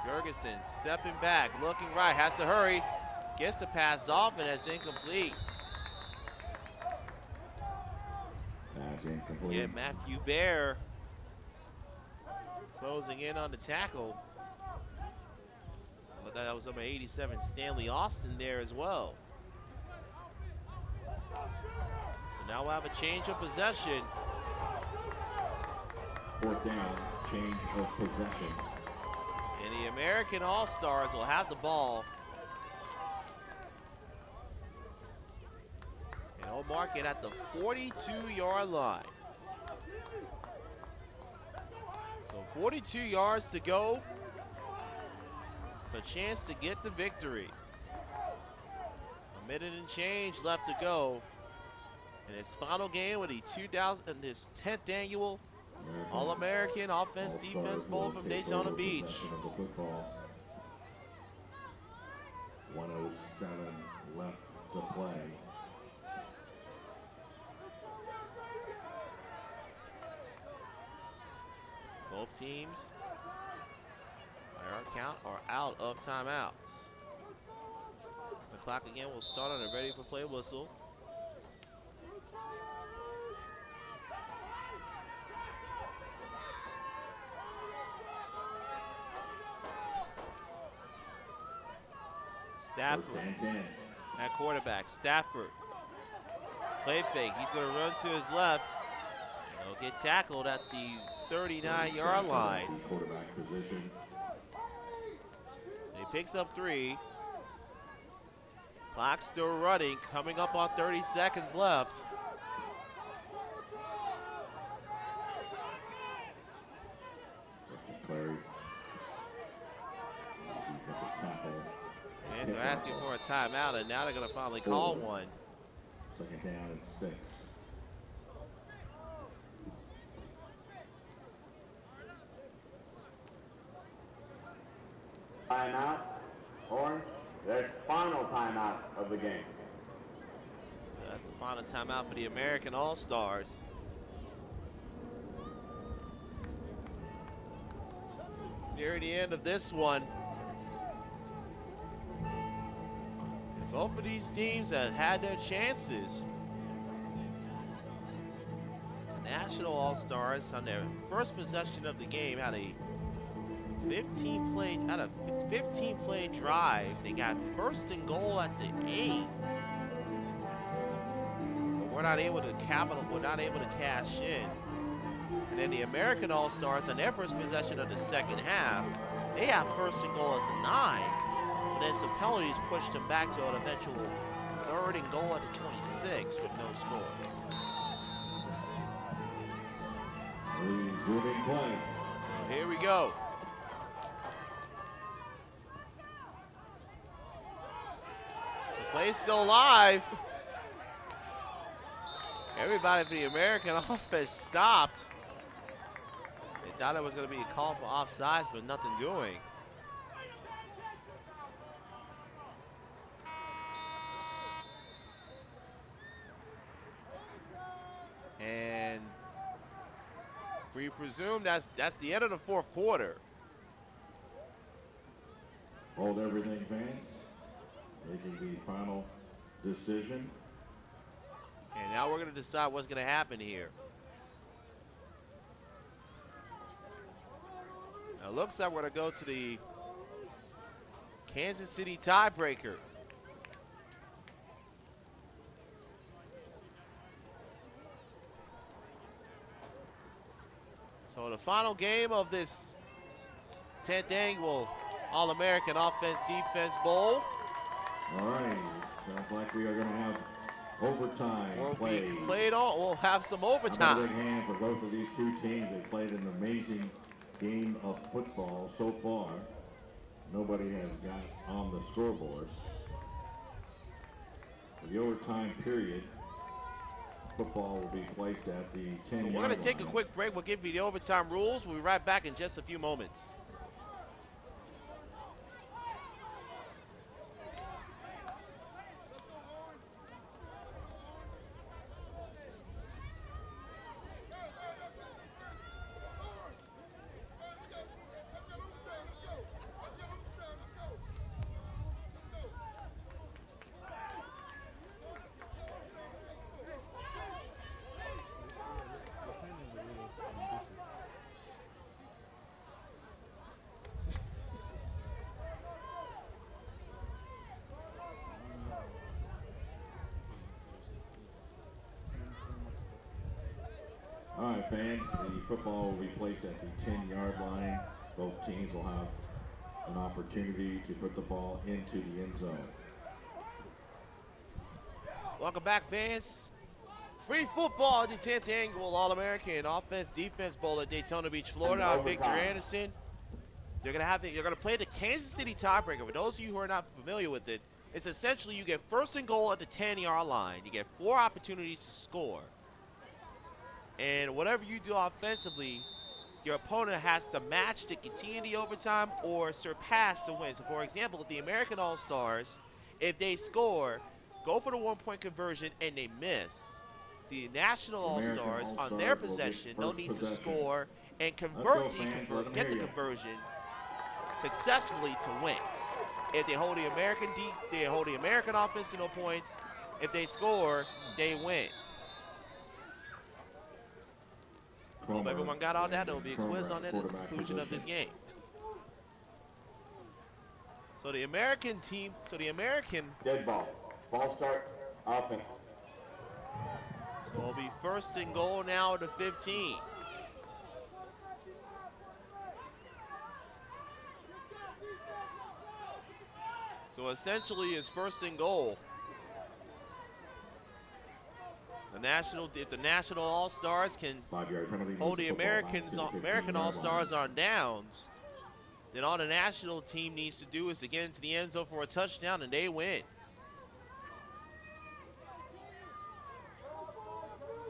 Jurgensen stepping back, looking right, has to hurry. Gets the pass off, and it's incomplete. Pass incomplete. Yeah, Matthew Baer closing in on the tackle. But that was number 87, Stanley Austin there as well. So now we'll have a change of possession. 4th down, change of possession. And the American All-Stars will have the ball. And he'll mark it at the 42-yard line. So 42 yards to go. A chance to get the victory. A minute and change left to go in his final game with the 10th annual All-American Offense-Defense Bowl from Daytona Beach. 1:07 left to play. Both teams, by our count, are out of timeouts. The clock again will start on a ready for play whistle. Stafford at quarterback. Stafford. Play fake. He's going to run to his left. He'll get tackled at the 39-yard line. Quarterback position. He picks up 3. Clock still running. Coming up on 30 seconds left. Clary. Fans are asking for a timeout, and now they're going to finally call one. 2nd down and 6. Timeout. Orange, their final timeout of the game. So that's the final timeout for the American All-Stars. Near the end of this one. And both of these teams have had their chances. The National All-Stars on their first possession of the game had a 15-play drive. They got 1st and goal at the 8. But we're not able to cash in. And then the American All-Stars on their first possession of the second half, they have 1st and goal at the 9. But then some penalties pushed them back to an eventual 3rd and goal at the 26 with no score. Resuming play. So here we go. Play's still alive. Everybody for the American offense stopped. They thought it was going to be a call for offsides, but nothing doing. And we presume that's the end of the 4th quarter. Hold everything, fans. Making the final decision. And now we're going to decide what's going to happen here. Now it looks like we're going to go to the Kansas City tiebreaker. So the final game of this 10th annual All-American Offense-Defense Bowl. All right, sounds like we are going to have overtime We'll have some How about a overtime. big hand for both of these two teams. They played an amazing game of football so far. Nobody has got on the scoreboard. For the overtime period, football will be placed at the 10-yard line. We're going to take a quick break. We'll give you the overtime rules. We'll be right back in just a few moments. All right, fans, the football will be placed at the 10-yard line. Both teams will have an opportunity to put the ball into the end zone. Welcome back, fans. Free football, the 10th annual All-American Offense-Defense Bowl at Daytona Beach, Florida. I'm Victor Anderson. You're gonna play the Kansas City tiebreaker. For those of you who are not familiar with it, it's essentially you get first and goal at the 10-yard line. You get 4 opportunities to score. And whatever you do offensively, your opponent has to match to continue the overtime or surpass to win. So, for example, if the American All-Stars, if they score, go for the 1-point conversion, and they miss, the National All-Stars, on their possession, they'll need to score and convert get the conversion successfully to win. If they hold the American offense to no points. If they score, they win. Hope everyone got all that. There will be a quiz on that at the conclusion of this game. So the American team, Dead ball. Ball start, offense. So it'll be first and goal now at the 15. So essentially it's first and goal. If the National All-Stars can hold the American All-Stars on downs, then all the national team needs to do is to get into the end zone for a touchdown, and they win.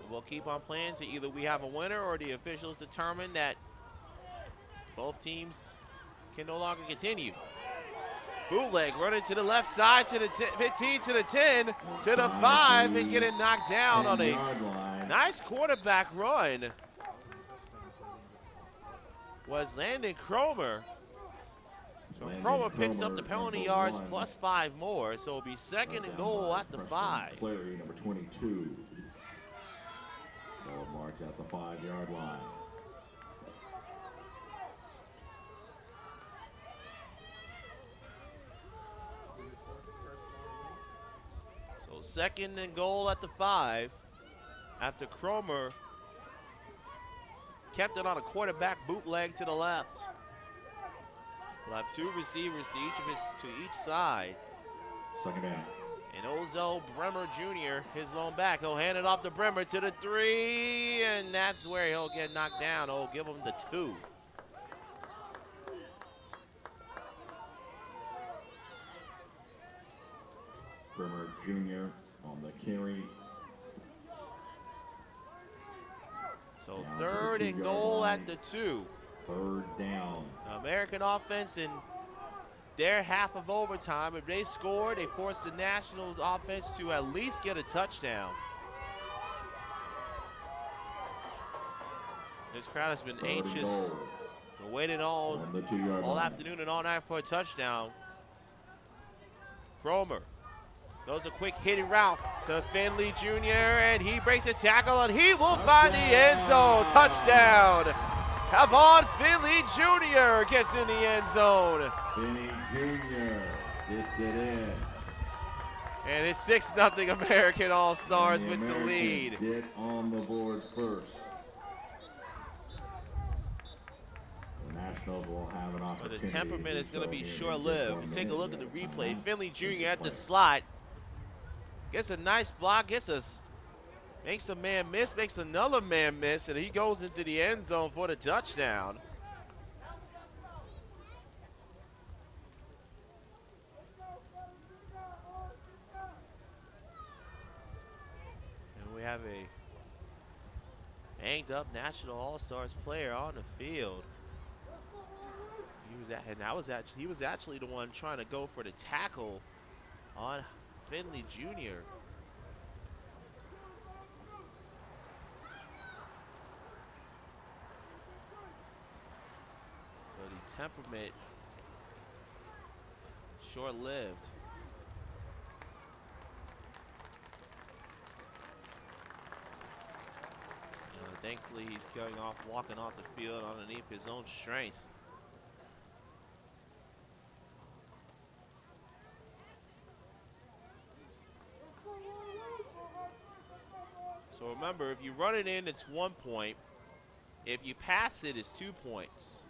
We'll keep on playing to either we have a winner or the officials determine that both teams can no longer continue. Bootleg running to the left side, to the 15, to the 10, to the 5, and getting knocked down on a nice quarterback run. Was Landon Cromer. So Cromer picks up the penalty yards plus 5 more, so it'll be second and goal at the 5. Clary, number 22. Ball marked at the 5-yard line. Second and goal at the 5 after Cromer kept it on a quarterback bootleg to the left. We'll have 2 receivers to each side. Second down. And Ozell Bremer Jr., his lone back. He'll hand it off to Bremer to the 3, and that's where he'll get knocked down. He'll give him the 2. Bremer Jr. on the carry. So down third and goal at the 2. Third down. American offense in their half of overtime. If they score, they force the national offense to at least get a touchdown. This crowd has been anxious, waiting all afternoon and all night for a touchdown. Cromer throws a quick hitting route to Finley Jr., and he breaks a tackle, and he will find the end zone. Touchdown. Kavon Finley Jr. gets in the end zone. Finley Jr. gets it in. And it's 6-0 American All-Stars with the lead. Get on the board first. The Nationals will have an opportunity. But the temperament is going to be short-lived. You take a look at the replay. Finley Jr. at the slot. Gets a nice block, makes a man miss, makes another man miss, and he goes into the end zone for the touchdown. And we have a banged up National All-Stars player on the field. He was actually the one trying to go for the tackle on Finley Jr. So the temperament short-lived. Thankfully, he's walking off the field underneath his own strength. So remember, if you run it in, it's 1 point. If you pass it, it's 2 points.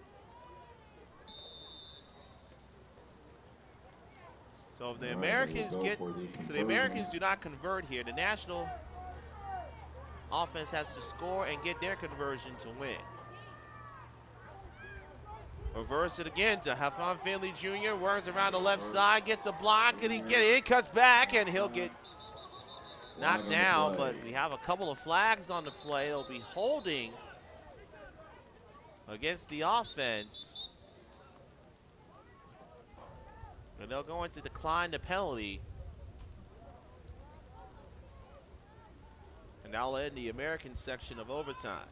So if the Americans the Americans do not convert here, the national offense has to score and get their conversion to win. Reverse it again to Hafan Finley Jr. Works around the left side, gets a block, and he cuts back, and he'll get knocked down. But we have a couple of flags on the play. They'll be holding against the offense, and they're going to decline the penalty. And that'll end the American section of overtime.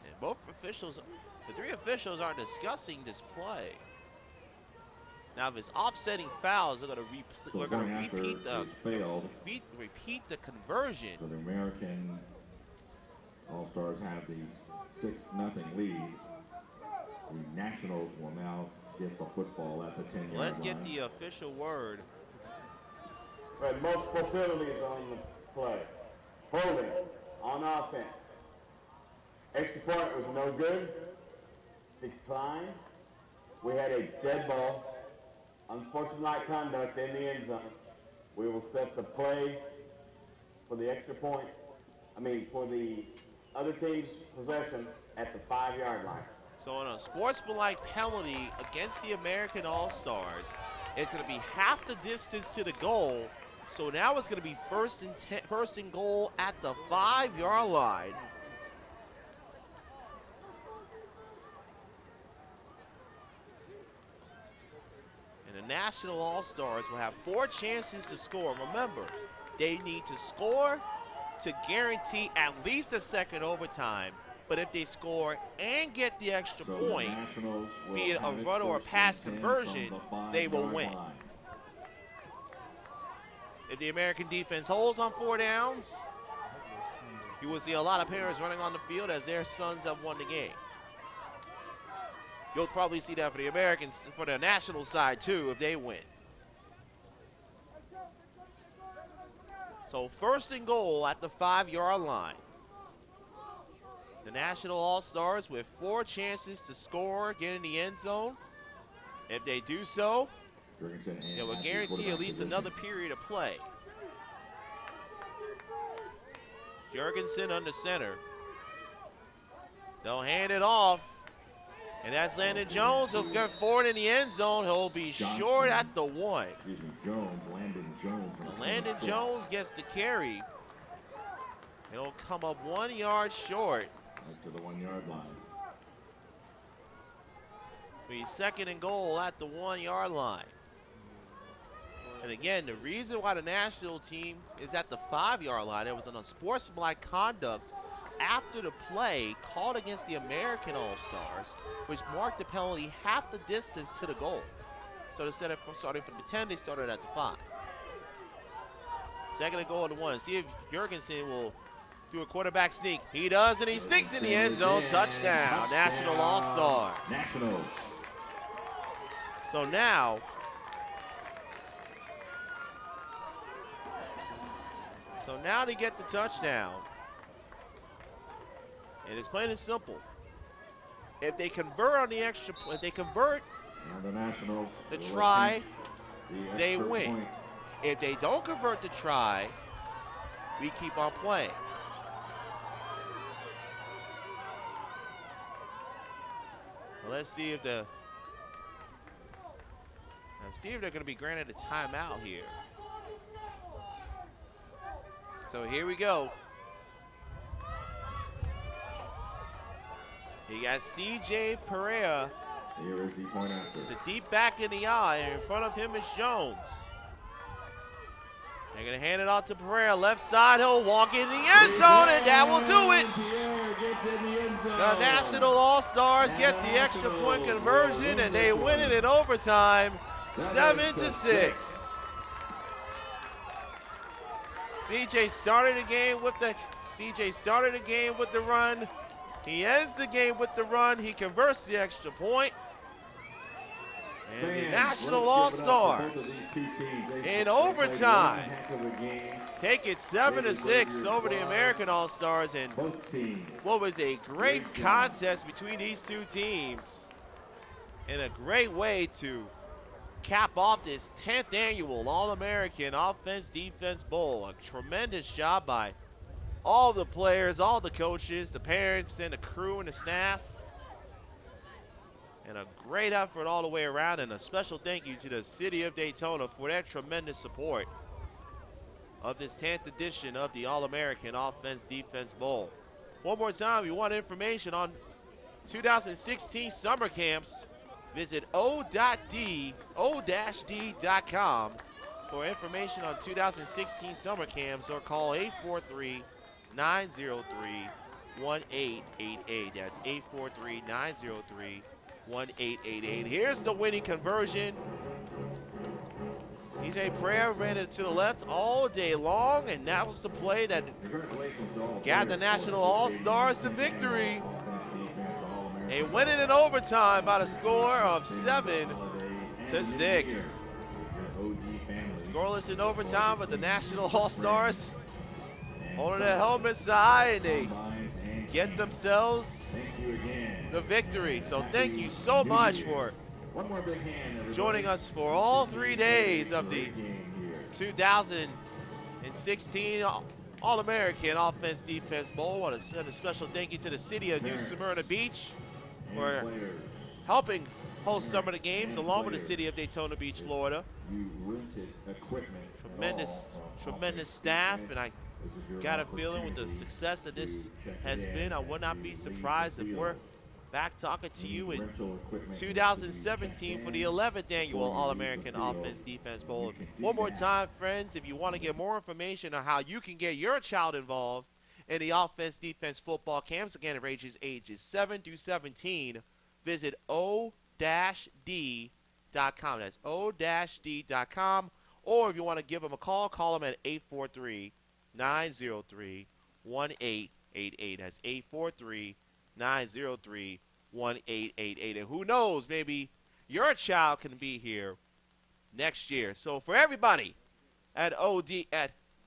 And both officials, the three officials are discussing this play. Now, if it's offsetting fouls, they're going to repeat the conversion. So the American All-Stars have the 6-0 lead. The Nationals will now get the football at the 10-yard line. Let's get the official word. Right, multiple penalties on the play. Holding on offense. Extra point was no good. Decline. We had a dead ball. Unsportsmanlike conduct in the end zone. We will set the play for the extra point. For the other team's possession at the 5-yard line. So on a sportsmanlike penalty against the American All-Stars, it's going to be half the distance to the goal. So now it's going to be first and goal at the 5-yard line. And the National All-Stars will have 4 chances to score. Remember, they need to score to guarantee at least a second overtime. But if they score and get the extra point, be it a run or a pass conversion, they will win. If the American defense holds on 4 downs, you will see a lot of parents running on the field as their sons have won the game. You'll probably see that for the Americans, for the national side too, if they win. So first and goal at the 5-yard line. The National All-Stars with 4 chances to score, get in the end zone. If they do so, it will guarantee at least another period of play. Jorgensen under center. They'll hand it off. And that's Landon Jones. He'll get forward in the end zone. He'll be short at the 1. Landon Jones. So Landon Jones gets the carry. He'll come up 1 yard short. Up to the 1-yard line. Be second and goal at the 1-yard line. And again, the reason why the national team is at the 5-yard line, it was an unsportsmanlike conduct after the play called against the American All-Stars, which marked the penalty half the distance to the goal. So instead of starting from the 10, they started at the 5. Second and goal at the 1. See if Jorgensen will do a quarterback sneak. He does, and he sneaks in the end zone. Touchdown. National All-Stars. Nationals. So now, to get the touchdown, and it's plain and simple. If they convert on the extra, if they convert And the Nationals. the will try, attempt the they extra win. point. If they don't convert the try, we keep on playing. Well, let's see if they're going to be granted a timeout here. So here we go. You got C.J. Pereira, Here is the point after. the deep back in the eye, and in front of him is Jones. They're going to hand it off to Pereira. Left side, he'll walk in the end zone, and that will do it. Pierre gets in the end zone. The National All-Stars get the extra point conversion, and they win it in overtime, 7-6. CJ started the game with the run. He ends the game with the run. He converts the extra point. And the National All-Stars in overtime take it 7-6 over the American All-Stars, and what was a great contest between these two teams, and a great way to cap off this 10th annual All-American Offense-Defense Bowl. A tremendous job by all the players, all the coaches, the parents, and the crew and the staff. And a great effort all the way around, and a special thank you to the City of Daytona for their tremendous support of this 10th edition of the All-American Offense-Defense Bowl. One more time, if you want information on 2016 summer camps, visit o-d.com for information on 2016 summer camps, or call 843-903-1888. That's 843-903-1888. Here's the winning conversion. DJ Pereira ran it to the left all day long, and that was the play that got the National All-Stars the victory. They win it in overtime by the score of 7-6. Scoreless in overtime, but the National All-Stars holding their helmets high, and they get themselves the victory. So thank you so much for joining us for all 3 days of the 2016 All-American Offense-Defense Bowl. I want to send a special thank you to the city of New Smyrna Beach for helping host some of the games, along with the city of Daytona Beach, Florida. Tremendous staff, and I got a feeling with the success that this has been, I would not be surprised if we're back talking to you in 2017 for the 11th annual All-American Offense-Defense Bowl. One more time, friends, if you want to get more information on how you can get your child involved in the offense-defense football camps, again, it ranges ages 7 through 17, visit o-d.com. That's o-d.com. Or if you want to give them a call them at 843-903-1888. That's 843-903-1888. And who knows, maybe your child can be here next year. So for everybody at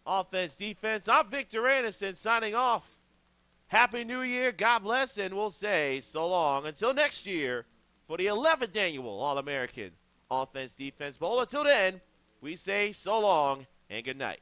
Offense Defense, I'm Victor Anderson signing off. Happy New Year, God bless, and we'll say so long until next year for the 11th annual All-American Offense Defense Bowl. Until then, we say so long and good night.